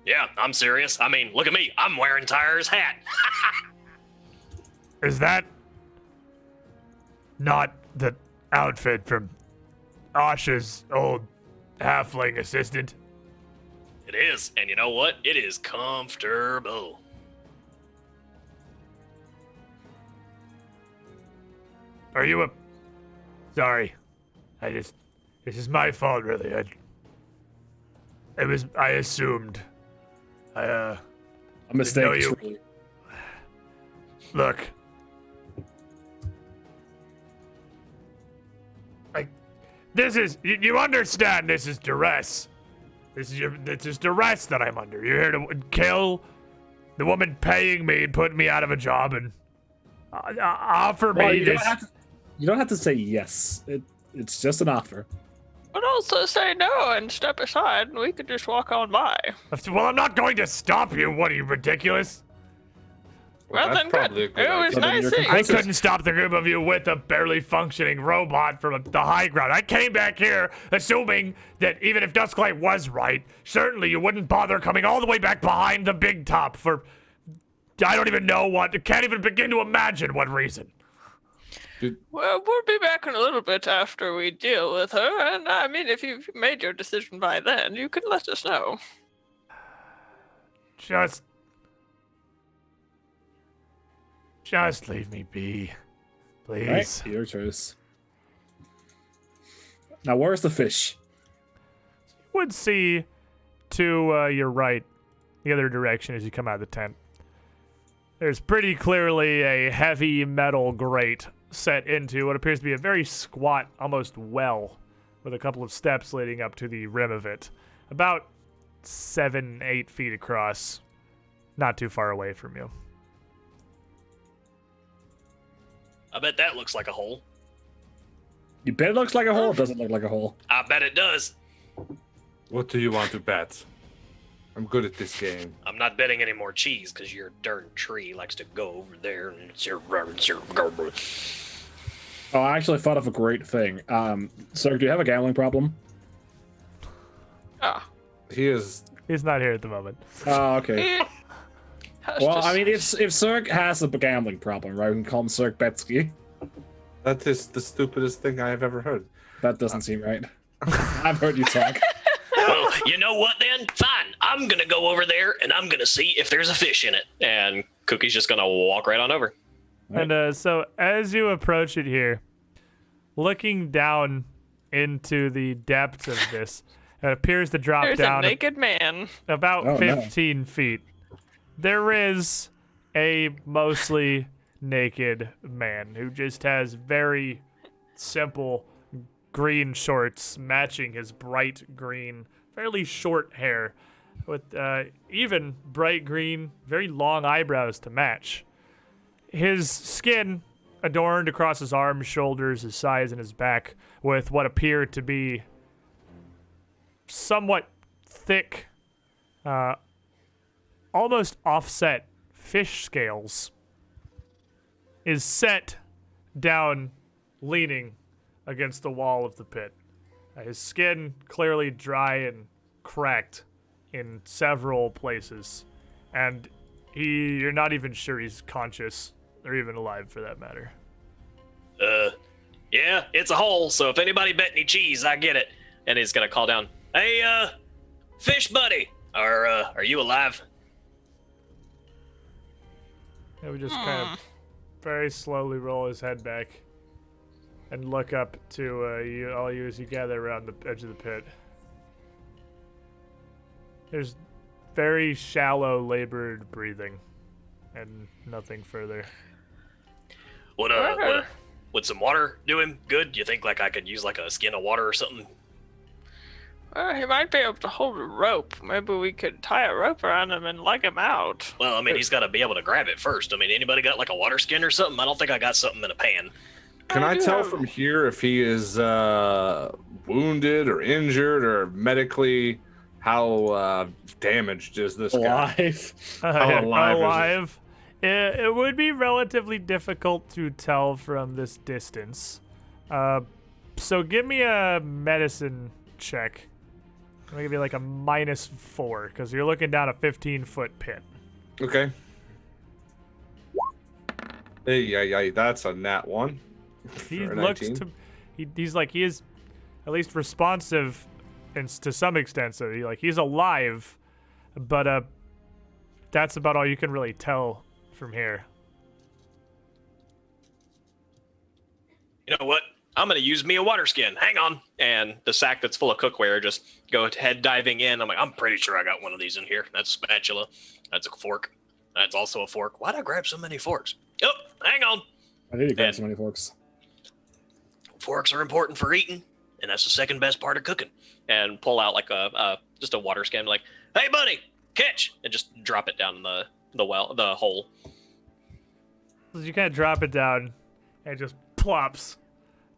Yeah, I'm serious. I mean, look at me. I'm wearing Tyre's hat. Is that not the outfit from Asha's old halfling assistant? It is, and you know what? It is comfortable. Are you a... Sorry. This is my fault, really. I assumed. A mistake, know you- truly. Look. This is... You understand this is duress. This is duress that I'm under. You're here to kill the woman paying me and putting me out of a job, and Offer Well, me you this. don't have to say yes. It's just an offer. But also say no and step aside, and we could just walk on by. Well, I'm not going to stop you. What are you, ridiculous? Well, that's then probably a good. good It was idea. Then nice you're seeing I you. couldn't stop the group of you with a barely functioning robot from the high ground. I came back here assuming that even if Dusklight was right, certainly you wouldn't bother coming all the way back behind the big top for... I don't even know what... Can't even begin to imagine what reason. Well, we'll be back in a little bit after we deal with her, and I mean, if you've made your decision by then, you can let us know. Just leave me be. Please. Right, your choice. Now, where's the fish? You would see to your right, the other direction as you come out of the tent. There's pretty clearly a heavy metal grate set into what appears to be a very squat, almost well, with a couple of steps leading up to the rim of it. About 7-8 feet across, not too far away from you. I bet that looks like a hole. You bet it looks like a hole. It doesn't look like a hole. I bet it does. What do you want to bet? I'm good at this game. I'm not betting any more cheese because your darn tree likes to go over there and it's your Oh, I actually thought of a great thing. Sir, do you have a gambling problem? Ah. He's not here at the moment. Oh, okay. That's Well, just- I mean, if Zerg has a gambling problem, right, we can call him Zerg Betsky. that is the stupidest thing I have ever heard. That doesn't seem right. I've heard you talk. Well, you know what then? Fine. I'm going to go over there and I'm going to see if there's a fish in it. And Cookie's just going to walk right on over. And so as you approach it here, looking down into the depths of this, it appears to drop There's down a naked man. about Oh, no. 15 feet. There is a mostly naked man who just has very simple green shorts matching his bright green, fairly short hair with even bright green, very long eyebrows to match. His skin adorned across his arms, shoulders, his sides, and his back with what appear to be somewhat thick, almost offset fish scales, is set down, leaning against the wall of the pit. His skin clearly dry and cracked in several places, and you're not even sure he's conscious or even alive for that matter. Yeah, it's a hole, so if anybody bet any cheese, I get it. And he's gonna call down, hey, fish buddy, are you alive? He would just kind of very slowly roll his head back and look up to all you as you gather around the edge of the pit. There's very shallow, labored breathing, and nothing further. Would some water do him good? Do you think like I could use like a skin of water or something? Well, he might be able to hold a rope. Maybe we could tie a rope around him and leg him out. Well, I mean, he's got to be able to grab it first. I mean, anybody got like a water skin or something? I don't think I got something in a pan. Can I do tell have- from here if he is wounded or injured or medically how damaged is this guy? Alive. How alive is It would be relatively difficult to tell from this distance. So give me a medicine check. I'm gonna give you like a -4 because you're looking down a 15-foot pit. Okay. Hey, that's a nat 1. He For a looks 19. to, he's like he is at least responsive, and to some extent. So he's alive, but that's about all you can really tell from here. You know what? I'm going to use me a water skin. Hang on. And the sack that's full of cookware just go head diving in. I'm like, I'm pretty sure I got one of these in here. That's a spatula. That's a fork. That's also a fork. Why'd I grab so many forks? Oh, hang on. I need to grab And- so many forks. Forks are important for eating, and that's the second best part of cooking. And pull out like just a water skin, like, hey buddy, catch, and just drop it down in the hole. As you kind of drop it down, and it just plops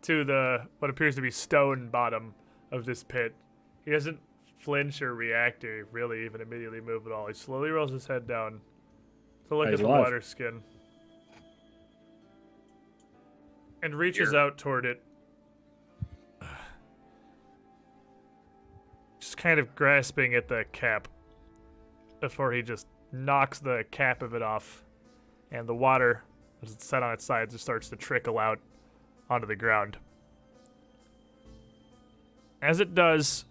to the what appears to be stone bottom of this pit. He doesn't flinch or react or really even immediately move at all. He slowly rolls his head down to look at the alive. water skin and reaches out toward it. Just kind of grasping at the cap before he just knocks the cap of it off, and the water, as it's set on its side, just starts to trickle out onto the ground. As it does,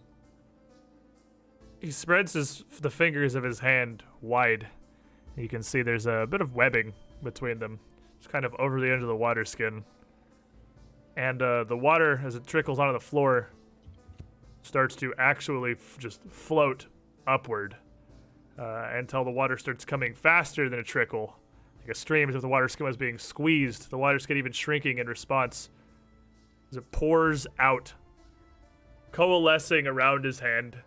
he spreads the fingers of his hand wide. You can see there's a bit of webbing between them. It's kind of over the edge of the water skin. And the water, as it trickles onto the floor, starts to actually just float upward until the water starts coming faster than a trickle, like a stream, as if the water skin was being squeezed, the water skin even shrinking in response as it pours out, coalescing around his hand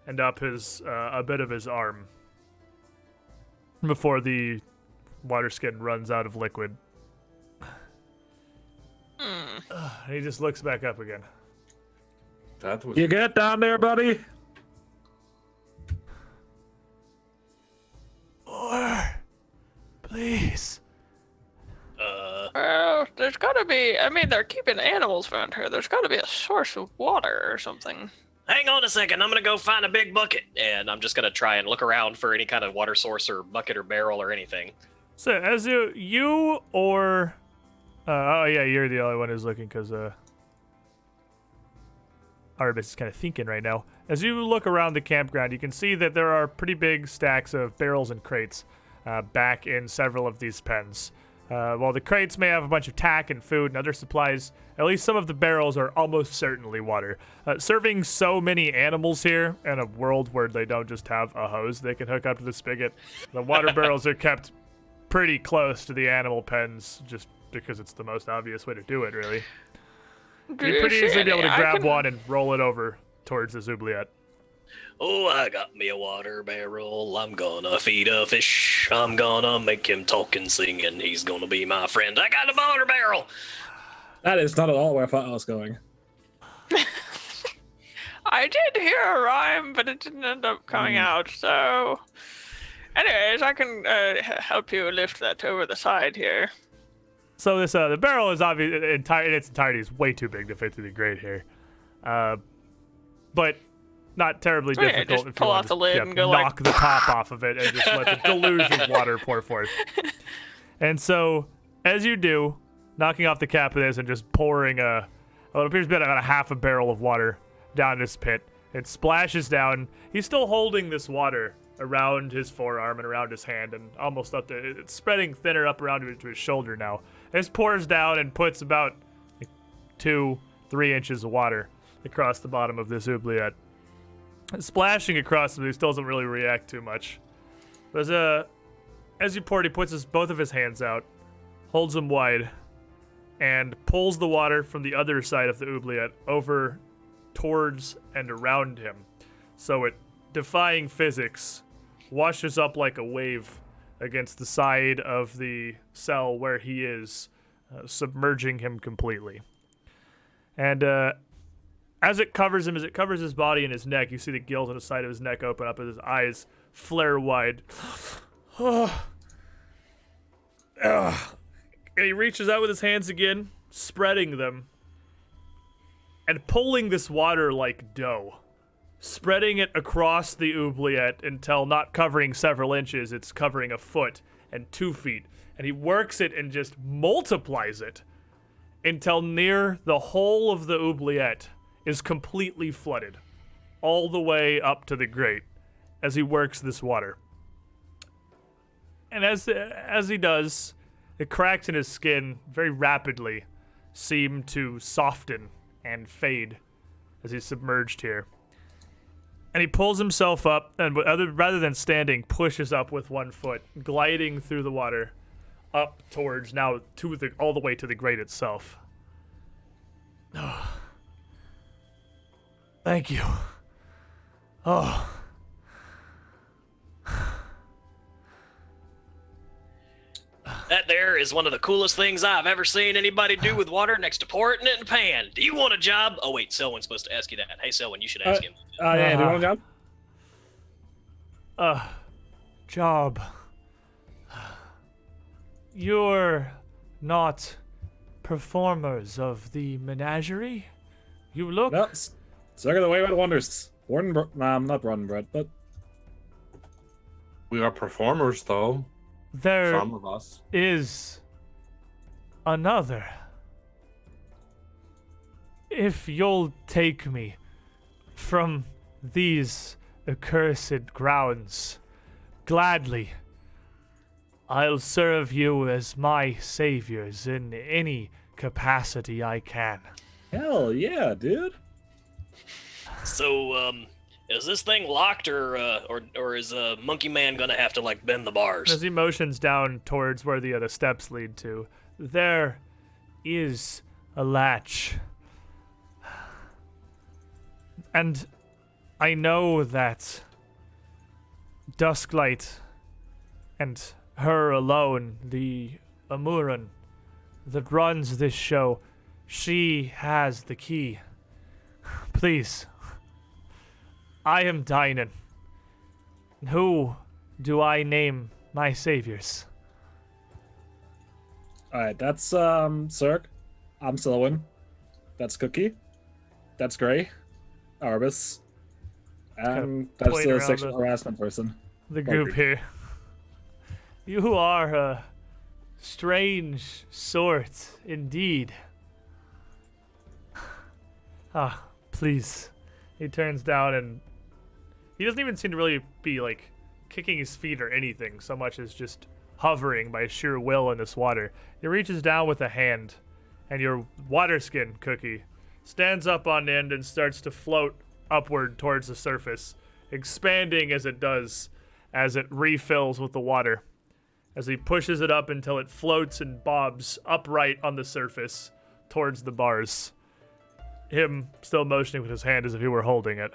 and up his a bit of his arm before the water skin runs out of liquid. And he just looks back up again. That was You get down there, buddy? More, please. Well, there's gotta be. I mean, they're keeping animals around here. There's gotta be a source of water or something. Hang on a second, I'm gonna go find a big bucket. And I'm just gonna try and look around for any kind of water source or bucket or barrel or anything. So, as you or... oh, yeah, you're the only one who's looking, because Arbus is kind of thinking right now. As you look around the campground, you can see that there are pretty big stacks of barrels and crates back in several of these pens. While the crates may have a bunch of tack and food and other supplies, at least some of the barrels are almost certainly water. Serving so many animals here in a world where they don't just have a hose they can hook up to the spigot, the water barrels are kept pretty close to the animal pens just because it's the most obvious way to do it, really. You'd pretty easily be able to grab one and roll it over towards the oubliette. Oh, I got me a water barrel. I'm gonna feed a fish. I'm gonna make him talk and sing, and he's gonna be my friend. I got a water barrel. That is not at all where I thought I was going. I did hear a rhyme, but it didn't end up coming out. So, anyways, I can help you lift that over the side here. So this the barrel is obvious in its entirety is way too big to fit through the grate here, but not terribly So, yeah, difficult just if pull you off want the to lid and go knock like- the top off of it and just let the deluge of water pour forth. And so as you do, knocking off the cap of this and just pouring what appears to be about a half a barrel of water down this pit, it splashes down. He's still holding this water around his forearm and around his hand and almost up to it's spreading thinner up around to his shoulder now. This pours down and puts about 2-3 inches of water across the bottom of this oubliette. Splashing across him, he still doesn't really react too much. But as you pour it, he puts both of his hands out, holds them wide, and pulls the water from the other side of the oubliette over towards and around him. So it, defying physics, washes up like a wave against the side of the cell where he is, submerging him completely. And as it covers him, as it covers his body and his neck, you see the gills on the side of his neck open up as his eyes flare wide. And he reaches out with his hands again, spreading them, and pulling this water like dough. Spreading it across the oubliette until not covering several inches, it's covering a foot and 2 feet. And he works it and just multiplies it until near the whole of the oubliette is completely flooded, all the way up to the grate as he works this water. And as he does, the cracks in his skin very rapidly seem to soften and fade as he's submerged here. And he pulls himself up, and rather than standing, pushes up with 1 foot, gliding through the water up towards now all the way to the grate itself. Oh. Thank you. Oh. That there is one of the coolest things I've ever seen anybody do with water next to pouring it in a pan. Do you want a job? Oh, wait, Selwyn's supposed to ask you that. Hey, Selwyn, you should ask him. Yeah, do you want a job? Job. You're not performers of the menagerie? You look... No, Circle the Wayward Wonders. Not Brynbob, but... We are performers, though. There Some of us. is another. If you'll take me from these accursed grounds, gladly, I'll serve you as my saviors in any capacity I can. Hell yeah, dude. So, is this thing locked, or is Monkey Man gonna have to like bend the bars? As he motions down towards where the other steps lead to, there is a latch. And I know that Dusklight and her alone, the Amuran that runs this show, she has the key. Please. I am Dynan. Who do I name my saviors? Alright, that's Cirque. I'm Selwyn. That's Cookie. That's Gray. Arbus. And that's point the around sexual the- harassment person. The group here. You are a strange sort indeed. Please. He turns down and he doesn't even seem to really be like kicking his feet or anything, so much as just hovering by sheer will in this water. He reaches down with a hand, and your water skin, Cookie, stands up on end and starts to float upward towards the surface, expanding as it does, as it refills with the water. As he pushes it up until it floats and bobs upright on the surface towards the bars. Him still motioning with his hand as if he were holding it.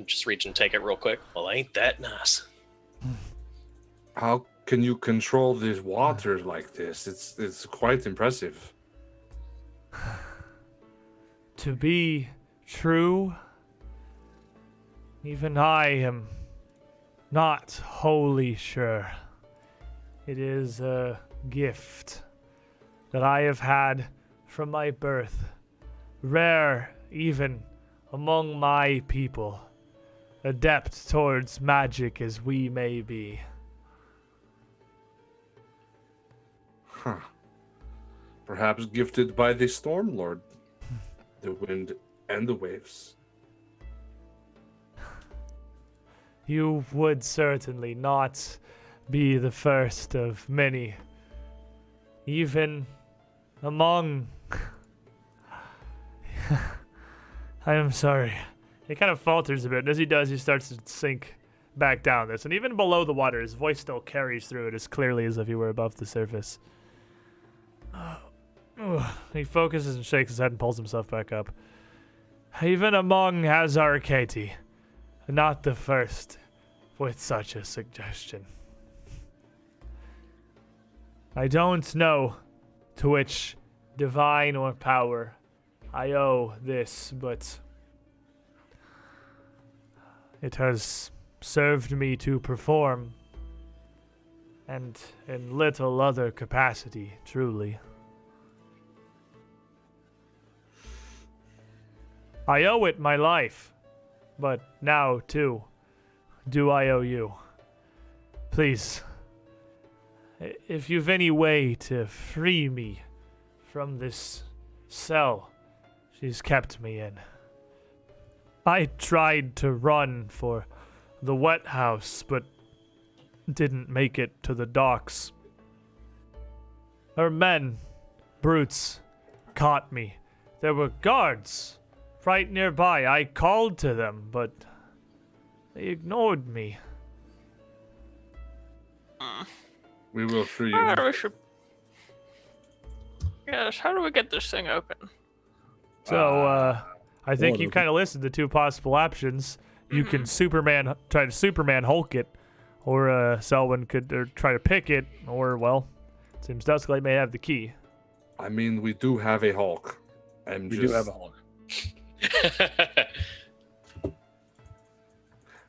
Just reach and take it real quick. Well, ain't that nice? How can you control this water like this? It's quite impressive. To be true, even I am not wholly sure. It is a gift that I have had from my birth, rare even among my people, adept towards magic as we may be. Huh. Perhaps gifted by the Storm Lord, the wind and the waves. You would certainly not be the first of many. Even among... I am sorry. He kind of falters a bit, and as he does, he starts to sink back down this. And even below the water, his voice still carries through it as clearly as if he were above the surface. He focuses and shakes his head and pulls himself back up. Even among Hazarkati, not the first with such a suggestion. I don't know to which divine or power I owe this, but it has served me to perform, and in little other capacity, truly. I owe it my life, but now, too, do I owe you. Please, if you've any way to free me from this cell she's kept me in. I tried to run for the wet house, but didn't make it to the docks. Her men, brutes, caught me. There were guards right nearby. I called to them, but they ignored me. We will free you. How do we get this thing open? So, I think you Lord, kind of listed the two possible options. You can try to Superman Hulk it, or Selwyn could try to pick it, or, well, Seems Dusklight may have the key. I mean, we do have a Hulk. We do have a Hulk.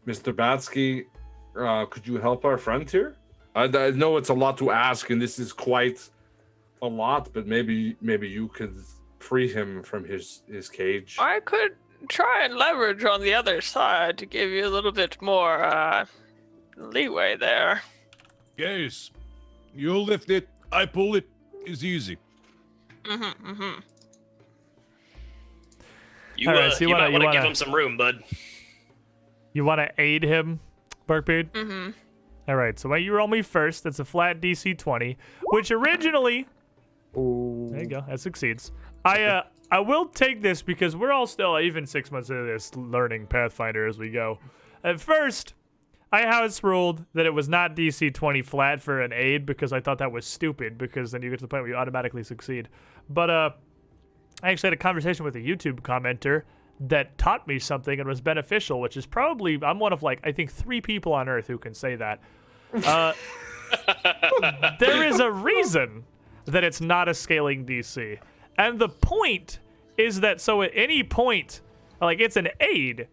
Mr. Batsky, could you help our friend here? I know it's a lot to ask, and this is quite a lot, but maybe you could free him from his cage. I could try and leverage on the other side to give you a little bit more leeway there. Yes. You lift it, I pull it. It's easy. You, All right, so you might want to wanna- give him some room, bud. You want to aid him, Barkbeard? Mm-hmm. All right, so why you roll me first? That's a flat DC 20, which originally... There you go, that succeeds. I will take this because we're all still, even 6 months into this, learning Pathfinder as we go. At first, I house ruled that it was not DC 20 flat for an aid because I thought that was stupid because then you get to the point where you automatically succeed. But I actually had a conversation with a YouTube commenter that taught me something and was beneficial, which is probably, I'm one of like, I think 3 people on Earth who can say that. There is a reason that it's not a scaling DC. And the point is that so at any point, like it's an aid,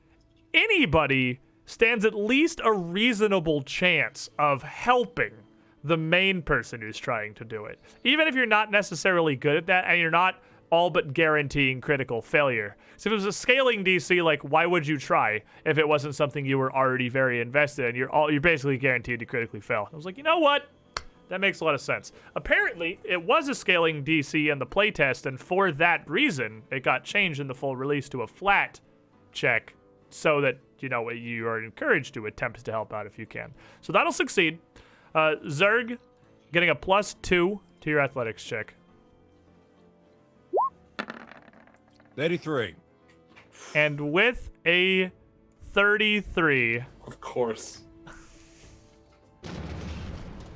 anybody stands at least a reasonable chance of helping the main person who's trying to do it. Even if you're not necessarily good at that and you're not all but guaranteeing critical failure. So if it was a scaling DC, like why would you try if it wasn't something you were already very invested in? You're basically guaranteed to critically fail. I was like, you know what? That makes a lot of sense. Apparently, it was a scaling DC in the playtest, and for that reason, it got changed in the full release to a flat check so that, you know, you are encouraged to attempt to help out if you can. So that'll succeed. Zerg, getting a +2 to your athletics check. 33. And with a 33, Of course.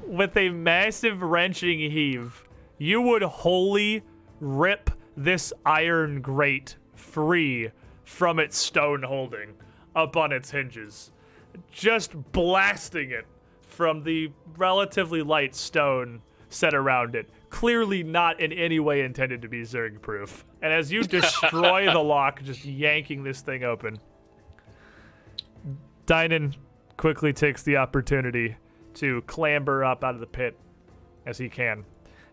with a massive wrenching heave, you would wholly rip this iron grate free from its stone holding up on its hinges, just blasting it from the relatively light stone set around it, clearly not in any way intended to be Zerg proof. And as you destroy the lock, just yanking this thing open, Dynan quickly takes the opportunity to clamber up out of the pit as he can.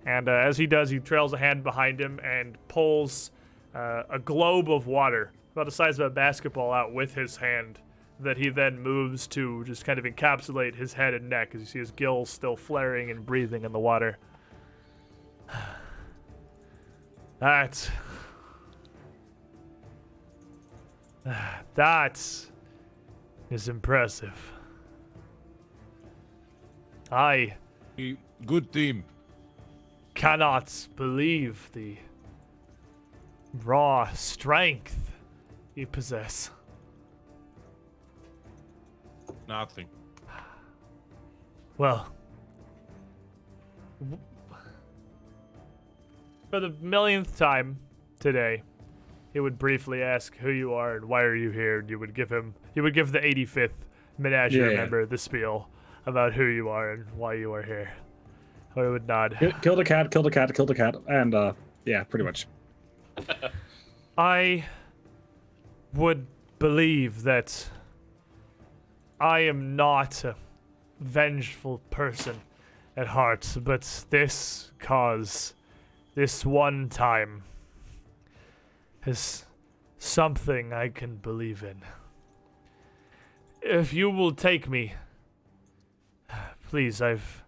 And as he does, he trails a hand behind him and pulls a globe of water about the size of a basketball out with his hand that he then moves to just kind of encapsulate his head and neck as you see his gills still flaring and breathing in the water. That is impressive. I Good team. cannot believe the raw strength you possess. Nothing. Well, for the millionth time today, he would briefly ask who you are and why are you here, and you would give the 85th Menagerie member the spiel about who you are and why you are here. Or would nod. Killed a cat, and yeah, pretty much. I would believe that I am not a vengeful person at heart, but this cause, this one time, is something I can believe in. If you will take me, please, I've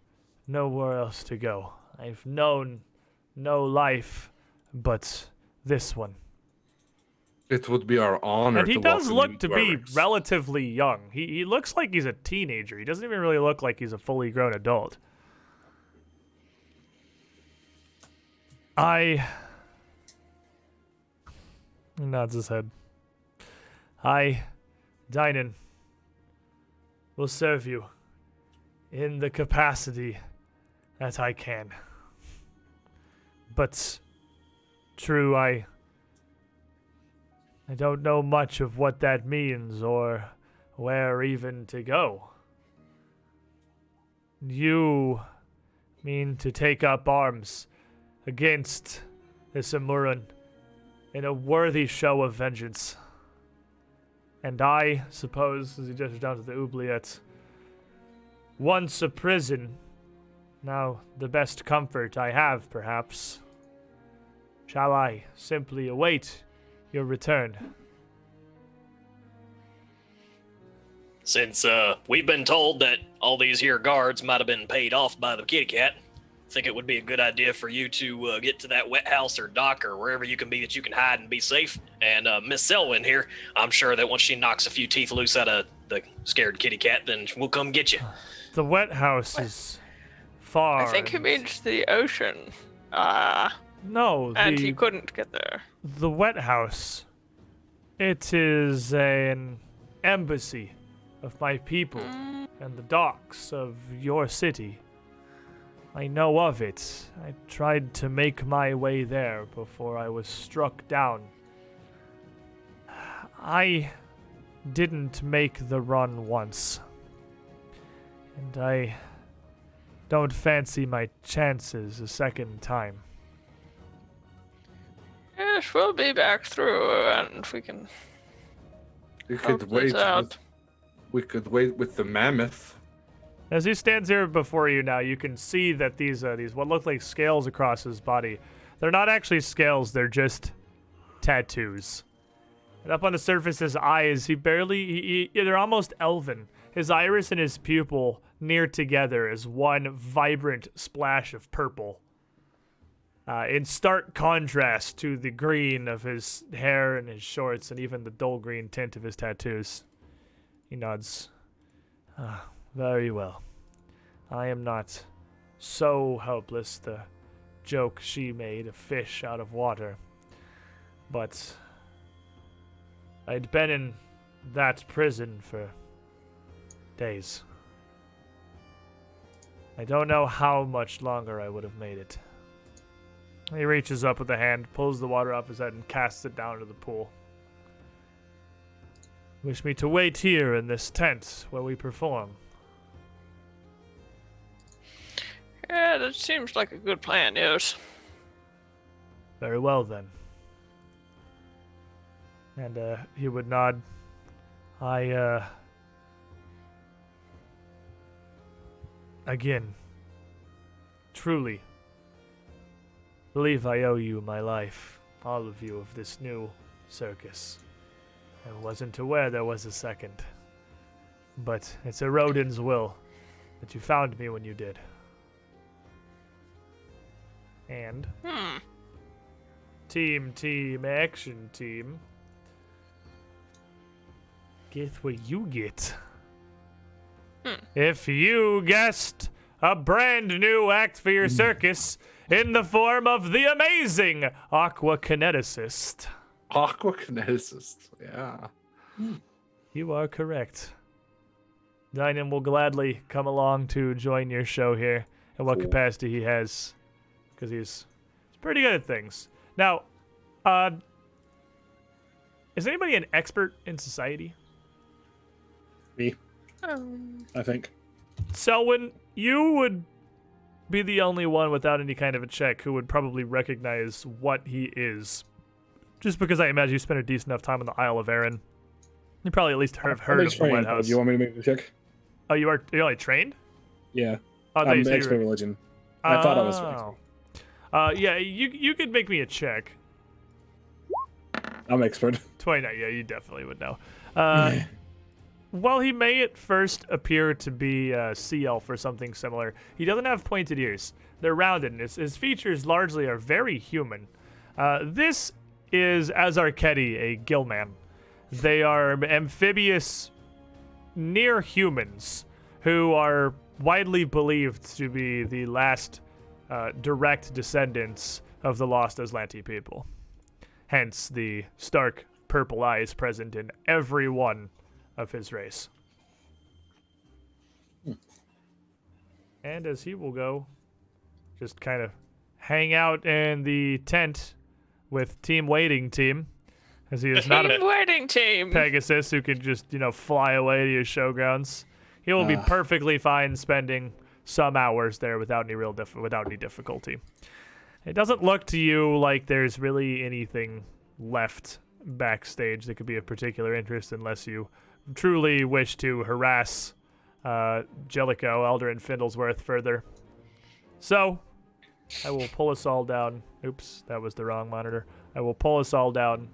nowhere else to go. I've known no life but this one. It would be our honor. And he to does welcome look you to our be ranks. relatively young. He looks like he's a teenager. He doesn't even really look like he's a fully grown adult. He nods his head. I, Dynan, will serve you in the capacity that I can. But, true, I don't know much of what that means or where even to go. You mean to take up arms against this Amurun in a worthy show of vengeance. And I suppose, as he gestures down to the oubliette, once a prison, now the best comfort I have, perhaps. Shall I simply await your return? Since we've been told that all these here guards might have been paid off by the kitty cat, I think it would be a good idea for you to get to that wet house or dock or wherever you can be that you can hide and be safe. And Miss Selwyn here, I'm sure that once she knocks a few teeth loose out of the scared kitty cat, then we'll come get you. The wet house is far. I think he and- means the ocean. No, And he couldn't get there. the wet house. It is an embassy of my people and the docks of your city. I know of it. I tried to make my way there before I was struck down. I didn't make the run once. And I don't fancy my chances a second time. Yes, we'll be back through and we can We help could this wait. out. We could wait with the mammoth. As he stands here before you now, you can see that these what look like scales across his body, they're not actually scales, they're just tattoos. And up on the surface, his eyes, they're almost elven. His iris and his pupil near together as one vibrant splash of purple. In stark contrast to the green of his hair and his shorts and even the dull green tint of his tattoos. He nods. Very well. I am not so helpless, the joke she made, a fish out of water. But I'd been in that prison for days. I don't know how much longer I would have made it. He reaches up with a hand, pulls the water off his head, and casts it down into the pool. Wish me to wait here in this tent where we perform. Yeah, that seems like a good plan, yes. Very well, then. And he would nod. Again, truly believe I owe you my life, all of you, of this new circus. I wasn't aware there was a second. But it's a Rodin's will that you found me when you did. And team, action team. Get what you get. If you guessed a brand new act for your circus in the form of the amazing Aqua Kineticist. Aqua kineticist. Yeah. You are correct. Dynan will gladly come along to join your show here in what capacity he has, because he's pretty good at things. Now, is anybody an expert in society? Me, I think. Selwyn, you would be the only one without any kind of a check who would probably recognize what he is. Just because I imagine you spent a decent enough time on the Isle of Arran. You probably at least have heard of the White House. Do you want me to make the check? Oh, you're only trained? Yeah. Oh, I thought I'm you said you expert were- religion. I thought I was. Yeah, you could make me a check. I'm expert. 29, yeah, you definitely would know. While he may at first appear to be a sea elf or something similar, he doesn't have pointed ears. They're rounded, and his features largely are very human. This is, as Arceti, a gillman. They are amphibious near humans who are widely believed to be the last direct descendants of the lost Aslanti people. Hence the stark purple eyes present in every one of his race. And as he will go, just kind of hang out in the tent with Team Waiting Team, as he is not a Team waiting team. Pegasus who can just, fly away to his showgrounds. He will be perfectly fine spending some hours there without any difficulty. It doesn't look to you like there's really anything left backstage that could be of particular interest unless you truly wish to harass Jellicoe, Elder, and Findlesworth further. So, I will pull us all down. Oops, that was the wrong monitor. I will pull us all down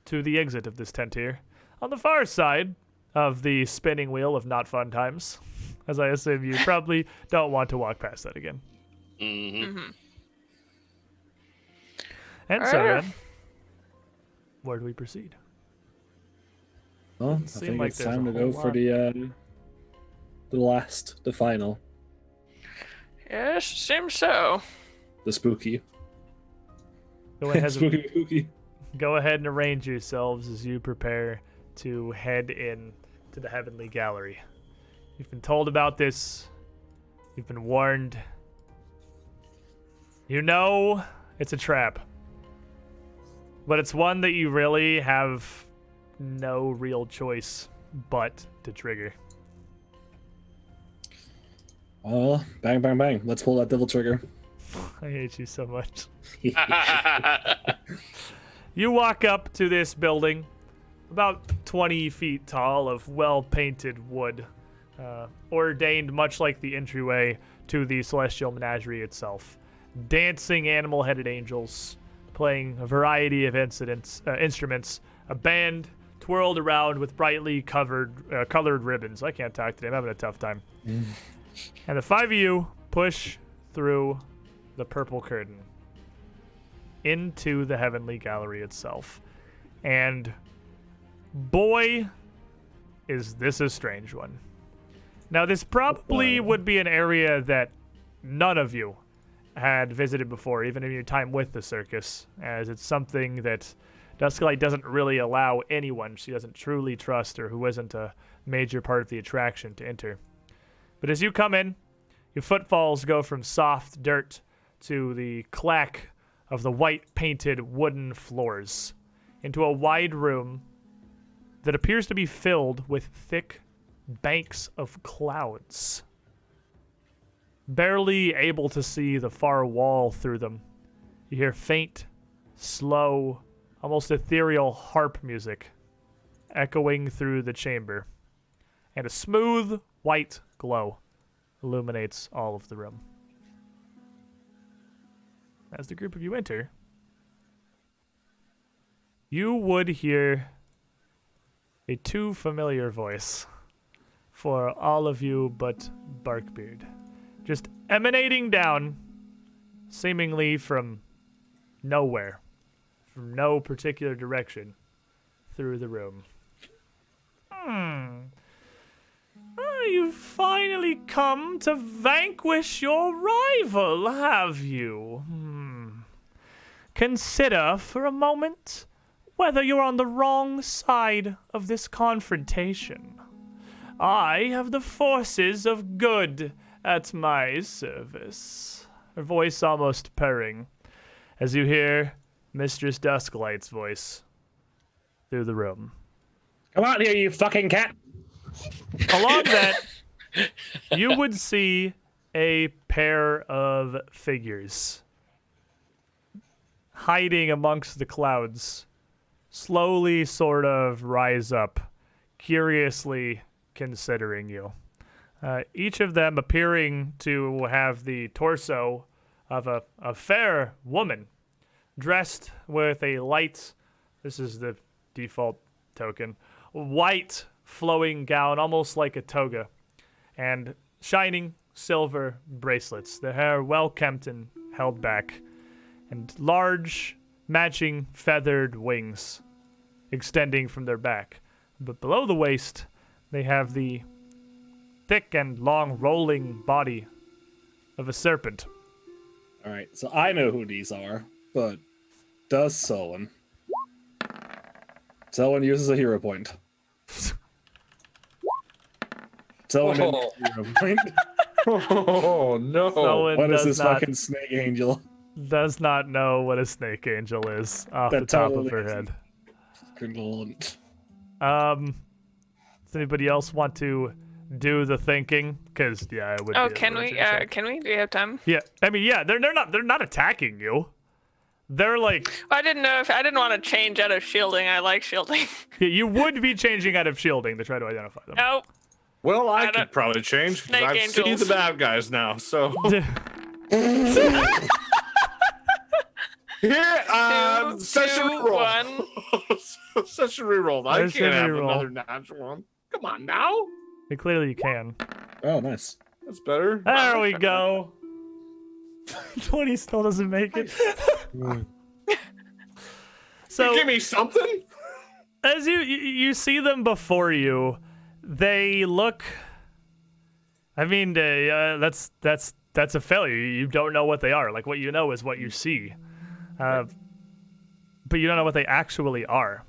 to the exit of this tent here. On the far side of the spinning wheel of not fun times, as I assume you probably don't want to walk past that again. Mm-hmm. And so then, where do we proceed? Well, I seem think like it's there's time a to go whole for the final, Yes, seems so. the spooky. Go ahead, spooky. go ahead and arrange yourselves as you prepare to head in to the Heavenly Gallery. You've been told about this. You've been warned. You know it's a trap. But it's one that you really have no real choice but to trigger. Oh, bang, bang, bang. Let's pull that devil trigger. I hate you so much. You walk up to this building, about 20 feet tall, of well-painted wood, ordained much like the entryway to the Celestial Menagerie itself. Dancing animal-headed angels, playing a variety of instruments, a band twirled around with brightly colored ribbons. I can't talk today. I'm having a tough time. And the five of you push through the purple curtain into the Heavenly Gallery itself. And boy, is this a strange one. Now, this probably would be an area that none of you had visited before, even in your time with the circus, as it's something that Dusklight doesn't really allow anyone she doesn't truly trust or who isn't a major part of the attraction to enter. But as you come in, your footfalls go from soft dirt to the clack of the white-painted wooden floors into a wide room that appears to be filled with thick banks of clouds. Barely able to see the far wall through them, you hear faint, slow, almost ethereal harp music echoing through the chamber, and a smooth white glow illuminates all of the room. As the group of you enter, you would hear a too familiar voice for all of you but Barkbeard, just emanating down, seemingly from nowhere, from no particular direction, through the room. You've finally come to vanquish your rival, have you? Consider for a moment whether you're on the wrong side of this confrontation. I have the forces of good at my service. Her voice almost purring, as you hear Mistress Dusklight's voice through the room. Come out here, you fucking cat! Along that, you would see a pair of figures hiding amongst the clouds, slowly sort of rise up, curiously considering you. Each of them appearing to have the torso of a fair woman, dressed with a light, this is the default token, white flowing gown, almost like a toga, and shining silver bracelets, the hair well kempt and held back, and large matching feathered wings extending from their back. But below the waist, they have the thick and long rolling body of a serpent. Alright, so I know who these are, but does Selwyn? Selwyn uses a hero point. Selwyn didn't Oh. use a hero point. Oh no! Selwyn What is does this not, fucking snake angel? does not know what a snake angel is off That the top of totally her isn't. head. Good lord. Does anybody else want to do the thinking, because yeah, it would. Oh, be a can we? religion check. Can we? Do you have time? Yeah, I mean, yeah, they're not attacking you. They're like, I didn't know if I didn't want to change out of shielding. I like shielding. yeah, you would be changing out of shielding to try to identify them. Nope. Well, I I could don't- probably change because Snake I've seen angels. the bad guys now. So here, session two, reroll. Session reroll. I Session can't have reroll. another natural one. Come on now. Clearly, you can. Oh, nice. That's better. There we go. 20 still doesn't make it. So Give me something. as you see them before you, they look. I mean, that's a failure. You don't know what they are. Like, what you know is what you see, but you don't know what they actually are.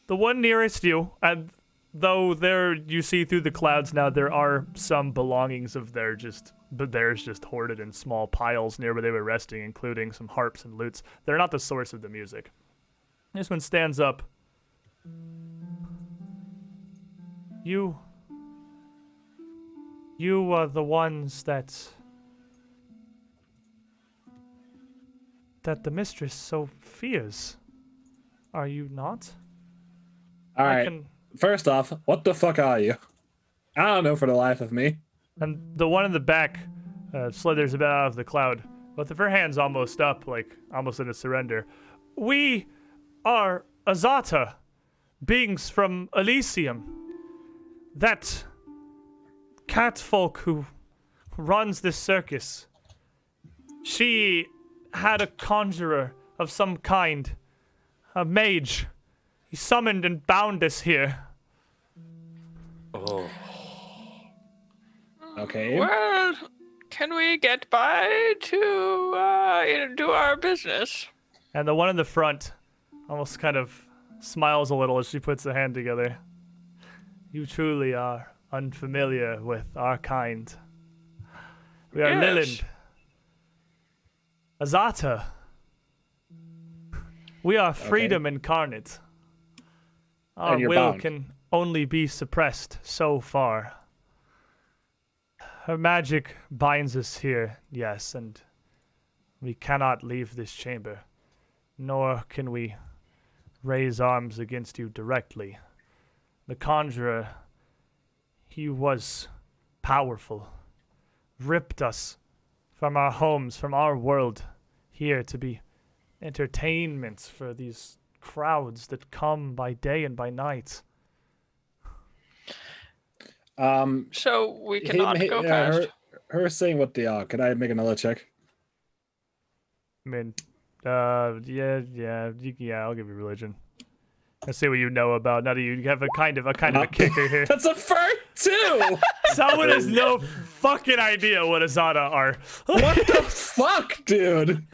The one nearest you, and though there you see through the clouds now, there are some belongings of theirs just hoarded in small piles near where they were resting, including some harps and lutes. They're not the source of the music. This one stands up. You are the ones that the mistress so fears. Are you not? All I right. can- First off, what the fuck are you? I don't know for the life of me. And the one in the back slithers a bit out of the cloud, both of her hands almost up, like almost in a surrender. We are Azata, beings from Elysium. That catfolk who runs this circus. She had a conjurer of some kind, a mage. He summoned and bound us here. Oh. Okay. Well, can we get by to do our business? And the one in the front almost kind of smiles a little as she puts a hand together. You truly are unfamiliar with our kind. We are Yes. Liland. Azata. We are freedom incarnate. Our you're will bound. can only be suppressed so far. Her magic binds us here, yes, and we cannot leave this chamber, nor can we raise arms against you directly. The conjurer, he was powerful, ripped us from our homes, from our world, here to be entertainment for these crowds that come by day and by night. So we cannot go past. Her saying what they are. Can I make another check? I mean, yeah, I'll give you religion. Let's see what you know about. Now that you have a kind of a kicker here. That's a fur too. Someone has no fucking idea what Azada are. What the fuck, dude?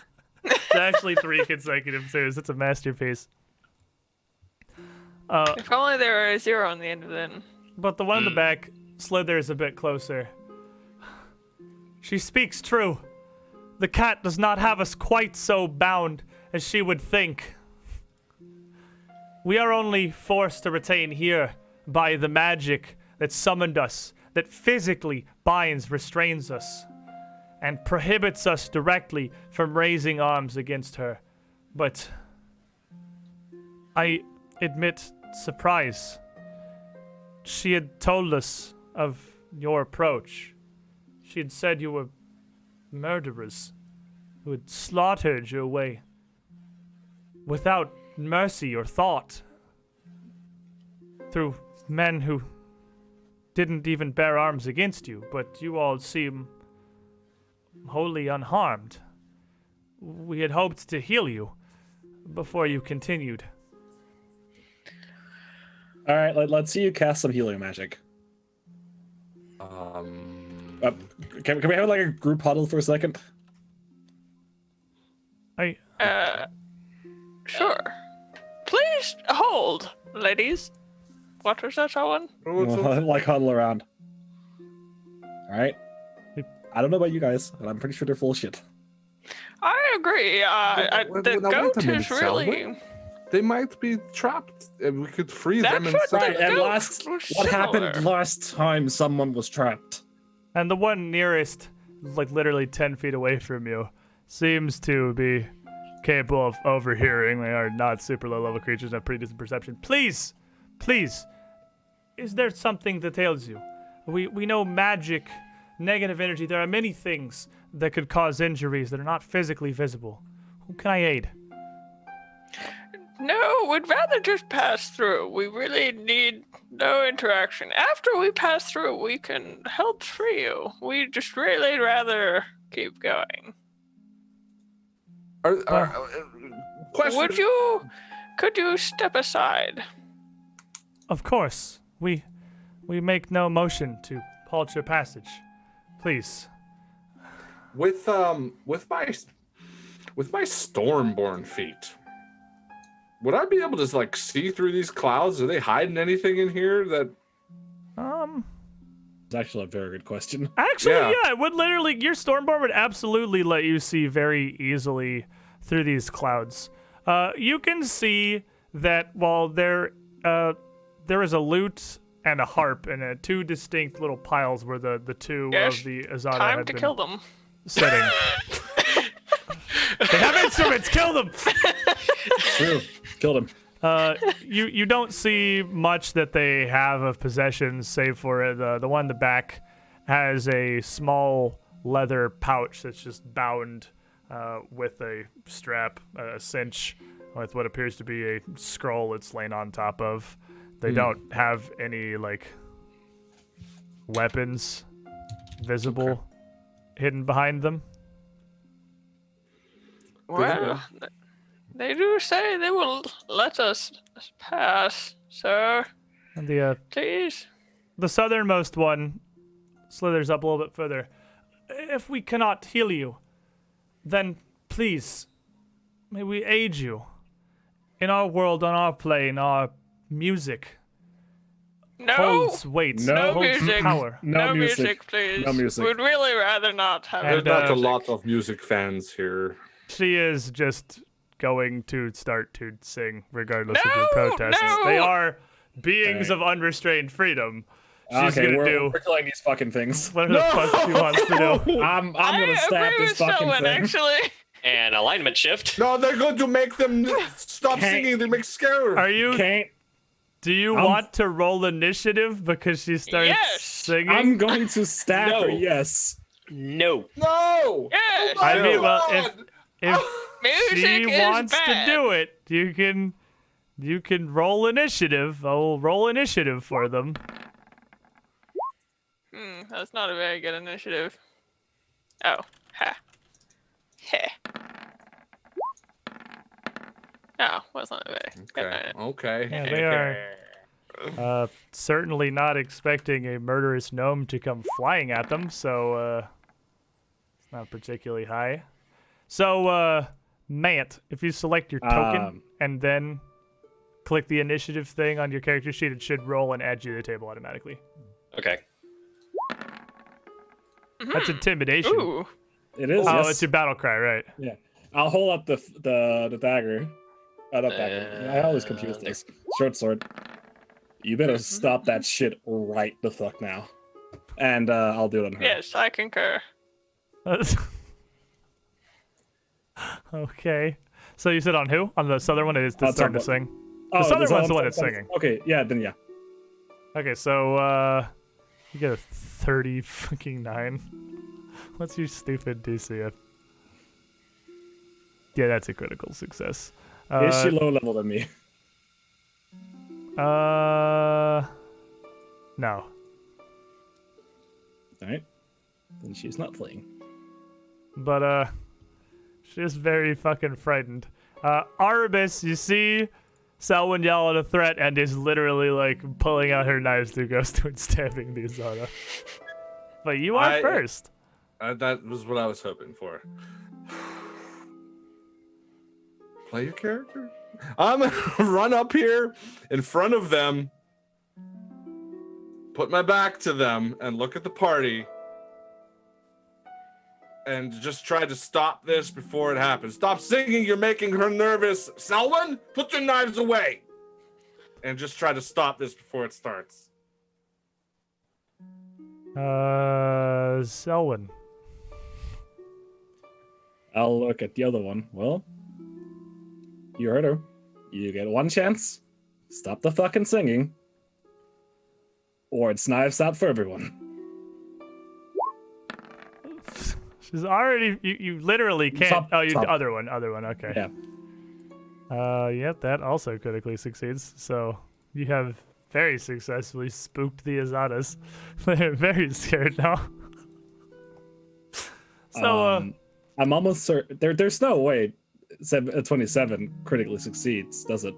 It's actually 3 consecutive twos. It's a masterpiece. If only there were a 0 on the end of it. But the one in the back slithers a bit closer. She speaks true. The cat does not have us quite so bound as she would think. We are only forced to retain here by the magic that summoned us, that physically binds, restrains us, and prohibits us directly from raising arms against her. But I admit surprise. She had told us of your approach. She had said you were murderers who had slaughtered your way without mercy or thought through men who didn't even bear arms against you, but you all seem wholly unharmed. We had hoped to heal you before you continued. All right, let's see you cast some healing magic. Can we have like a group huddle for a second? Sure. Please hold, ladies. What was that one? Like huddle around. All right. I don't know about you guys, but I'm pretty sure they're full of shit. I agree. The Wait a goat minute, is really. they might be trapped, and we could free them That's what inside. Right, and Nope. last, what Similar. happened last time someone was trapped? And the one nearest, like literally 10 feet away from you, seems to be capable of overhearing. They are not super low level creatures, have pretty decent perception. Please, is there something that ails you? We know magic, negative energy. There are many things that could cause injuries that are not physically visible. Who can I aid? No, we'd rather just pass through. We really need no interaction. After we pass through, we can help free you. We just really rather keep going. Question. Could you step aside? Of course, we make no motion to halt your passage. Please. With my stormborn feet, would I be able to like see through these clouds? Are they hiding anything in here that? It's actually a very good question. Actually, Yeah. yeah, it would literally, your Stormborn would absolutely let you see very easily through these clouds. You can see that while there is a lute and a harp and two distinct little piles where the two Yes, of the Azada Time had to been kill them. sitting. They have instruments, kill them! True. Killed him. You don't see much that they have of possessions, save for the one in the back has a small leather pouch that's just bound with a strap, a cinch, with what appears to be a scroll it's laying on top of. They don't have any like weapons visible hidden behind them. Well, they do say they will let us pass, sir. And Please. the southernmost one slithers up a little bit further. If we cannot heal you, then please, may we aid you. In our world, on our plane, our music No. holds weight, No holds music. power. No music. Please. No music. We'd really rather not have And, There's not a music. lot of music fans here. She is just going to start to sing, regardless of your No, protests. no. They are beings Alright. of unrestrained freedom. She's Okay, gonna we're do killing these fucking things. whatever the fuck she wants to do. I'm gonna I stab agree this with fucking Selwyn, thing. actually. And alignment shift. No, they're going to make them stop Can't- singing. They make scare. Are you? Can't. Do you I'm- want to roll initiative because she starts Yes. singing? I'm going to stab No. her. Yes. No. No. Yes. I mean, well, God. if Music she is wants bad. to do it, you can roll initiative. I'll roll initiative for them. That's not a very good initiative. Oh, ha. Heh. No, wasn't a very good Okay. idea. Okay. Yeah, they are certainly not expecting a murderous gnome to come flying at them, so it's not particularly high. So, Mant, if you select your token and then click the initiative thing on your character sheet, it should roll and add you to the table automatically. Okay. That's intimidation. Ooh. It is. Oh, yes. it's your battle cry, right? Yeah. I'll hold up the dagger. Not dagger. I always confuse this. Short sword. You better stop that shit right the fuck now. And I'll do it on her. Yes, I concur. Okay. So you said on who? On the southern one? It is the On starting to someone. sing. Oh, The southern there's one's the all- one that's singing. Okay, yeah, then yeah. Okay, so you get a 30 fucking 9. What's your stupid DC? Yeah, that's a critical success. Is she low level than me? No. Alright. Then she's not playing. But she's very fucking frightened. Arabis, you see Selwyn yell at a threat and is literally like pulling out her knives to go towards stabbing the Azada. But you are first. That was what I was hoping for. Play your character. I'm gonna run up here in front of them, put my back to them, and look at the party. and just try to stop this before it happens. Stop singing, you're making her nervous. Selwyn, put your knives away. And just try to stop this before it starts. Selwyn. I'll look at the other one. Well, you heard her. You get one chance. Stop the fucking singing. Or it's knives out for everyone. She's already. You literally can't. Stop, oh, you stop. Other one. Okay. Yeah. Yep, that also critically succeeds. So you have very successfully spooked the Azadas. They're very scared now. So, I'm almost certain. There's no way 27 critically succeeds, does it?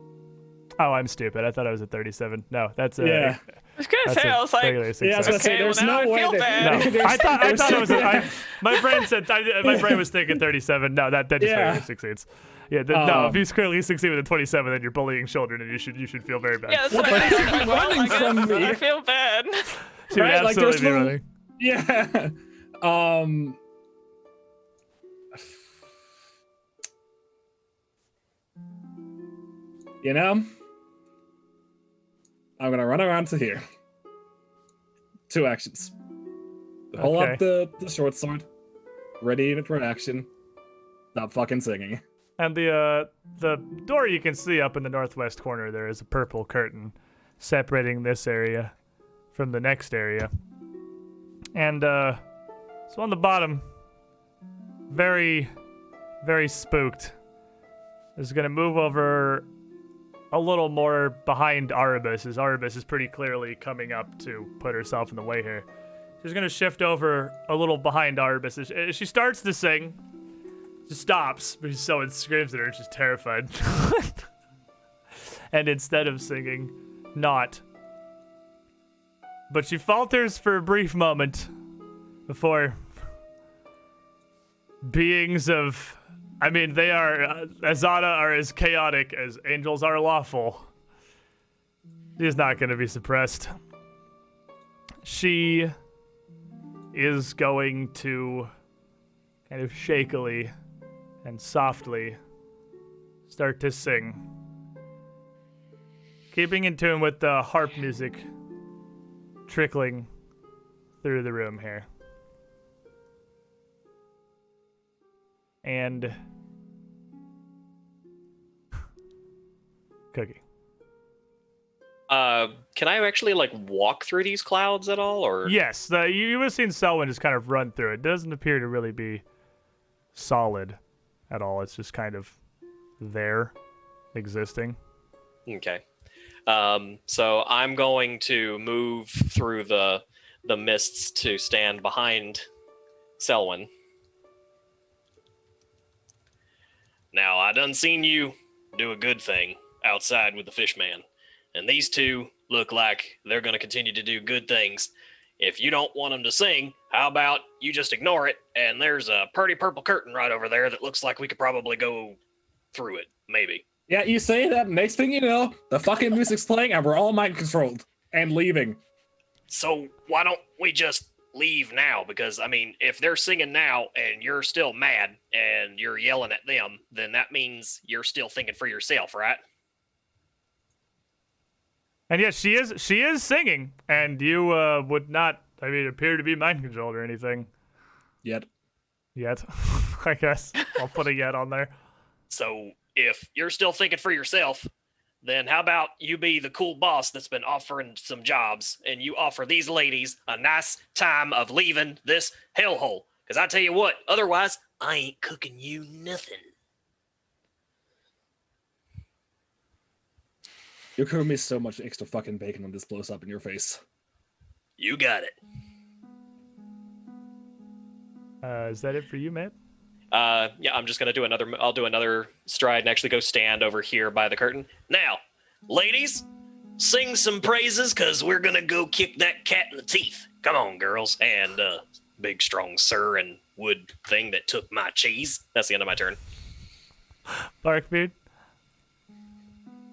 oh, I'm stupid. I thought I was at 37. No, that's Yeah. I was gonna That's say, a I was like, regular Yeah, I was success. gonna say Okay, there's well, now no I way feel that. bad. No, I thought it was. there's- My brain said. My brain was thinking 37. No, that just Yeah. regularly succeeds. Yeah, no. If you critically succeed with a 27, then you're bullying children, and you should feel very bad. yeah, that's What what I the was heck are you like, well, running I guess from me? I feel bad. She would Right, like, absolutely there's be no- running. Yeah. You know, I'm gonna run around to here. 2 actions. Hold up the short sword. Ready for an action. Stop fucking singing. And the door you can see up in the northwest corner there is a purple curtain separating this area from the next area. And so on the bottom, very, very spooked, is gonna move over a little more behind Aribus, as Aribus is pretty clearly coming up to put herself in the way here. She's gonna shift over a little behind Aribus. As she starts to sing, she stops because someone screams at her and she's terrified. And instead of singing, not. But she falters for a brief moment before beings of... I mean, they are... Azada are as chaotic as angels are lawful. She's not going to be suppressed. She is going to kind of shakily and softly start to sing. Keeping in tune with the harp music trickling through the room here. And Cookie. Can I actually like walk through these clouds at all, or? Yes, you have seen Selwyn just kind of run through it. Doesn't appear to really be solid at all. It's just kind of there, existing. Okay. So I'm going to move through the mists to stand behind Selwyn. Now, I done seen you do a good thing outside with the Fishman, and these two look like they're going to continue to do good things. If you don't want them to sing, how about you just ignore it, and there's a pretty purple curtain right over there that looks like we could probably go through it, maybe. Yeah, you say that, next thing you know, the fucking music's playing and we're all mind controlled and leaving. So why don't we just leave now? Because, I mean, if they're singing now and you're still mad and you're yelling at them, then that means you're still thinking for yourself, right? And yes, she is singing, and you would not, I mean, appear to be mind controlled or anything Yet. yet. I guess I'll put a yet on there. So if you're still thinking for yourself, then how about you be the cool boss that's been offering some jobs, and you offer these ladies a nice time of leaving this hellhole? Because I tell you what, otherwise, I ain't cooking you nothing. You're cooking me so much extra fucking bacon when this blows up in your face. You got it. Is that it for you, Matt? Yeah, I'm just gonna do another. I'll do another stride and actually go stand over here by the curtain. Now, ladies, sing some praises, cause we're gonna go kick that cat in the teeth. Come on, girls, and big strong sir and wood thing that took my cheese. That's the end of my turn. Barkbeard?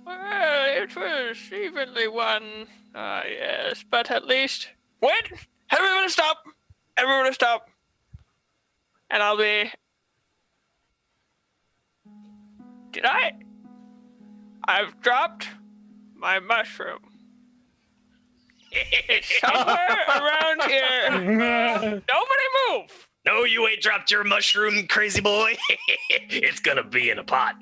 Well, it was evenly won. Yes, but at least... Wait! Everyone stop! Everyone stop! and I'll be. I've dropped my mushroom. It's somewhere around here. Nobody move. No, you ain't dropped your mushroom, crazy boy. It's gonna be in a pot.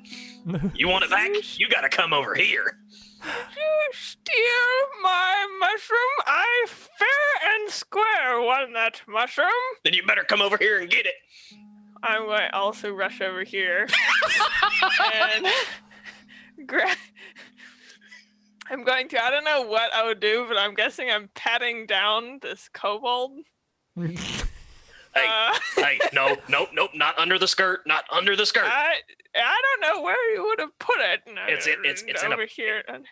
You want it back? You gotta come over here. Did you steal my mushroom? I fair and square won that mushroom. Then you better come over here and get it. I'm going to also rush over here and I'm going to, I don't know what I would do, but I'm guessing I'm patting down this kobold. Hey, no, not under the skirt, not under the skirt. I don't know where you would have put it. It's in over here. And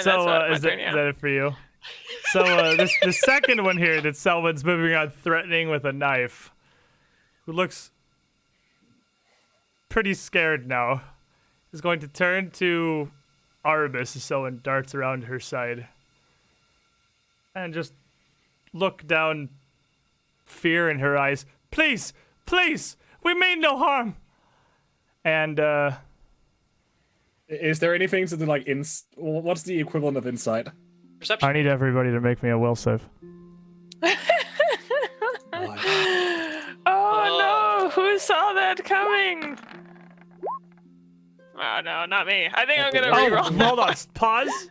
So is that it for you? So the second one here that Selwyn's moving around threatening with a knife, who looks pretty scared now, is going to turn to Arbus as Selwyn darts around her side and just look down, fear in her eyes. Please, we mean no harm. And Is there anything to do like what's the equivalent of insight? Perception. I need everybody to make me a will save. Oh no, who saw that coming? Oh no, not me. I think I'm gonna reroll. Hold on, pause.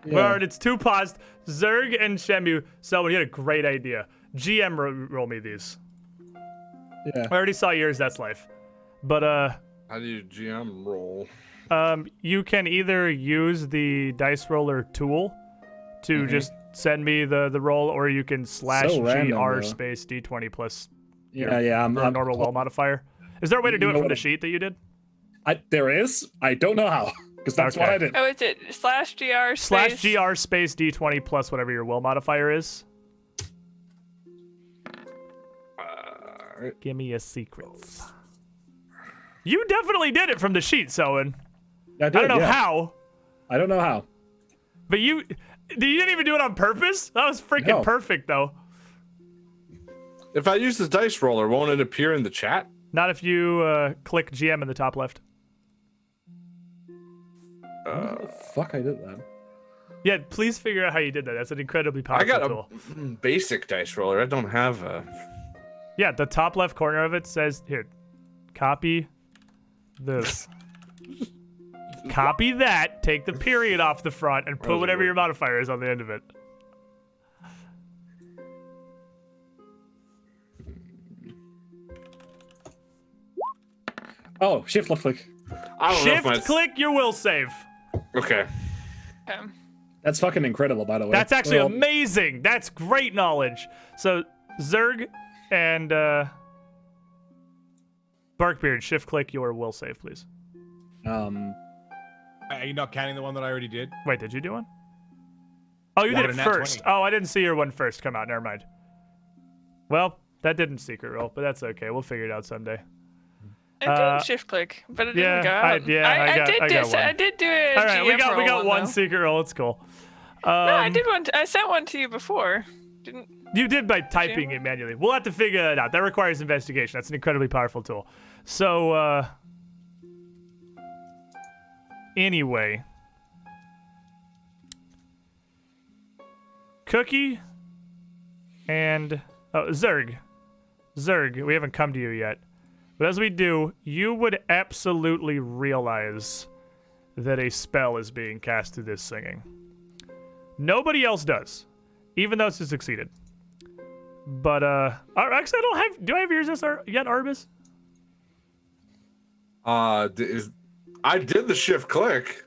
Yeah. Well, it's two paused. Zerg and Shemu. Selwyn, you had a great idea. GM roll me these. Yeah. I already saw yours. That's life. But How do you GM roll? you can either use the dice roller tool to just send me the roll, or you can slash So random, GR though. space D20 plus Yeah. I'm normal will modifier. Is there a way to do it from the sheet that you did? There is. I don't know how, because that's what Okay. I did. Oh, is it slash GR space? Slash GR space D20 plus whatever your will modifier is. Give me a secret. You definitely did it from the sheet, Selwyn. I I don't know yeah. how, I don't know how. but you didn't even do it on purpose? That was freaking No. perfect, though. If I use the dice roller, won't it appear in the chat? Not if you click GM in the top left. How the fuck I did that? Yeah, please figure out how you did that. That's an incredibly I powerful got tool. a basic dice roller. I don't have a. Yeah, the top left corner of it says, here, copy this. Copy that, take the period off the front, and put whatever your modifier is on the end of it. Oh, shift left click. I don't know if Shift click your will save. Okay. Okay. That's fucking incredible, by the way. That's actually Well, amazing. That's great knowledge. So Zerg and Barkbeard, shift click your will save, please. Are you not counting the one that I already did? Wait, did you do one? Oh, you Yeah, did but it a nat first. 20. Oh, I didn't see your one first come out. Never mind. Well, that didn't secret roll, but that's okay. We'll figure it out someday. I did shift click, but it yeah, didn't go I- out. yeah, I got one. I did do a All right, we GM got roll one though. secret roll. It's cool. No, I did one. I sent one to you before. Didn't? You did by typing it manually. We'll have to figure that out. That requires investigation. That's an incredibly powerful tool. So, anyway. Cookie and Zerg. Zerg, we haven't come to you yet. But as we do, you would absolutely realize that a spell is being cast through this singing. Nobody else does, even though it's succeeded. But actually, I don't have. Do I have yours yet, Arbus? I did the shift click.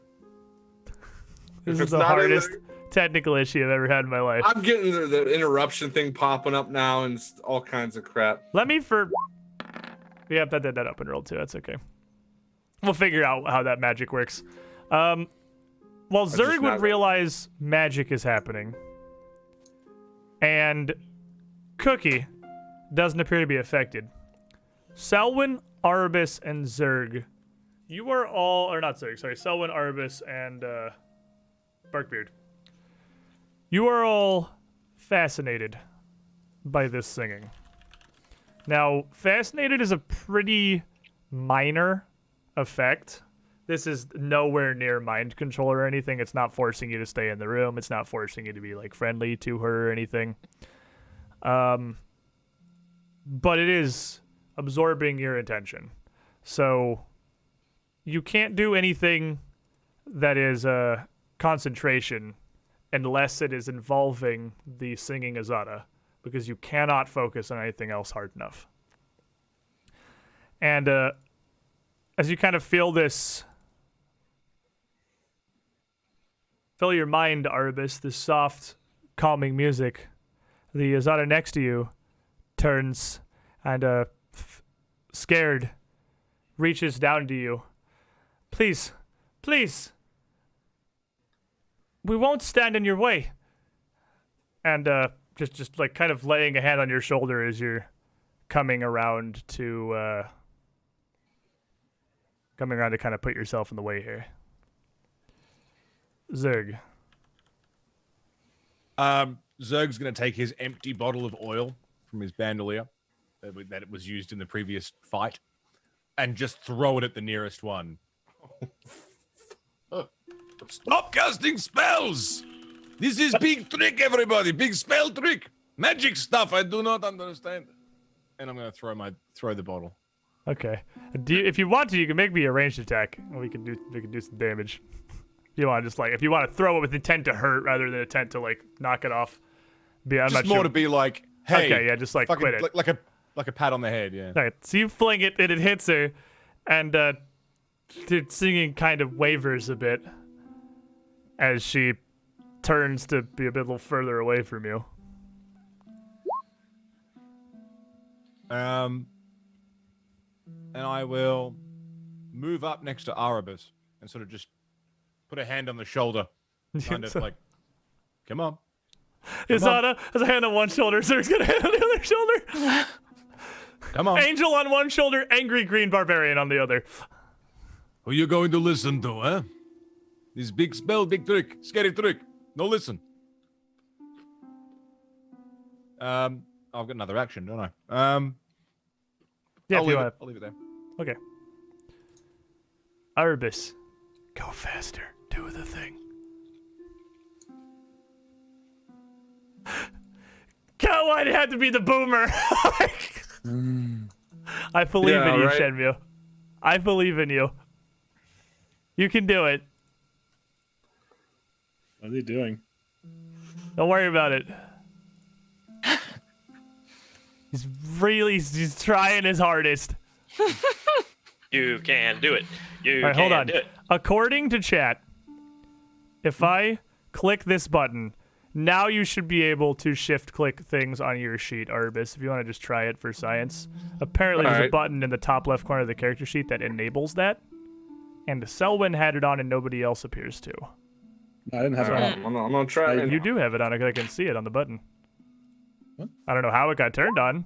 This If is it's the not in hardest technical issue I've ever had in my life. I'm getting the interruption thing popping up now and all kinds of crap. Let me Yep, that did that up and roll too. That's okay. We'll figure out how that magic works. Well, Zerg just would not- realize magic is happening, and Cookie doesn't appear to be affected. Selwyn, Arbus, and Zerg, you are all, or not Zerg, sorry, Selwyn, Arbus, and Barkbeard. You are all fascinated by this singing. Now, Fascinated is a pretty minor effect. This is nowhere near mind control or anything. It's not forcing you to stay in the room. It's not forcing you to be, like, friendly to her or anything. But it is absorbing your attention. So you can't do anything that is concentration unless it is involving the singing Azada, because you cannot focus on anything else hard enough. And as you kind of feel your mind, Arbus, this soft, calming music, the Azada next to you turns and, scared, reaches down to you. Please, please. We won't stand in your way. And just like kind of laying a hand on your shoulder as you're coming around to kind of put yourself in the way here. Zerg. Zerg's going to take his empty bottle of oil from his bandolier that it was used in the previous fight and just throw it at the nearest one. Stop casting spells! This is big trick, everybody. Big spell trick. Magic stuff I do not understand. And I'm going to throw the bottle. Okay. If you want to, you can make me a ranged attack. We can do some damage. You want to just if you want to throw it with intent to hurt rather than intent to knock it off. I'm just not more sure. to be like, hey. Okay, yeah, just fucking, quit it. Like a pat on the head, yeah. All right, so you fling it and it hits her, and the singing kind of wavers a bit as she turns to be a little further away from you. And I will move up next to Erebus and sort of just put a hand on the shoulder, kind of like, come on. Izana has a hand on one shoulder, Zerg's got a hand on the other shoulder. Come on. Angel on one shoulder, angry green barbarian on the other. Who you going to listen to, huh? This big spell, big trick, scary trick. No listen. I've got another action, don't I? Yeah, I'll leave it there. Okay. Arbus, go faster. Do the thing. God, why'd it have to be the boomer? I believe in you, right? Shenmue. I believe in you. You can do it. What are they doing? Don't worry about it. He's trying his hardest. You can do it. You All right, can hold on. do it. According to chat, if I click this button, now you should be able to shift-click things on your sheet, Arbus, if you want to just try it for science. Apparently, there's a button in the top left corner of the character sheet that enables that. And Selwyn had it on and nobody else appears to. I didn't have it on. I'm gonna try. You do have it on. I can see it on the button. What? I don't know how it got turned on.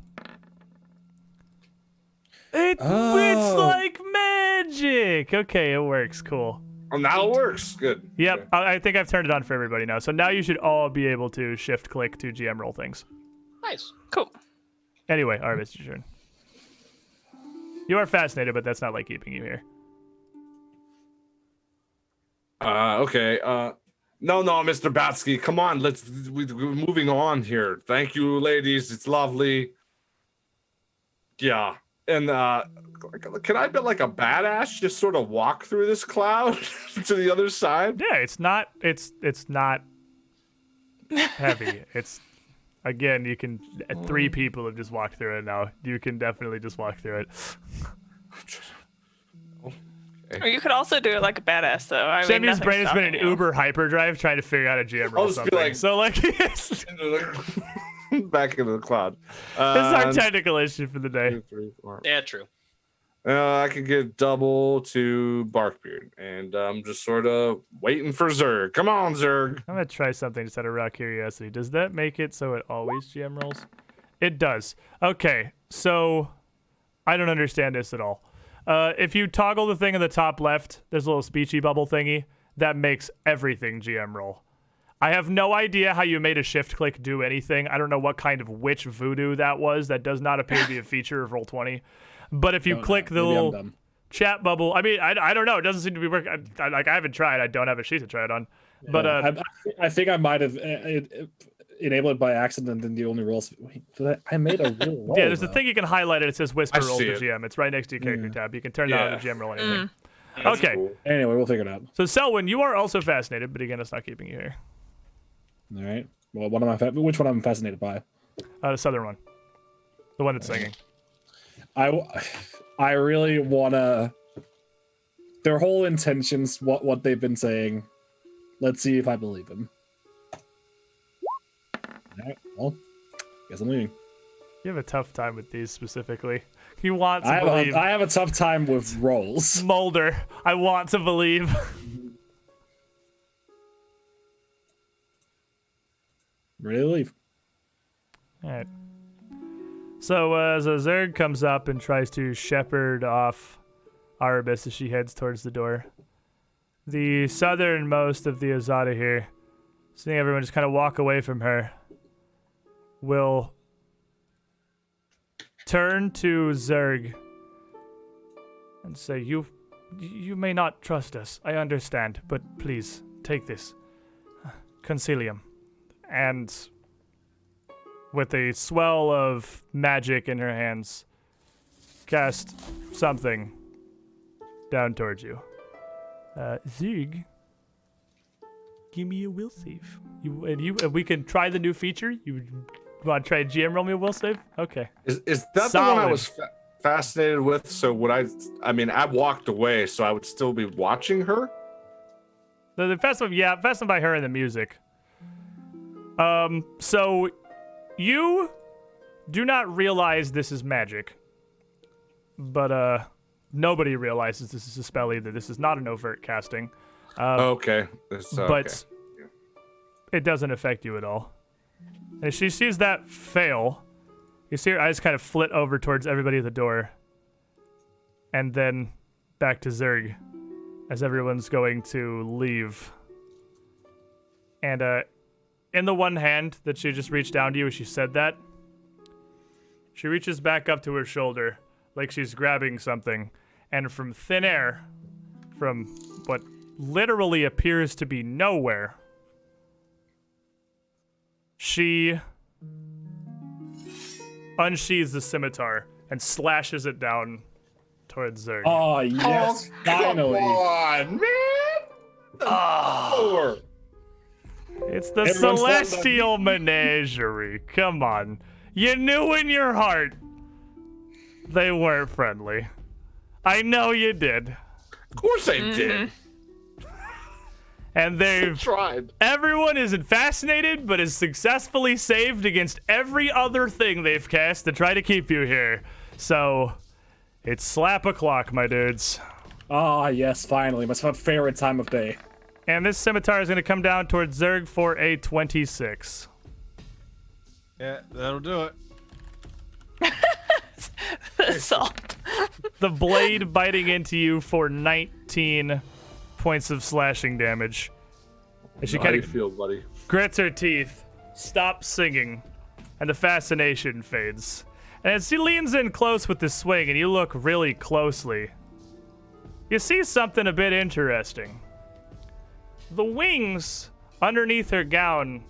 It's Oh. like magic. Okay, it works. Cool. Oh, now it works. Good. Yep, Okay. I think I've turned it on for everybody now. So now you should all be able to shift-click to GM roll things. Nice. Cool. Anyway, Arvis, your turn. You are fascinated, but that's not keeping you here. Okay. No, Mr. Batsky, come on. We're moving on here. Thank you, ladies. It's lovely. Yeah. And can I be like a badass? Just sort of walk through this cloud to the other side? Yeah, it's not heavy. It's again, you can 3 people have just walked through it now. You can definitely just walk through it. Or you could also do it like a badass, though. I mean, Shemu's brain has been in nothing's stopping you. Uber hyperdrive trying to figure out a GM roll I'll just be something. like- So Back into the cloud. this is our technical issue for the day. 2, 3, 4. Yeah, true. I could get double to Barkbeard, and I'm just sort of waiting for Zerg. Come on, Zerg. I'm gonna try something just out of raw curiosity. Does that make it so it always GM rolls? It does. Okay, so I don't understand this at all. If you toggle the thing in the top left, there's a little speechy bubble thingy that makes everything GM roll. I have no idea how you made a shift click do anything. I don't know what kind of witch voodoo that was. That does not appear to be a feature of Roll20. But if you click the little chat bubble, I mean, I don't know. It doesn't seem to be working. I haven't tried. I don't have a sheet to try it on. Yeah, but I think I might have enabled it by accident in the only rolls. Wait, I made a real roll. Yeah, there's a thing you can highlight it. It says Whisper Rolls see to it. GM. It's right next to your character tab. You can turn that on the GM roll anything. That's Okay. cool. Anyway, we'll figure it out. So Selwyn, you are also fascinated, but again, it's not keeping you here. All right. Well, which one am I fascinated by? The southern one. The one that's singing. I really wanna. Their whole intentions, what they've been saying. Let's see if I believe them. All right. Well, guess I'm leaving. You have a tough time with these specifically. You want to believe. I have a tough time with rolls. Mulder, I want to believe. Really? All right. So as Zerg comes up and tries to shepherd off Arabis as she heads towards the door, the southernmost of the Azada here, seeing everyone just kind of walk away from her, will turn to Zerg and say, You may not trust us. I understand, but please, take this. Concilium. And with a swell of magic in her hands, cast something down towards you. Zerg, give me a will save. We can try the new feature. You want to try GM roll me a will save? Okay. Is that the one I was fascinated with? So would I mean, I walked away, so I would still be watching her? The fascinated by her and the music. So you do not realize this is magic. But, nobody realizes this is a spell either. This is not an overt casting. Okay. But it doesn't affect you at all. As she sees that fail, you see her eyes kind of flit over towards everybody at the door. And then back to Zerg as everyone's going to leave. And in the one hand that she just reached down to you as she said that, she reaches back up to her shoulder like she's grabbing something. And from thin air, from what literally appears to be nowhere, she unsheathes the scimitar and slashes it down towards Zerg. Oh, yes. Finally. Come on, man. Oh. It's the Everyone's Celestial Menagerie. Come on. You knew in your heart they weren't friendly. I know you did. Of course I did. And they've Tried. Everyone isn't fascinated, but is successfully saved against every other thing they've cast to try to keep you here. So, it's slap o'clock, my dudes. Ah, yes, finally. My favorite time of day. And this scimitar is going to come down towards Zerg for a 26. Yeah, that'll do it. Assault. The blade biting into you for 19 points of slashing damage. As she How kind do you of feel, buddy? grits her teeth, stops singing, and the fascination fades. And as she leans in close with the swing and you look really closely, you see something a bit interesting. The wings underneath her gown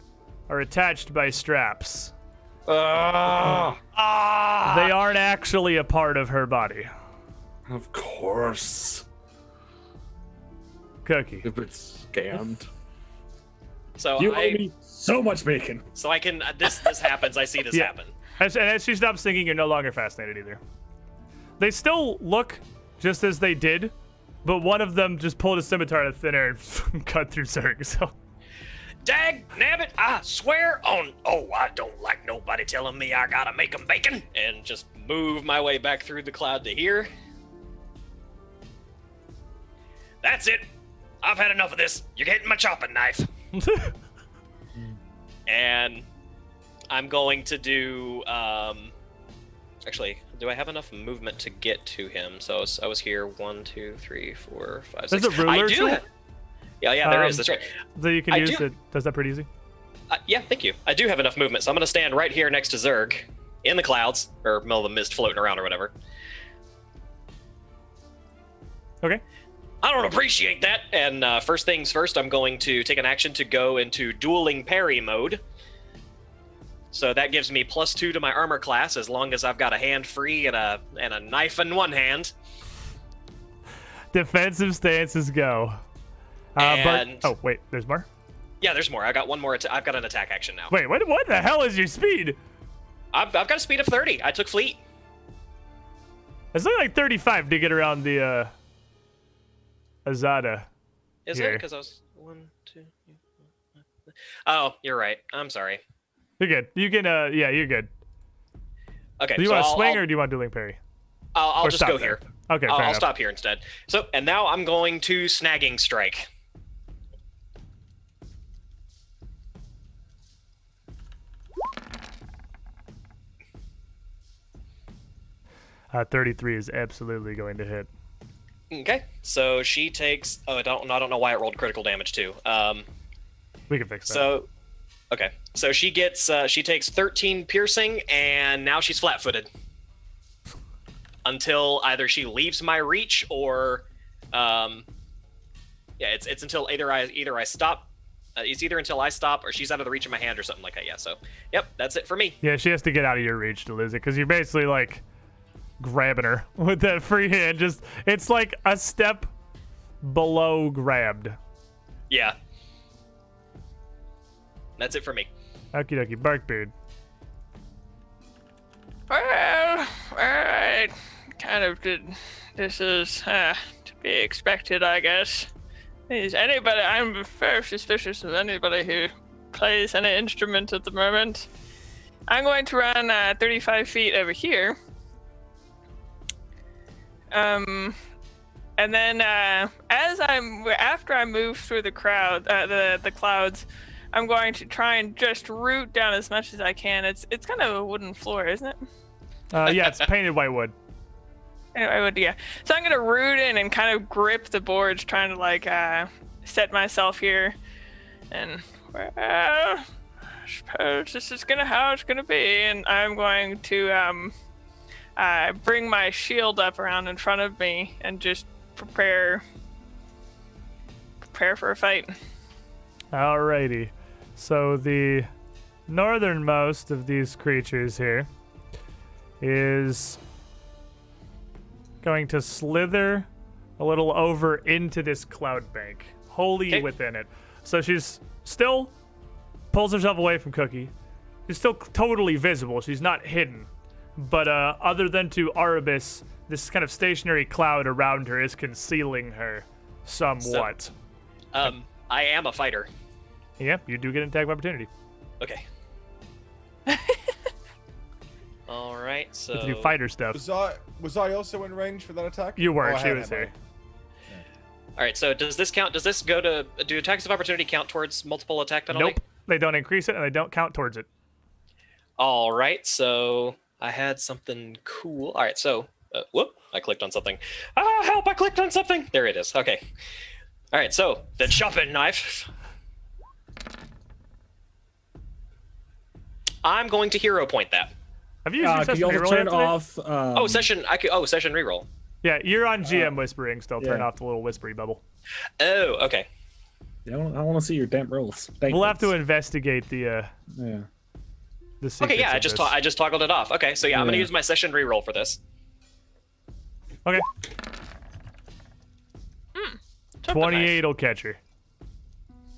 are attached by straps. They aren't actually a part of her body. Of course. Cookie. If it's scammed. So You owe me so much bacon. So I can this happens. I see this Yeah. happen. As she stops singing, you're no longer fascinated either. They still look just as they did, but one of them just pulled a scimitar out of thin air and cut through Zerg. So, Dag nabbit, I swear on. Oh, I don't like nobody telling me I gotta make 'em bacon. And just move my way back through the cloud to here. That's it. I've had enough of this. You're getting my chopping knife. And I'm going to do. Actually, do I have enough movement to get to him? So I was here 1, 2, 3, 4, 5, 6. There's a ruler I do. tool? Yeah, there is. That's right. So you can I use do- it. Does that pretty easy? Yeah, thank you. I do have enough movement, so I'm going to stand right here next to Zerg in the clouds, or middle of the mist floating around or whatever. Okay. I don't appreciate that. And first things first, I'm going to take an action to go into dueling parry mode. So that gives me +2 to my armor class as long as I've got a hand free and a knife in one hand. Defensive stances go. Oh wait, there's more. Yeah, there's more. I got one more. I've got an attack action now. Wait, what the hell is your speed? I've got a speed of 30. I took fleet. It's only like 35 to get around the Azada. Is here. it? Because I was 1, 2. Oh, you're right. I'm sorry. You're good. You can yeah, you're good. Okay. Do you so want to swing I'll, or do you want dueling parry? I'll Or just stop go there? here. Okay, fair I'll enough. stop here instead. So, and now I'm going to snagging strike. 33 is absolutely going to hit. Okay. So she takes. Oh, I don't know why it rolled critical damage too. We can fix that. So, okay. So she gets. She takes 13 piercing, and now she's flat-footed until either she leaves my reach or, yeah, it's until either I stop. It's either until I stop or she's out of the reach of my hand or something like that. Yeah. So, yep, that's it for me. Yeah, she has to get out of your reach to lose it because you're basically like grabbing her with that free hand. Just it's like a step below grabbed. Yeah. That's it for me. Okie dokie, Barkbeard. Well, alright. Kind of did. This is to be expected, I guess. Is anybody? I'm very suspicious of anybody who plays any instrument at the moment. I'm going to run 35 feet over here. And then after I move through the crowd, the clouds, I'm going to try and just root down as much as I can. It's kind of a wooden floor, isn't it? Yeah, it's painted white wood. Anyway, yeah. So I'm gonna root in and kind of grip the boards, trying to like set myself here. And well, I suppose this is how it's gonna be. And I'm going to bring my shield up around in front of me and just prepare for a fight. Alrighty. So the northernmost of these creatures here is going to slither a little over into this cloud bank, wholly Okay. within it. So she's still pulls herself away from Cookie. She's still totally visible. She's not hidden. But other than to Arabis, this kind of stationary cloud around her is concealing her somewhat. I am a fighter. Yep, you do get an attack of opportunity. Okay. All right. So. With your fighter stuff. Was I also in range for that attack? You were. Oh, I She had was ammo. there. All right. So does this count? Does this go to? Do attacks of opportunity count towards multiple attack penalty? Nope. They don't increase it, and they don't count towards it. All right. So I had something cool. All right. So whoop! I clicked on something. Ah, help! I clicked on something. There it is. Okay. All right. So the chopping knife. I'm going to hero point that. Have you used your Could session you also reroll turn yet today? off? Session reroll. Yeah, you're on GM whispering. Still turn yeah. off the little whispery bubble. Oh, okay. I want to see your damp rolls. We'll have to investigate the Yeah. secrets Okay, yeah, of I this. just toggled it off. Okay, so yeah, I'm gonna Yeah. use my session reroll for this. Okay. Chopping 28 will catch her.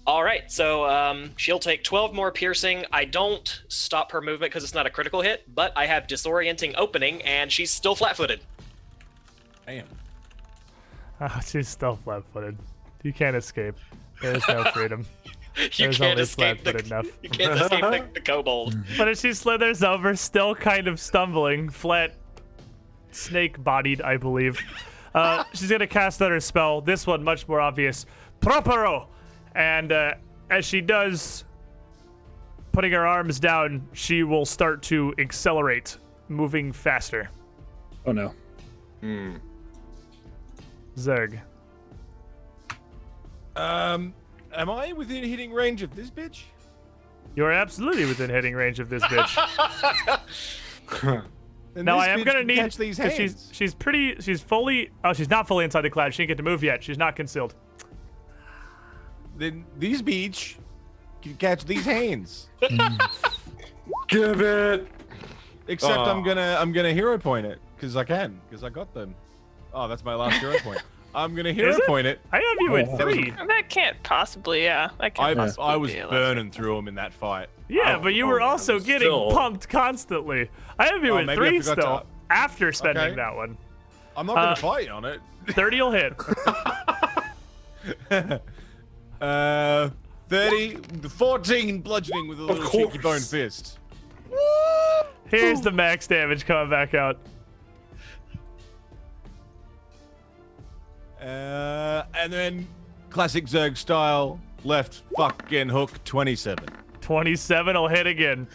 All right, so she'll take 12 more piercing. I don't stop her movement because it's not a critical hit, but I have disorienting opening, and she's still flat-footed. Damn. Oh, she's still flat-footed. You can't escape. There's no freedom. You There's can't only escape the flat-footed enough. You can't escape the kobold. But as she slithers over, still kind of stumbling, flat, snake-bodied, I believe. She's gonna cast out her spell. This one much more obvious. Propero! And as she does, putting her arms down, she will start to accelerate, moving faster. Oh no. Zerg. Am I within hitting range of this bitch? You're absolutely within hitting range of this bitch. And Now this I am bitch gonna can need catch these because hands. she's fully. Oh, she's not fully inside the cloud. She didn't get to move yet. She's not concealed. Then these beach can catch these hands. Give it. Except Oh. I'm gonna hero point it because I got them. Oh, that's my last hero point. I'm gonna hero Is it? point it. I have you at 3. That can't possibly, yeah. That I can't possibly I was be a lesser. burning through them in that fight. Yeah, but you were also getting still. pumped constantly. I have you Oh, at maybe I 3 forgot still. to- After spending Okay. that one. I'm not gonna Uh, fight you on it. 30 will hit. 30, 14 bludgeoning with a little cheeky bone course. fist. Here's the max damage coming back out. And then classic Zerg style, left fucking hook 27. 27 will hit again.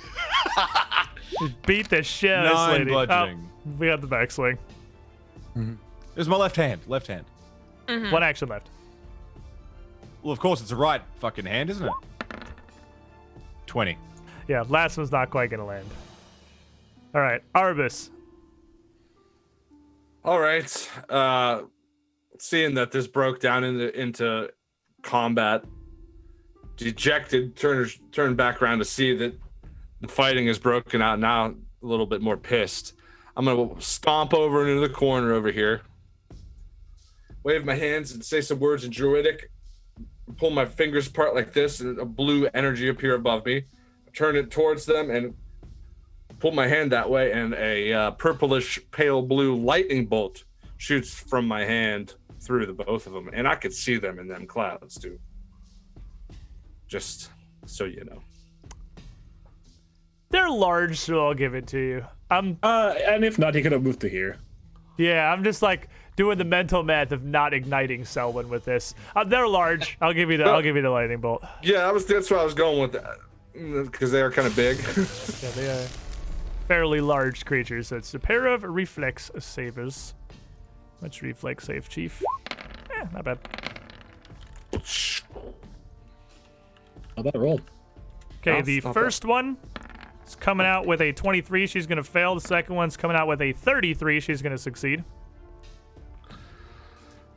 Just beat the shit out of this 9 lady. bludgeoning. Oh, we got the backswing. There's my left hand. Left hand. One action left. Well, of course, it's a right fucking hand, isn't it? 20. Yeah, last one's not quite gonna land. All right, Arbus. All right. Seeing that this broke down into combat, dejected, turn back around to see that the fighting is broken out. Now a little bit more pissed. I'm gonna stomp over into the corner over here, wave my hands and say some words in Druidic. Pull my fingers apart like this, and a blue energy appear above me. Turn it towards them and pull my hand that way, and a purplish pale blue lightning bolt shoots from my hand through the both of them, and I could see them in them clouds too. Just so you know. They're large, so I'll give it to you. And if not, he could have moved to here. Yeah, I'm just like doing the mental math of not igniting Selwyn with this. They're large. I'll give you the lightning bolt. Yeah, that's where I was going with that, because they are kind of big. Yeah, they are fairly large creatures. So it's a pair of reflex savers. What's reflex save, Chief? Not bad. How about a roll? Okay, That's the not first one is coming out with a 23. She's going to fail. The second one's coming out with a 33. She's going to succeed.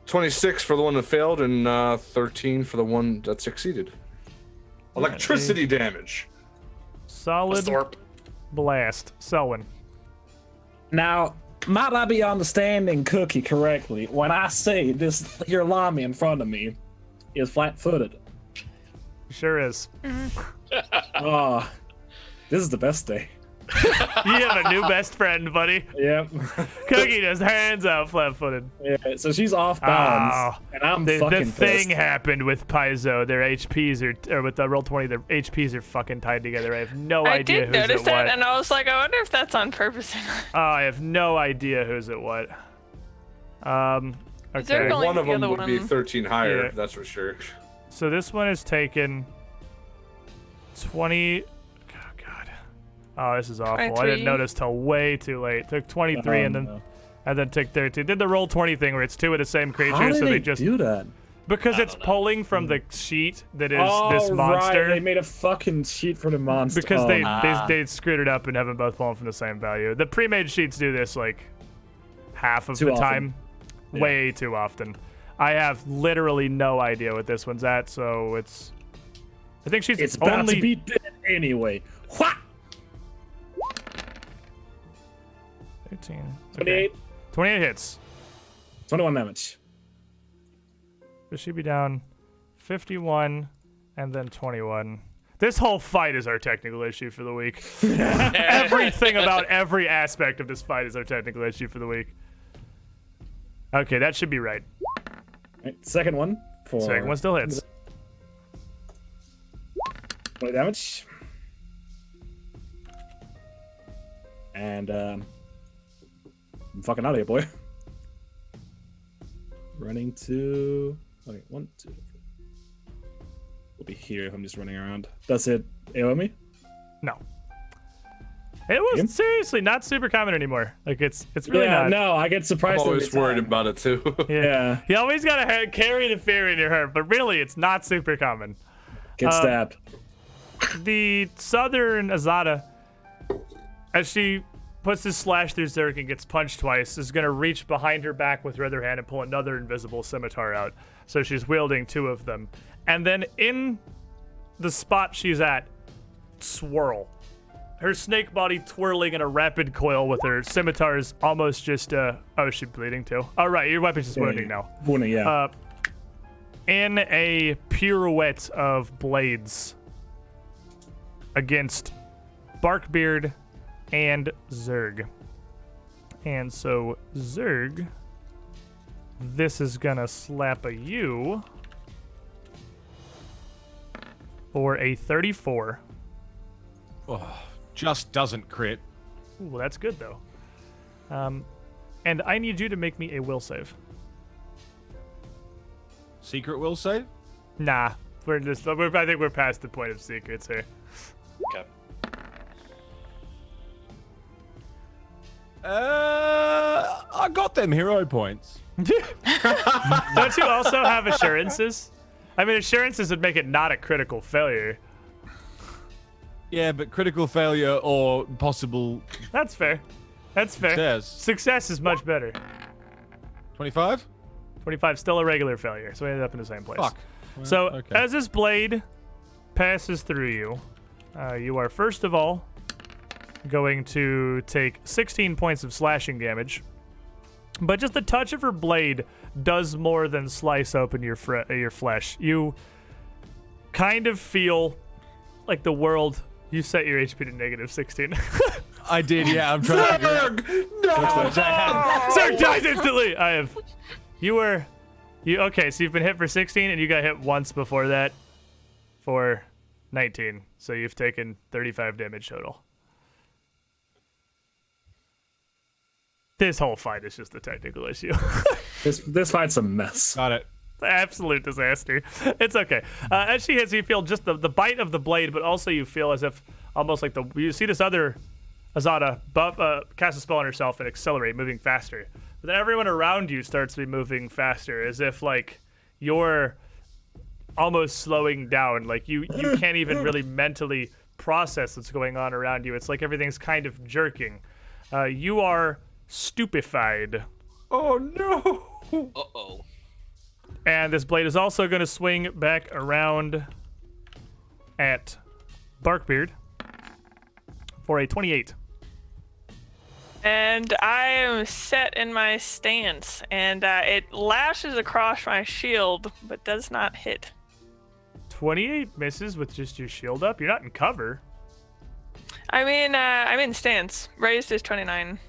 26 for the one that failed, and 13 for the one that succeeded. Electricity damage. Solid Thorpe. blast. Selwyn. Now, might I be understanding Cookie correctly when I say this here llama in front of me is flat-footed? Sure is. Oh, this is the best day. You have a new best friend, buddy. Yep. Cookie just hands out flat-footed. Yeah, so she's off bounds, and I'm The fucking thing pissed. happened with Paizo. Their HPs or with the Roll20, their HPs are fucking tied together. I have no I idea did who's notice at that, what. and I was like, I wonder if that's on purpose or not. Oh, I have no idea who's at what. Zerg Okay. only One of the them other would be one. 13 higher, Yeah. that's for sure. So this one is taken 20. Oh, God. Oh, this is awful. I 23. didn't notice till way too late. Took 23 and then took 13. Did the roll 20 thing where it's two of the same creature, How did so they they just do that? because it's pulling from the sheet that is Oh, this monster. right. They made a fucking sheet for the monster. Because Oh, they screwed it up and have them both pulling from the same value. The pre-made sheets do this like half of Too the often. time, way too often. I have literally no idea what this one's at, so it's. I think she's it's about only to be dead anyway. Wha! 13. 28, 28 hits. 21 damage. So she'd be down 51 and then 21. This whole fight is our technical issue for the week. Everything about every aspect of this fight is our technical issue for the week. Okay, that should be right. Right, second one for Second one still hits. 20 damage. And I'm fucking out of here, boy. Running to wait, 1, 2. We'll be here if I'm just running around. That's it. AOE me? No. It was seriously not super common anymore. Like it's really not. No, I get surprised. I'm always worried about it too. Yeah. You always gotta carry the fear in your heart, but really, it's not super common. Get stabbed. The southern Azada, as she puts this slash through Zerg and gets punched twice, is gonna reach behind her back with her other hand and pull another invisible scimitar out. So she's wielding 2 of them, and then in the spot she's at, swirl. Her snake body twirling in a rapid coil with her scimitars almost just, oh, is she bleeding too? Oh, right, your weapon's just wounding now. Wounding, yeah. In a pirouette of blades against Barkbeard and Zerg. And so, Zerg, this is gonna slap a you for a 34. Oh, just doesn't crit. Ooh, that's good though. And I need you to make me a will save. Secret will save? Nah, I think we're past the point of secrets here. Okay. I got them hero points. Don't you also have assurances? I mean, assurances would make it not a critical failure. Yeah, but critical failure or possible That's fair. That's fair. success. Success is much better. 25? 25, still a regular failure, so we ended up in the same place. Fuck. Well, So, okay. as this blade passes through you, you are first of all going to take 16 points of slashing damage. But just the touch of her blade does more than slice open your flesh. You kind of feel like the world. You set your HP to negative 16. I did, yeah. I'm trying to figure out. Zerg dies instantly. Okay, so you've been hit for 16 and you got hit once before that for 19. So you've taken 35 damage total. This whole fight is just a technical issue. This fight's a mess. Got it. Absolute disaster. It's okay. As she hits, you feel just the bite of the blade, but also you feel as if almost like you see this other Azada cast a spell on herself and accelerate, moving faster. But then everyone around you starts to be moving faster, as if like you're almost slowing down. Like you can't even really mentally process what's going on around you. It's like everything's kind of jerking. You are stupefied. Oh no! Uh-oh. And this blade is also going to swing back around at Barkbeard for a 28. And I am set in my stance, and it lashes across my shield, but does not hit. 28 misses with just your shield up. You're not in cover. I'm in stance. Raised is 29.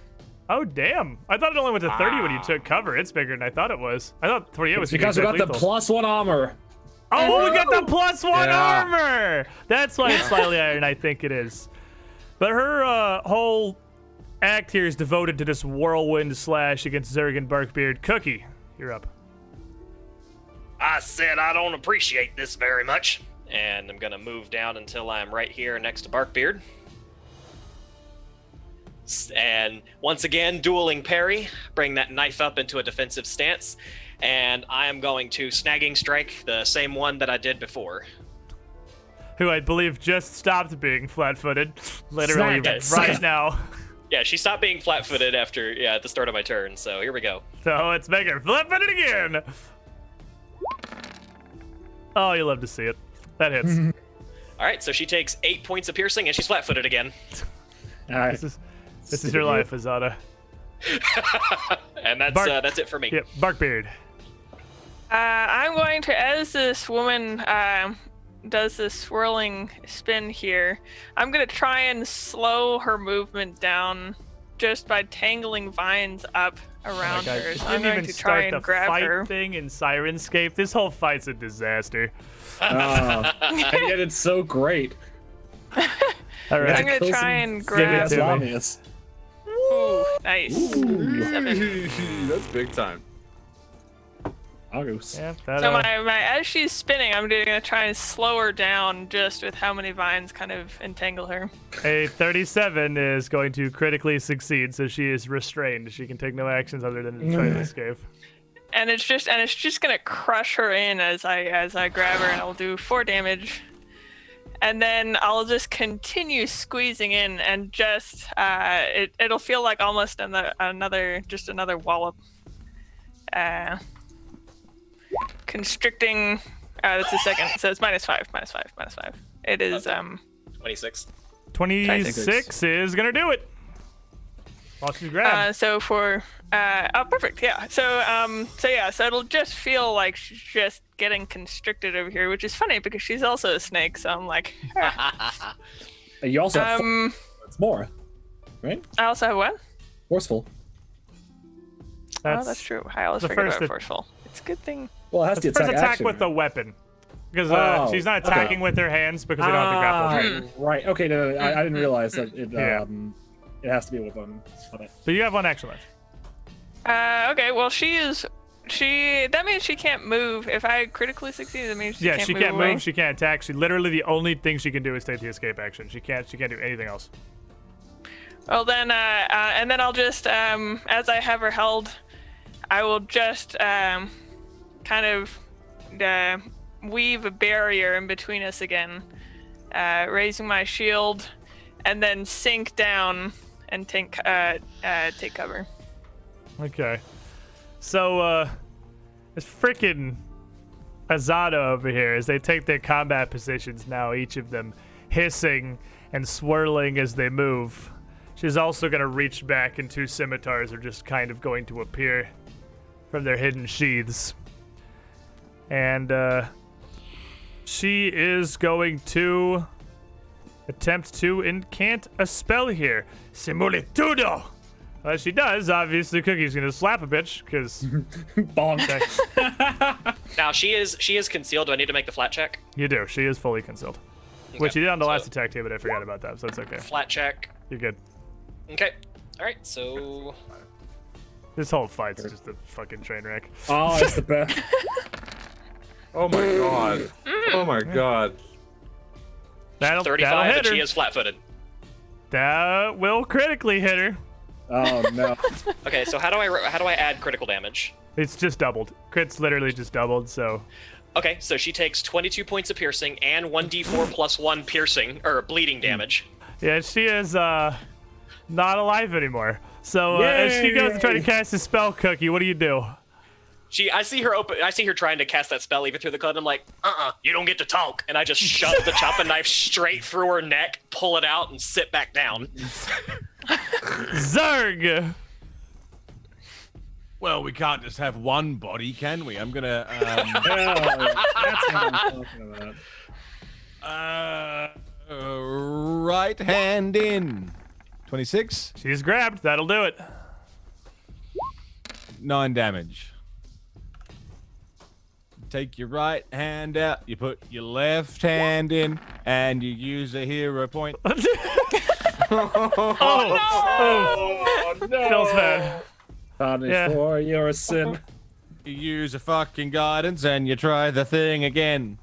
Oh, damn. I thought it only went to 30 when you took cover. It's bigger than I thought it was. I thought 28 was Because we got the lethal. +1 armor. Oh, we got the +1 Yeah. armor. That's why it's slightly higher than I think it is. But her whole act here is devoted to this whirlwind slash against Zerg and Barkbeard. Koo-Keh, you're up. I said I don't appreciate this very much. And I'm going to move down until I'm right here next to Barkbeard. And once again, dueling parry, bring that knife up into a defensive stance. And I am going to snagging strike, the same one that I did before. Who I believe just stopped being flat-footed, literally Snag it. right now. Yeah, she stopped being flat-footed after, at the start of my turn. So here we go. So let's make her flat-footed again. Oh, you love to see it. That hits. All right, so she takes 8 points of piercing, and she's flat-footed again. All right. This is your life, Azada. And that's it for me. Yep, Barkbeard. I'm going to, as this woman does this swirling spin here, I'm going to try and slow her movement down just by tangling vines up around God, her. you So I'm didn't going even to try start the and grab fight her. thing in Sirenscape. This whole fight's a disaster. And yet it's so great. All I'm right. going to Kill try some and it grab. to me. Lamius. Ooh, nice. 7. That's big time. August. Yeah, that, So my as she's spinning, I'm gonna try and slow her down just with how many vines kind of entangle her. a 37 is going to critically succeed, so she is restrained. She can take no actions other than to try to escape. And it's just gonna crush her in as I grab her, and I'll do 4 damage. And then I'll just continue squeezing in, and just it'll feel like almost another wallop. Constricting. That's a second, so it's -5. It is 26. 26 is gonna do it. While she's grabbed. So for perfect, yeah. So it'll just feel like she's just getting constricted over here, which is funny because she's also a snake. So I'm like, You also have it's more, right? I also have what? Forceful. Oh, that's true. I always the forget first about forceful. It's a good thing. Well, it has to First attack attack action, with right? the weapon. Because Oh, she's not okay. attacking with her hands because they don't have the grapple. Right. Okay. No, I didn't realize that it Yeah. it has to be with them. Okay. So you have 1 action left. Okay. Well, that means she can't move. If I critically succeed, that means she can't She move can't away. move. She can't attack. She literally the only thing she can do is take the escape action. She can't do anything else. Well then, and then I'll just, as I have her held, I will just kind of weave a barrier in between us again, raising my shield, and then sink down and take cover. Okay. So it's freaking Azada over here as they take their combat positions now, each of them hissing and swirling as they move. She's also going to reach back, and 2 scimitars are just kind of going to appear from their hidden sheaths. And she is going to attempt to incant a spell here. Simulitudo! As she does, obviously Cookie's going to slap a bitch, because Bonk. Now she is concealed. Do I need to make the flat check? you do. She is fully concealed. Which you did on the so- last attack too, but I forgot about that, so it's okay. Flat check. You're good. Okay. All right. So This whole fight's just a fucking train wreck. Oh, it's the best. Oh my god. Oh my god. That'll 35, hit and her. she is flat-footed. That will critically hit her. Oh no. Okay. So how do I add critical damage? It's just doubled. Crit's literally just doubled, so Okay. So she takes 22 points of piercing and 1d4 plus 1 piercing or bleeding damage. yeah, she is not alive anymore. So as she goes to try to cast a spell, Cookie, what do you do? I see her trying to cast that spell even through the cloud. I'm like, you don't get to talk. And I just shove the chopping knife straight through her neck, pull it out, and sit back down. Zerg! Well, we can't just have one body, can we? I'm gonna That's what I'm talking about. right hand in. 26, She's grabbed. That'll do it. 9 damage. Take your right hand out, you put your left hand in, and you use a hero point. Oh, feels bad. Punish Yeah. for your sin. You use a fucking guidance, and you try the thing again.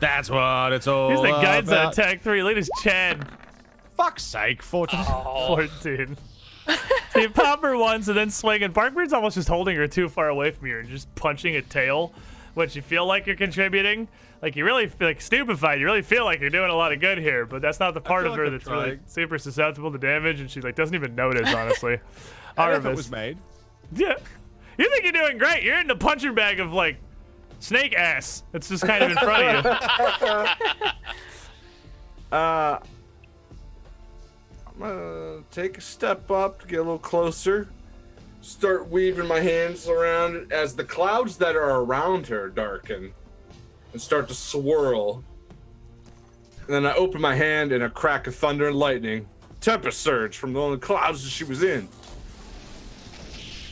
That's what it's all Here's the guides on about. attack 3. Look at this Chad. Fuck's sake, 14. 14. So you pop her once and then swing, and Barkbeard's almost just holding her too far away from you and just punching a tail, which you feel like you're contributing. Like, you really feel like stupefied. You really feel like you're doing a lot of good here, but that's not the part feel of like her I'm that's really trying. super susceptible to damage, and she like doesn't even notice, honestly. Effort Arvis. was made. Yeah. You think you're doing great. You're in the punching bag of, like, snake ass. It's just kind of in front of you. I'm gonna take a step up to get a little closer. Start weaving my hands around as the clouds that are around her darken and start to swirl. And then I open my hand and a crack of thunder and lightning. Tempest surge from the only clouds that she was in.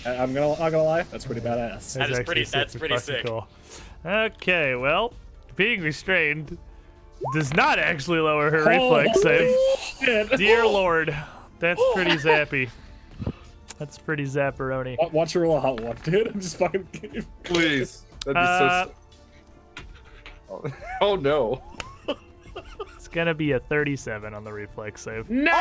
I'm not gonna lie, that's pretty badass. That is actually that's super pretty fucking sick. Cool. Okay, well, being restrained does not actually lower her reflex save. Shit. Dear Lord, that's pretty zappy. That's pretty zapperoni. Watch her roll a hot one, dude. I'm just fucking kidding. Please. That'd be so. Oh no! It's gonna be a 37 on the reflex save. No!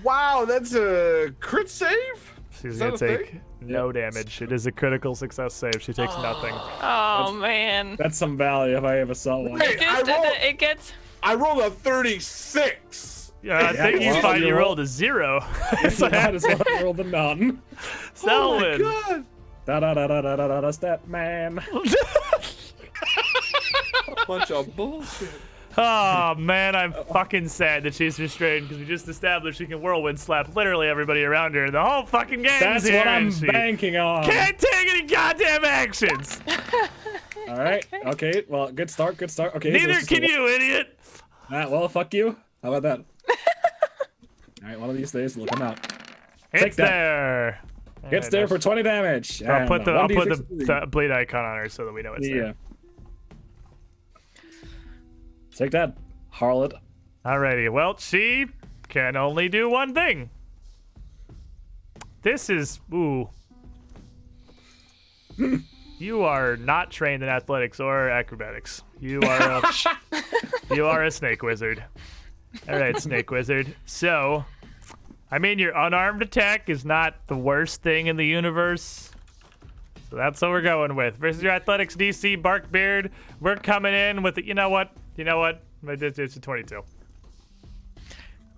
Wow, that's a crit save. She's Is gonna that a take thing? no damage. It is a critical success save. She takes nothing. Oh man. That's some value if I ever saw one. Hey, It gets. I rolled a 36. Yeah, I think you well, find you you roll- rolled a 0. It's might as well roll the none. Selwyn. Oh my god! Da da da da da da da step man. Bunch of bullshit. Oh man, I'm fucking sad that she's restrained because we just established she can whirlwind slap literally everybody around her. The whole fucking game. That's here, what I'm and she banking on. can't take any goddamn actions. All right. Okay. Well, good start. Good start. Okay. Neither this is can you, idiot. Well, fuck you. How about that? All right. One of these days, look him out. It's that. there. Gets there for 20 damage. I'll put the 1d6. bleed icon on her so that we know it's there. Yeah. Take that, harlot. Alrighty, well, she can only do one thing. This is, ooh. You are not trained in athletics or acrobatics. You are a snake wizard. Alright, snake wizard. So, I mean, your unarmed attack is not the worst thing in the universe. So that's what we're going with. Versus your athletics DC, Barkbeard, we're coming in with, you know what? It's a 22.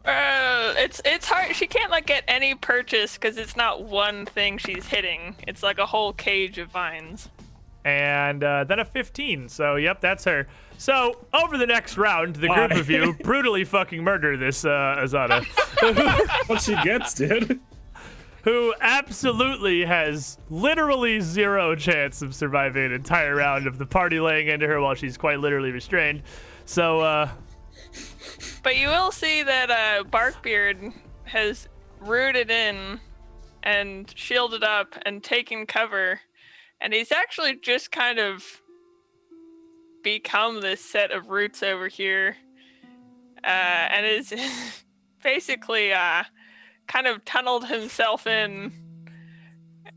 It's hard. She can't like get any purchase because it's not one thing she's hitting. It's like a whole cage of vines. And then a 15. So, yep, that's her. So, over the next round, the group of you brutally fucking murder this Azada. What she gets, dude. Who absolutely has literally 0 chance of surviving an entire round of the party laying into her while she's quite literally restrained. So, But you will see that Barkbeard has rooted in and shielded up and taken cover, and he's actually just kind of become this set of roots over here, and is basically kind of tunneled himself in,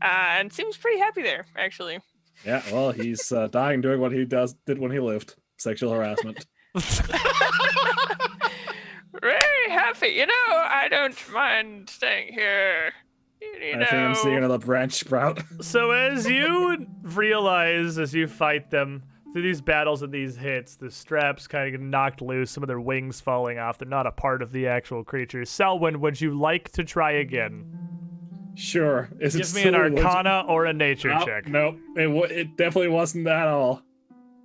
and seems pretty happy there, actually. Yeah, well, he's dying doing what he did when he lived. Sexual harassment. Very happy. You know, I don't mind staying here. You know. I think I'm seeing another branch sprout. So as you realize, as you fight them through these battles and these hits, the straps kind of get knocked loose, some of their wings falling off. They're not a part of the actual creatures. Selwyn, would you like to try again? Sure. Is Give it me an still Arcana or a Nature check. Nope. It definitely wasn't that at all.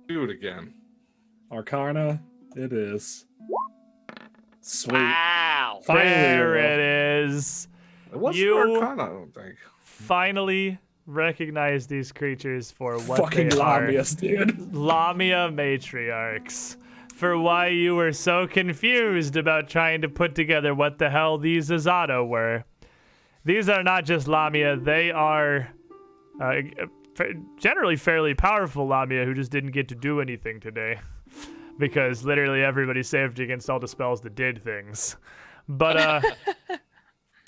Do it again. Arcana, it is. Sweet. Wow. Finally, There roll. it is. It wasn't You- Arcana, I don't think. Finally recognize these creatures for what Fucking they are. Lamias, dude. Lamia matriarchs. For why you were so confused about trying to put together what the hell these Azado were. These are not just Lamia, they are generally fairly powerful Lamia who just didn't get to do anything today. Because literally everybody saved against all the spells that did things. But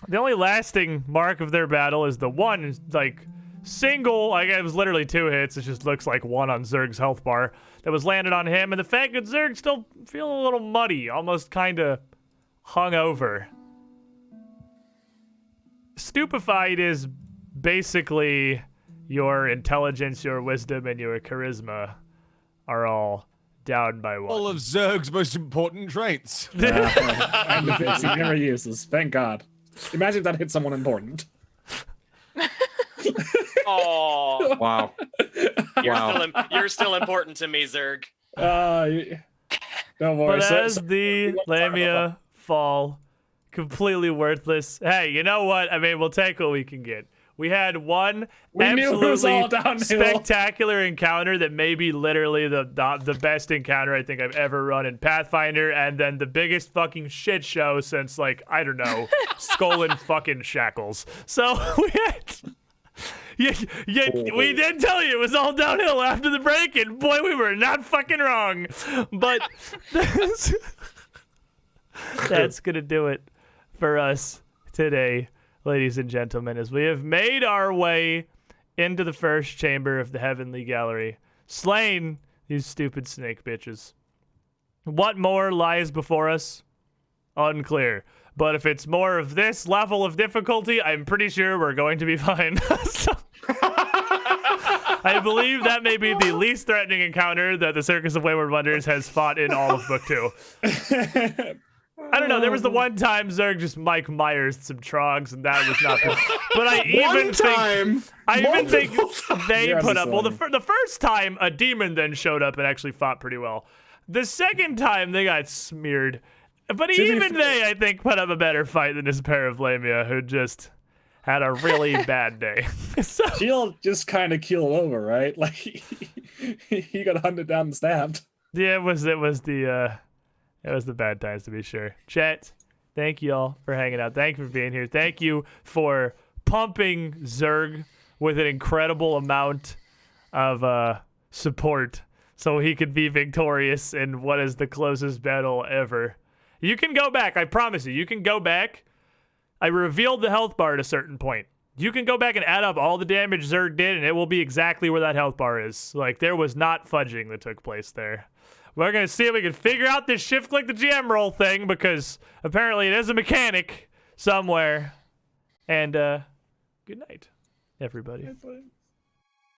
the only lasting mark of their battle is the one, like, single, like, it was literally 2 hits. It just looks like 1 on Zerg's health bar that was landed on him. And the fact that Zerg still feeling a little muddy, almost kind of hungover. Stupefied is basically your intelligence, your wisdom, and your charisma are all down by 1. All of Zerg's most important traits. And the things he never uses. Thank God. Imagine if that hit someone important. Oh, Wow. you're still important to me, Zerg. Don't worry. But as the Lamia fall, completely worthless. Hey, you know what? I mean, we'll take what we can get. We had one We knew it was all absolutely downhill. spectacular encounter that may be literally the best encounter I think I've ever run in Pathfinder, and then the biggest fucking shit show since, like, I don't know, Skull and fucking Shackles. So we had... we did tell you it was all downhill after the break, and boy, we were not fucking wrong. But that's gonna do it for us today, ladies and gentlemen, as we have made our way into the first chamber of the heavenly gallery, slain these stupid snake bitches. What more lies before us? Unclear. But if it's more of this level of difficulty, I'm pretty sure we're going to be fine. So, I believe that may be the least threatening encounter that the Circus of Wayward Wonders has fought in all of Book 2. I don't know. There was the one time Zerg just Mike Myers some trogs, and that was not good. But I even think they put up. Well, the first time a demon then showed up and actually fought pretty well. The second time they got smeared. But even they, I think, put up a better fight than this pair of Lamia, who just had a really bad day. So, Shield just kind of keeled over, right? Like he got hunted down and stabbed. Yeah, it was the bad times, to be sure. Chat, thank you all for hanging out. Thank you for being here. Thank you for pumping Zerg with an incredible amount of support so he could be victorious in what is the closest battle ever. You can go back. I promise you. You can go back. I revealed the health bar at a certain point. You can go back and add up all the damage Zerg did, and it will be exactly where that health bar is. Like, there was not fudging that took place there. We're going to see if we can figure out this shift click the GM roll thing, because apparently it is a mechanic somewhere. And good night, everybody.